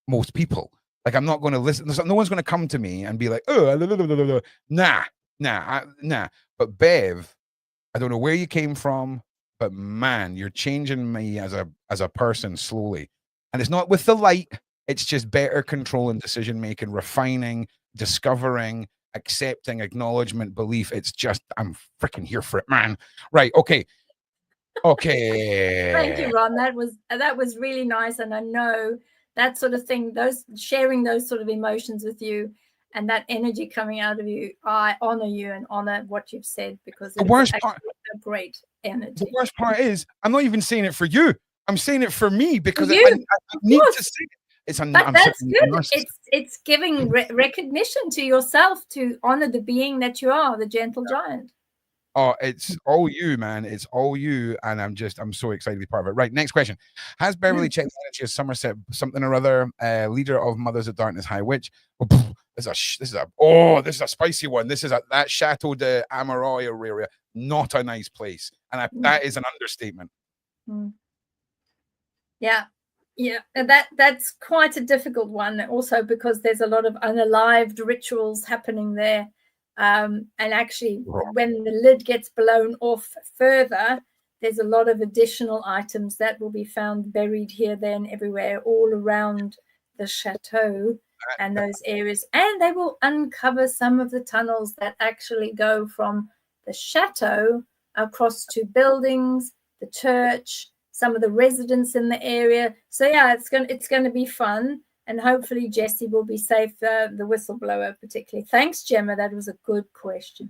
most people. Like, I'm not going to listen. No one's going to come to me and be like, oh, nah. But Bev, I don't know where you came from, but man, you're changing me as a person slowly. And it's not with the light. It's just better control and decision making, refining, discovering, accepting, acknowledgement, belief. It's just, I'm freaking here for it, man. Right. Okay. Thank you, Ron. That was really nice. And I know that sort of thing, sharing those sort of emotions with you and that energy coming out of you, I honor you and honor what you've said, because it's a great energy. The worst part is, I'm not even saying it for you. I'm saying it for me, because I need to say it. That's good. It's giving recognition to yourself to honor the being that you are, the gentle giant. Oh, it's all you, man. It's all you. And I'm so excited to be part of it. Right. Next question. Has Beverli checked the energy of Somerset something or other, leader of Mothers of Darkness High Witch? This is a spicy one. This is that Chateau de Amoroy area. Not a nice place. And that is an understatement. Yeah. That's quite a difficult one. Also, because there's a lot of unalived rituals happening there. And actually, when the lid gets blown off further, there's a lot of additional items that will be found buried here, there, and everywhere, all around the chateau and those areas. And they will uncover some of the tunnels that actually go from the chateau across to buildings, the church, some of the residents in the area. So yeah, it's going to be fun. And hopefully Jessie will be safe, the whistleblower particularly. Thanks, Gemma. That was a good question.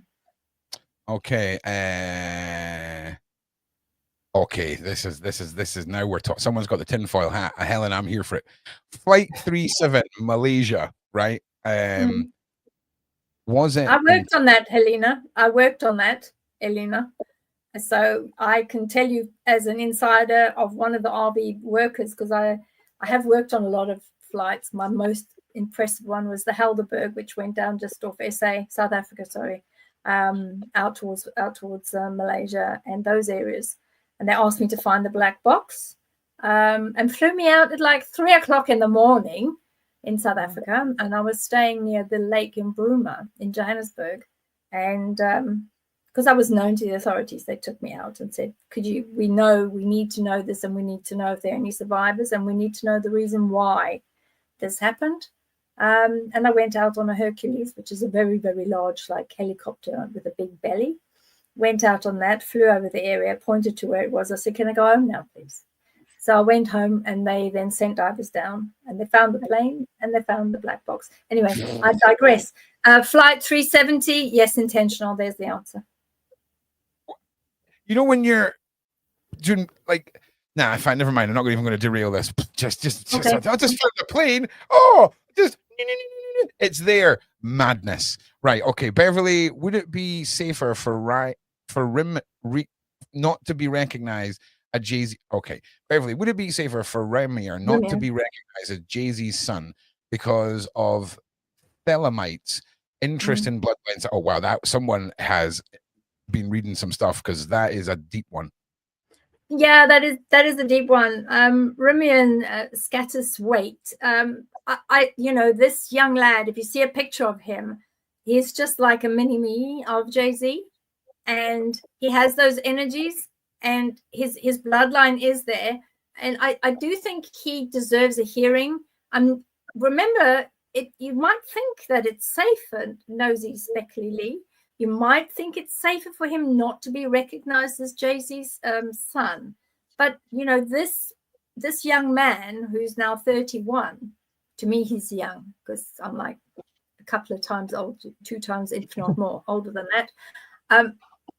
Okay. Okay. This is now we're talking. Someone's got the tinfoil hat. Helen, I'm here for it. Flight 37, Malaysia, right? Was it? I worked on that, Helena. Elena. So I can tell you as an insider of one of the RV workers, because I have worked on a lot of flights. My most impressive one was the Helderberg, which went down just off South Africa, out towards Malaysia and those areas. And they asked me to find the black box, and flew me out at like 3 o'clock in the morning in South Africa. And I was staying near the lake in Bruma in Johannesburg. And because I was known to the authorities, they took me out and said, we need to know this, and we need to know if there are any survivors, and we need to know the reason why this happened. And I went out on a Hercules, which is a very, very large, like, helicopter with a big belly. went out on that, flew over the area, pointed to where it was. I said, can I go home now, please? So I went home, and they then sent divers down, and they found the plane, and they found the black box. Anyway, I digress. Flight 370, yes, intentional. There's the answer. You know, when you're doing like, nah, fine, never mind. I'm not even going to derail this. Just Okay. I'll just fly the plane. Oh, just it's there. Madness. Right. Okay. Beverli, would it be safer for not to be recognized as Jay-Z? Okay. Beverli, would it be safer for Remy or not to be recognized as Jay-Z's son because of Thelemites' interest in bloodlines? Oh wow, that someone has been reading some stuff, because that is a deep one. Yeah, that is a deep one. Rimian scatters weight. You know, this young lad, if you see a picture of him, he's just like a mini me of Jay-Z, and he has those energies, and his bloodline is there. And I do think he deserves a hearing. Remember, you might think that it's safer, nosy Speckly Lee. You might think it's safer for him not to be recognized as Jay-Z's son. But, you know, this young man who's now 31, to me, he's young, because I'm like a couple of times old, 2 times, if not more, older than that.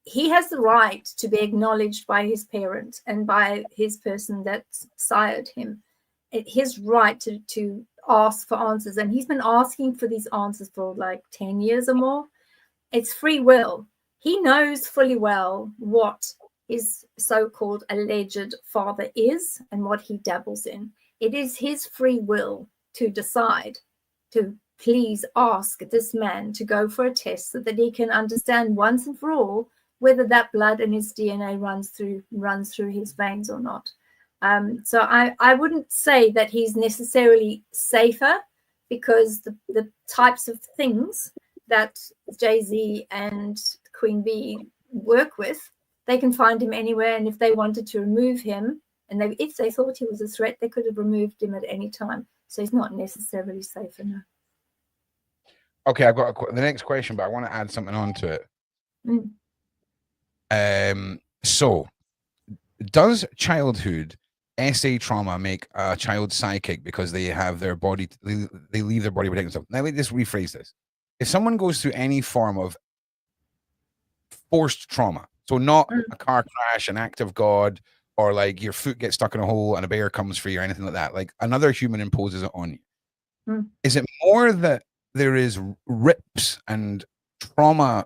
He has the right to be acknowledged by his parent and by his person that sired him. His right to ask for answers. And he's been asking for these answers for like 10 years or more. It's free will. He knows fully well what his so-called alleged father is and what he dabbles in. It is his free will to decide to please ask this man to go for a test so that he can understand once and for all whether that blood and his DNA runs through his veins or not. So I wouldn't say that he's necessarily safer, because the types of things that Jay-Z and Queen Bee work with, they can find him anywhere. And if they wanted to remove him, and if they thought he was a threat, they could have removed him at any time. So he's not necessarily safe enough. Okay, I've got the next question, but I want to add something on to it. So, does childhood SA trauma make a child psychic because they have their body, they leave their body protecting themselves? Now, let me just rephrase this. If someone goes through any form of forced trauma, so not a car crash, an act of God, or like your foot gets stuck in a hole and a bear comes for you or anything like that, like another human imposes it on you. Is it more that there is rips and trauma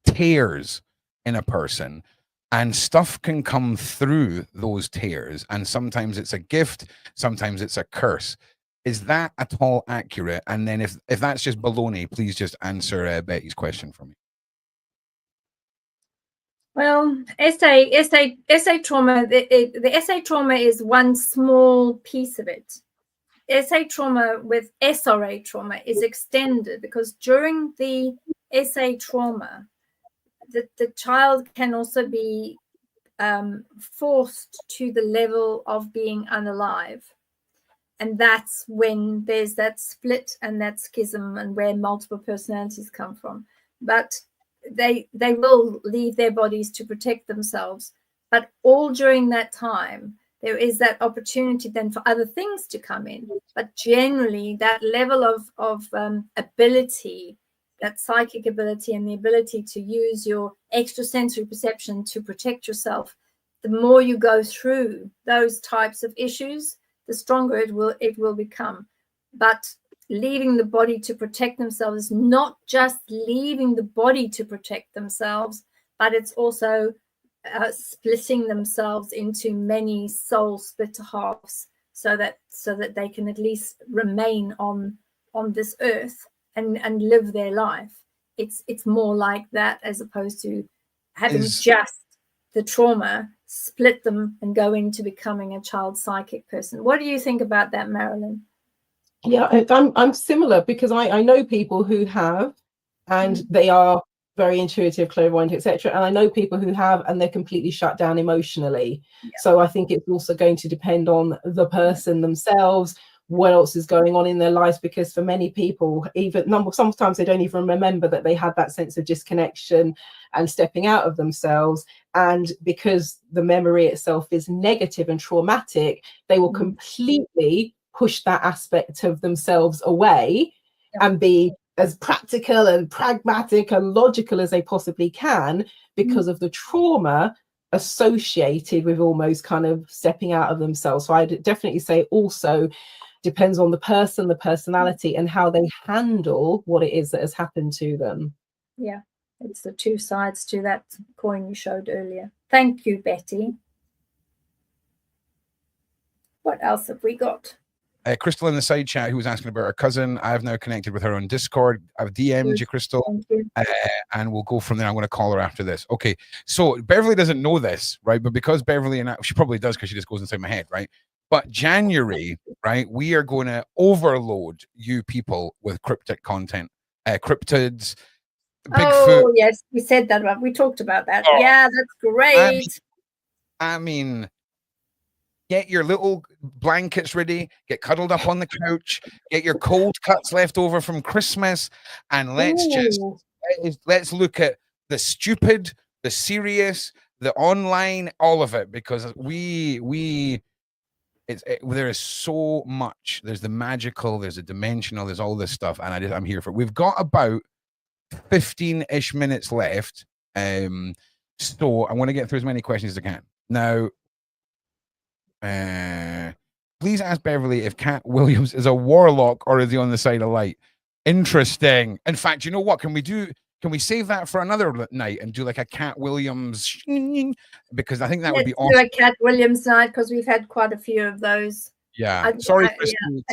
tears in a person, and stuff can come through those tears, and sometimes it's a gift, sometimes it's a curse? Is that at all accurate? And then if that's just baloney, please just answer Betty's question for me. Well, SA trauma, the SA trauma is one small piece of it. SA trauma with SRA trauma is extended, because during the SA trauma, the child can also be forced to the level of being unalive. And that's when there's that split and that schism, and where multiple personalities come from. But they will leave their bodies to protect themselves. But all during that time, there is that opportunity then for other things to come in. But generally, that level of ability, that psychic ability, and the ability to use your extrasensory perception to protect yourself, the more you go through those types of issues, the stronger it will become. But leaving the body to protect themselves is not just leaving the body to protect themselves, but it's also splitting themselves into many soul split halves, so that they can at least remain on this earth and live their life. It's more like that, as opposed to having just the trauma split them and go into becoming a child psychic person. What do you think about that, Marilyn? Yeah, I'm similar, because I know people who have, and they are very intuitive, clairvoyant, etc. And I know people who have, and they're completely shut down emotionally. Yeah. So I think it's also going to depend on the person themselves, what else is going on in their lives, because for many people, sometimes they don't even remember that they had that sense of disconnection and stepping out of themselves. And because the memory itself is negative and traumatic, they will completely push that aspect of themselves away and be as practical and pragmatic and logical as they possibly can, because of the trauma associated with almost kind of stepping out of themselves. So I'd definitely say also depends on the person, the personality, and how they handle what it is that has happened to them. Yeah, it's the two sides to that coin you showed earlier. Thank you, Betty. What else have we got? Crystal in the side chat, who was asking about her cousin. I've now connected with her on Discord. I've DM'd you, Crystal. Thank you. And we'll go from there. I'm going to call her after this. Okay. So Beverli doesn't know this, right? But because Beverli and she probably does, because she just goes inside my head, right? But January, right? We are going to overload you people with cryptic content, cryptids, Bigfoot. Oh, yes. We said that. We talked about that. Oh, yeah, that's great. I mean, get your little blankets ready, get cuddled up on the couch, get your cold cuts left over from Christmas, and let's look at the stupid, the serious, the online, all of it, because there is so much. There's the magical, there's the dimensional, there's all this stuff, and I'm here for it. We've got about 15-ish minutes left, so I want to get through as many questions as I can. Now, please ask Beverli if Cat Williams is a warlock or is he on the side of light. Interesting. In fact, you know what? Can we save that for another night and do like a Cat Williams? Because I think that would be awesome. Do a Cat Williams night, because we've had quite a few of those. Yeah. Sorry, Christine.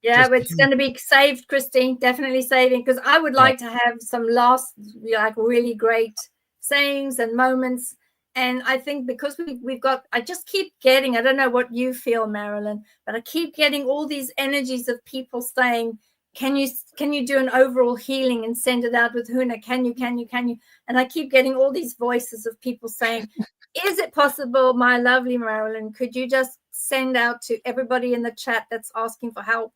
Yeah, but it's going to be saved, Christine. Definitely saving, because I would like to have some last, like, really great sayings and moments. And I think because we've got, I just keep getting, I don't know what you feel, Marilyn, but I keep getting all these energies of people saying, can you do an overall healing and send it out with Huna? Can you? And I keep getting all these voices of people saying, is it possible, my lovely Marilyn, could you just send out to everybody in the chat that's asking for help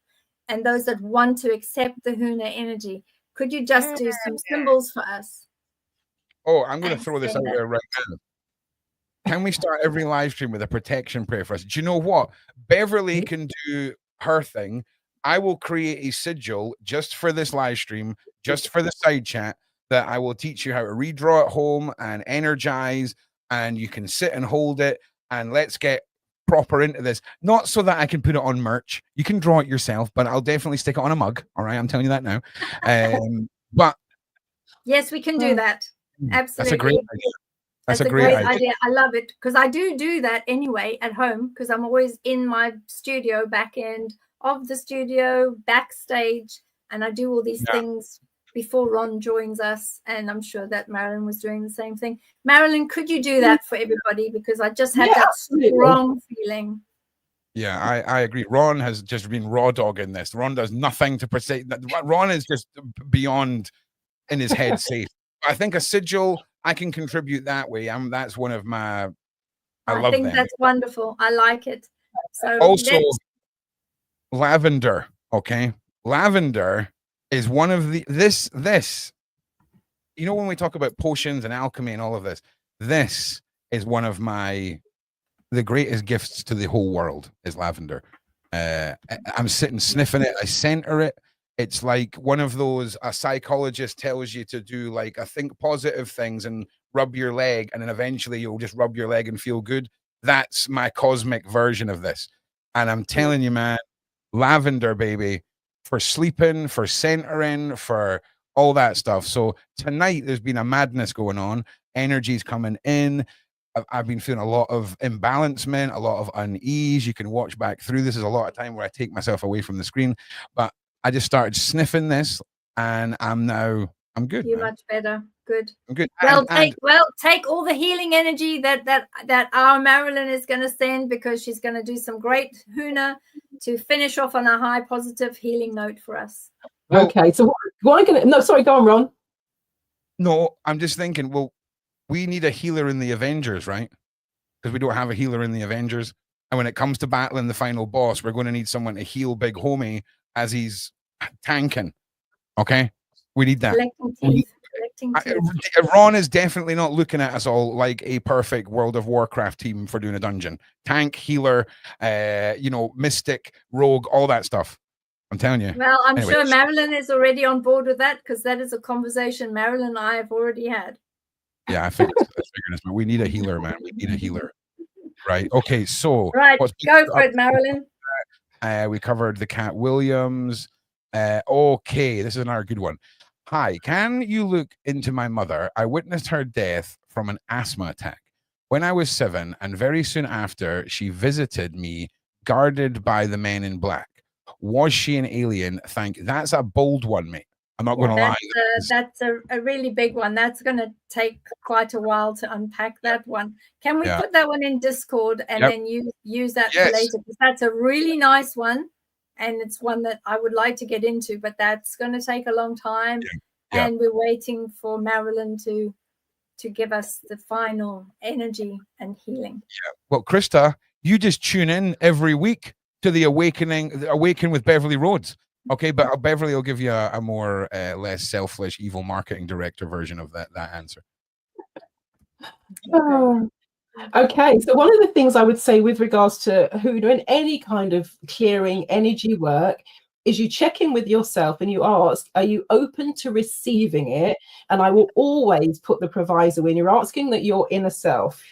and those that want to accept the Huna energy? Could you just do some symbols for us? Oh, I'm going to throw this out there right now. Can we start every live stream with a protection prayer for us? Do you know what? Beverli can do her thing. I will create a sigil just for this live stream, just for the side chat, that I will teach you how to redraw at home and energize, and you can sit and hold it, and let's get proper into this. Not so that I can put it on merch. You can draw it yourself, but I'll definitely stick it on a mug. All right, I'm telling you that now. But yes, we can do that. Absolutely. That's a great idea. That's a great idea. I love it, because I do that anyway at home, because I'm always in my studio, back end of the studio, backstage, and I do all these things before Ron joins us, and I'm sure that Marilyn was doing the same thing. Marilyn, could you do that for everybody? Because I just had that strong feeling. Yeah, I agree. Ron has just been raw dogging this. Ron does nothing to protect. Ron is just beyond in his head safe. I think a sigil, I can contribute that way. That's one of my. I think that's wonderful. I like it. So also, lavender. Okay, lavender is one of the this. You know, when we talk about potions and alchemy and all of this, this is one of the greatest gifts to the whole world is lavender. I'm sitting sniffing it. I center it. It's like one of those, a psychologist tells you to do, like, I think positive things and rub your leg, and then eventually you'll just rub your leg and feel good. That's my cosmic version of this. And I'm telling you, man, lavender, baby, for sleeping, for centering, for all that stuff. So tonight there's been a madness going on. Energy's coming in. I've been feeling a lot of imbalancement, a lot of unease. You can watch back through. This is a lot of time where I take myself away from the screen, but I just started sniffing this, and I'm good. You're much better. Good. I'm good. Take all the healing energy that our Marilyn is going to send, because she's going to do some great Huna to finish off on a high positive healing note for us. Well, okay, so what I'm going to... No, sorry, go on, Ron. No, I'm just thinking, well, we need a healer in the Avengers, right? Because we don't have a healer in the Avengers. And when it comes to battling the final boss, we're going to need someone to heal Big Homie as he's tanking. Okay, we need that. Collecting teeth. Collecting teeth. Ron is definitely not looking at us all like a perfect World of Warcraft team for doing a dungeon. Tank, healer, mystic, rogue, all that stuff. I'm telling you. Well, I'm Anyway. sure Marilyn is already on board with that, because that is a conversation Marilyn and I have already had. Yeah, I figured this, but we need a healer, man. We need a healer. Right. Okay. So Right, go for it, Marilyn. We covered the Cat Williams. Okay, this is another good one. Hi, can you look into my mother? I witnessed her death from an asthma attack when I was 7, and very soon after, she visited me, guarded by the men in black. Was she an alien? That's a bold one, mate. I'm not going to lie. That's a really big one. That's going to take quite a while to unpack that one. Can we put that one in Discord and then use that for later? Because that's a really nice one, and it's one that I would like to get into, but that's going to take a long time. And we're waiting for Marilyn to give us the final energy and healing. Well, Krista, you just tune in every week to the Awaken with Beverli Rhodes. Okay, but Beverli will give you a more less selfish, evil marketing director version of that answer. Okay, so one of the things I would say with regards to Huna and any kind of clearing energy work is you check in with yourself and you ask, are you open to receiving it? And I will always put the proviso in. You're asking that your inner self,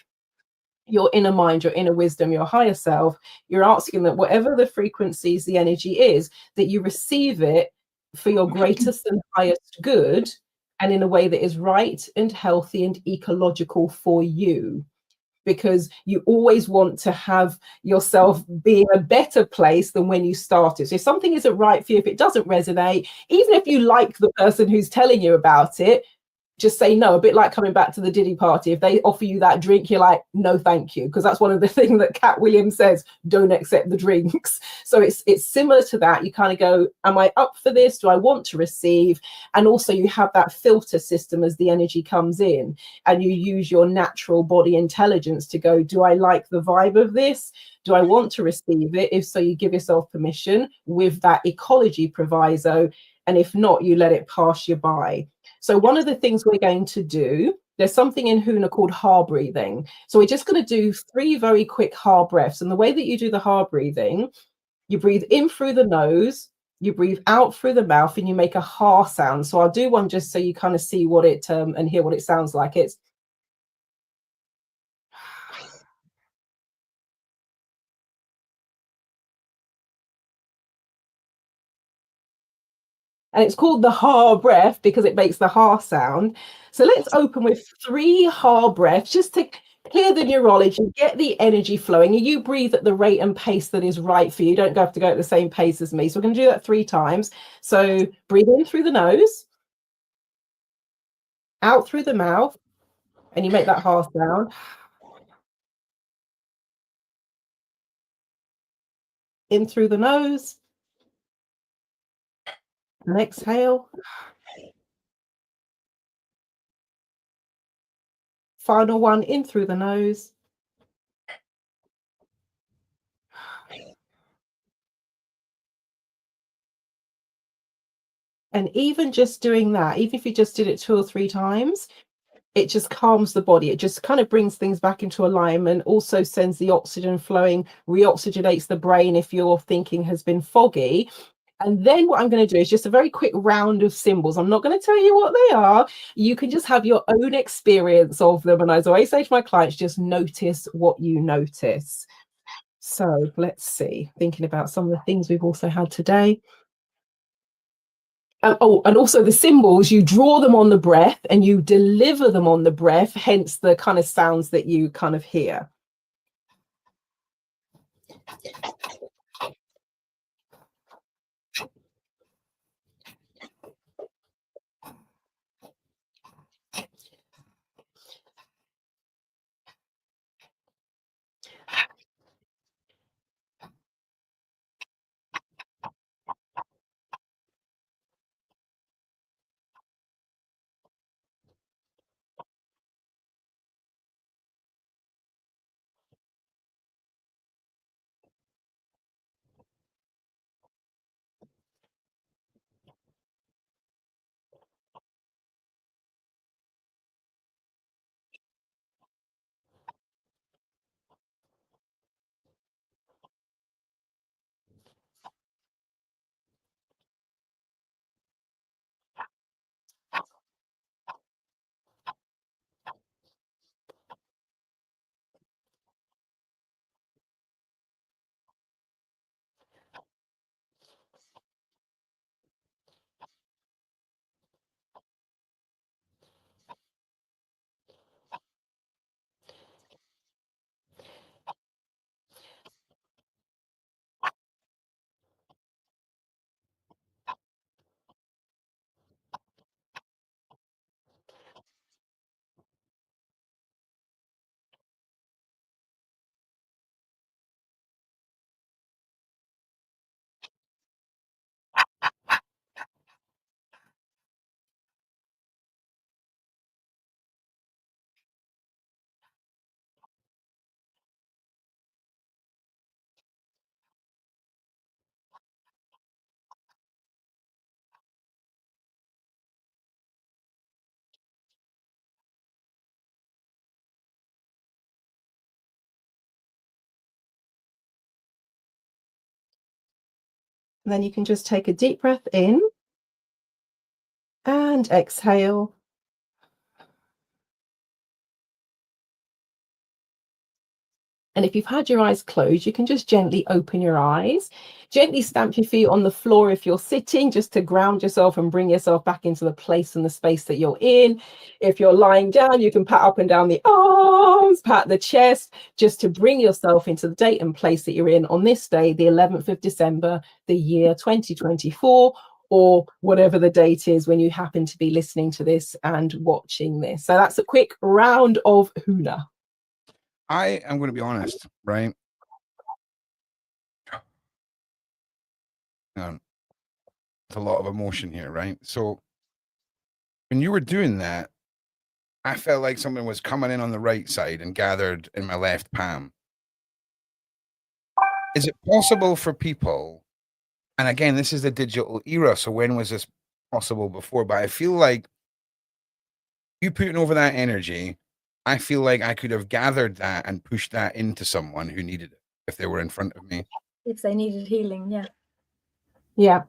your inner mind, your inner wisdom, your higher self, you're asking that whatever the frequencies, the energy is, that you receive it for your greatest and highest good, and in a way that is right and healthy and ecological for you. Because you always want to have yourself be in a better place than when you started. So if something isn't right for you, if it doesn't resonate, even if you like the person who's telling you about it, just say no. A bit like coming back to the Diddy party. If they offer you that drink, you're like, no, thank you. Because that's one of the things that Cat Williams says, don't accept the drinks. So it's similar to that. You kind of go, am I up for this? Do I want to receive? And also you have that filter system as the energy comes in, and you use your natural body intelligence to go, do I like the vibe of this? Do I want to receive it? If so, you give yourself permission with that ecology proviso. And if not, you let it pass you by. So one of the things we're going to do, there's something in Huna called ha breathing. So we're just going to do 3 very quick ha breaths. And the way that you do the ha breathing, you breathe in through the nose, you breathe out through the mouth, and you make a ha sound. So I'll do one just so you kind of see what it and hear what it sounds like. It's and it's called the ha breath because it makes the ha sound. So let's open with 3 ha breaths just to clear the neurology, get the energy flowing. And you breathe at the rate and pace that is right for you. You don't have to go at the same pace as me. So we're going to do that 3 times. So breathe in through the nose, out through the mouth, and you make that ha sound. In through the nose, and exhale. Final one, in through the nose. And even just doing that, even if you just did it 2 or 3 times, it just calms the body. It just kind of brings things back into alignment, also sends the oxygen flowing, reoxygenates the brain if your thinking has been foggy. And then what I'm going to do is just a very quick round of symbols. I'm not going to tell you what they are. You can just have your own experience of them. And as I always say to my clients, just notice what you notice. So let's see, thinking about some of the things we've also had today. And also the symbols, you draw them on the breath and you deliver them on the breath, hence the kind of sounds that you kind of hear. And then you can just take a deep breath in and exhale. And if you've had your eyes closed, you can just gently open your eyes, gently stamp your feet on the floor if you're sitting, just to ground yourself and bring yourself back into the place and the space that you're in. If you're lying down, you can pat up and down the arms, pat the chest, just to bring yourself into the date and place that you're in on this day, the 11th of December, the year 2024, or whatever the date is when you happen to be listening to this and watching this. So that's a quick round of Huna. I am going to be honest, right? There's a lot of emotion here, right? So when you were doing that, I felt like someone was coming in on the right side and gathered in my left palm. Is it possible for people, and again, this is the digital era, so when was this possible before? But I feel like you putting over that energy, I feel like I could have gathered that and pushed that into someone who needed it if they were in front of me. If they needed healing, yeah. Yeah.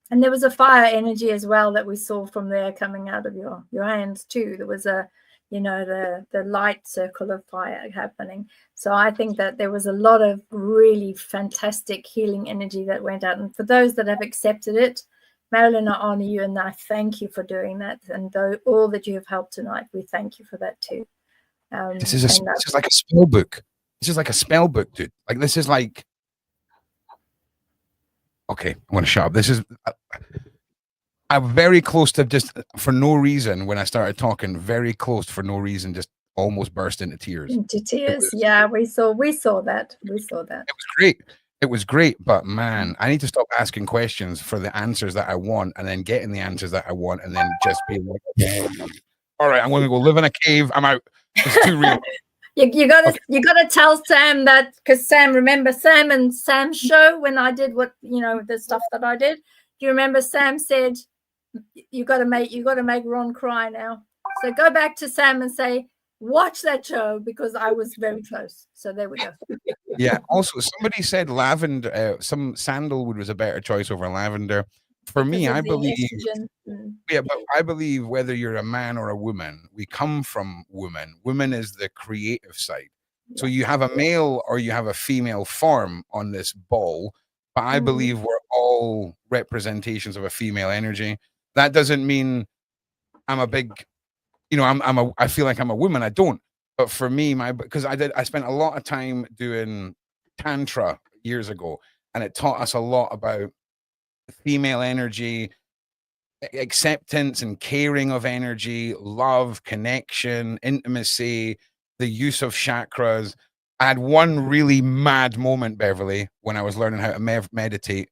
And there was a fire energy as well that we saw from there coming out of your hands too. There was a, the light circle of fire happening. So I think that there was a lot of really fantastic healing energy that went out. And for those that have accepted it, Marilyn, I honor you and I thank you for doing that. And all that you have helped tonight, we thank you for that too. This is like a spell book. This is like a spell book, dude. Like, this is like, okay, I'm going to shut up. This is, I'm very close to just, for no reason, when I started talking, very close for no reason, just almost burst into tears. Into tears, yeah, we saw that. It was great. It was great, but man, I need to stop asking questions for the answers that I want and then getting the answers that I want and then just being like, all right, I'm going to go live in a cave. I'm out. It's too real. You gotta tell Sam that, because remember Sam and Sam's show when I did the stuff that I did. Do you remember Sam said you gotta make Ron cry now? So go back to Sam and say, watch that show, because I was very close. So there we go. Yeah. Also, somebody said lavender, some sandalwood was a better choice over lavender. For me, I believe, yeah, but I believe whether you're a man or a woman, we come from woman. Woman is the creative side. So you have a male or you have a female form on this ball, but I believe we're all representations of a female energy. That doesn't mean I'm a big, I feel like I'm a woman. I don't. But for me, because I spent a lot of time doing Tantra years ago, and it taught us a lot about female energy, acceptance and caring of energy, love, connection, intimacy, the use of chakras. I had one really mad moment, Beverli, when I was learning how to meditate,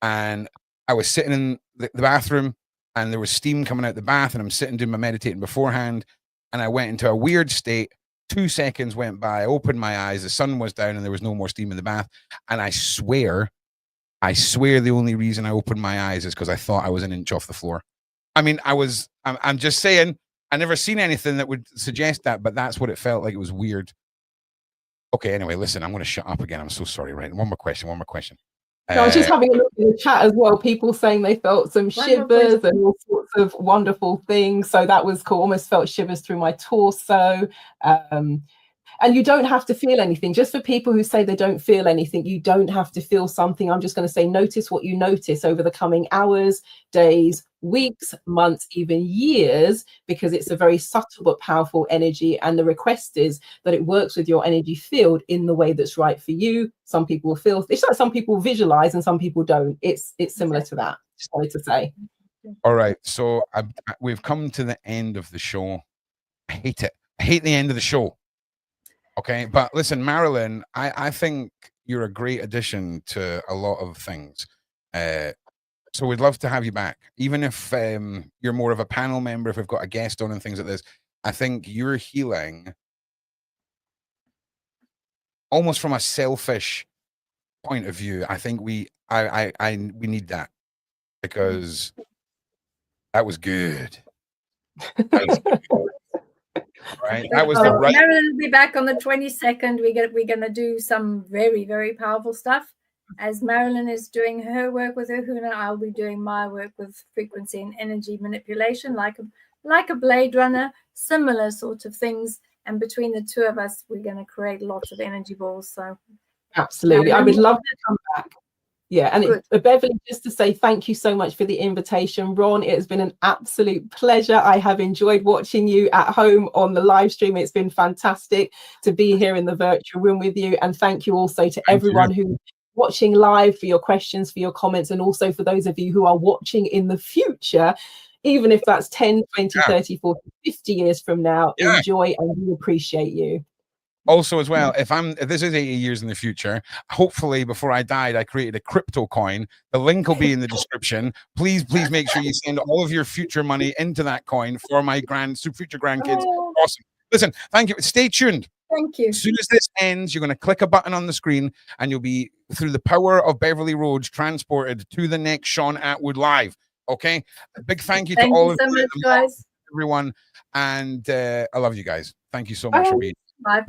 and I was sitting in the bathroom and there was steam coming out the bath, and I'm sitting doing my meditating beforehand, and I went into a weird state. 2 seconds went by, I opened my eyes, the sun was down and there was no more steam in the bath, and I swear the only reason I opened my eyes is because I thought I was an inch off the floor. I mean, I'm just saying, I never seen anything that would suggest that, but that's what it felt like. It was weird. Okay, anyway, listen, I'm going to shut up again. I'm so sorry, right? One more question. I was just having a look in the chat as well. People saying they felt some shivers and all sorts of wonderful things. So that was cool. Almost felt shivers through my torso. And you don't have to feel anything. Just for people who say they don't feel anything, you don't have to feel something. I'm just going to say, notice what you notice over the coming hours, days, weeks, months, even years, because it's a very subtle but powerful energy. And the request is that it works with your energy field in the way that's right for you. Some people feel, it's like some people visualize and some people don't. It's similar to that. Just wanted to say. All right. So we've come to the end of the show. I hate it. I hate the end of the show. Okay, but listen, Marilyn, I think you're a great addition to a lot of things. So we'd love to have you back, even if you're more of a panel member, if we've got a guest on and things like this. I think you're healing almost from a selfish point of view. I think we need that, because that was good. Right, that was the right. Marilyn will be back on the 22nd. We're gonna do some very, very powerful stuff, As Marilyn is doing her work with her Huna, I'll be doing my work with frequency and energy manipulation, like a Blade Runner, similar sort of things. And between the two of us, we're going to create lots of energy balls. So absolutely, I would love to come back. Yeah, and Beverli, just to say thank you so much for the invitation. Ron, it has been an absolute pleasure. I have enjoyed watching you at home on the live stream. It's been fantastic to be here in the virtual room with you. And thank you also to everyone who's watching live, for your questions, for your comments, and also for those of you who are watching in the future, even if that's 10, 20, 30, 40, 50 years from now. Enjoy, and we appreciate you. Also, as well, if this is 80 years in the future, hopefully before I died, I created a crypto coin. The link will be in the description. Please make sure you send all of your future money into that coin for my future grandkids. Awesome. Listen, thank you. Stay tuned. Thank you. As soon as this ends, you're going to click a button on the screen and you'll be, through the power of Beverli Rhodes, transported to the next Sean Atwood Live. Okay? A big thank you to all of you, guys. Everyone. And I love you guys. Thank you so much for being here. Bye.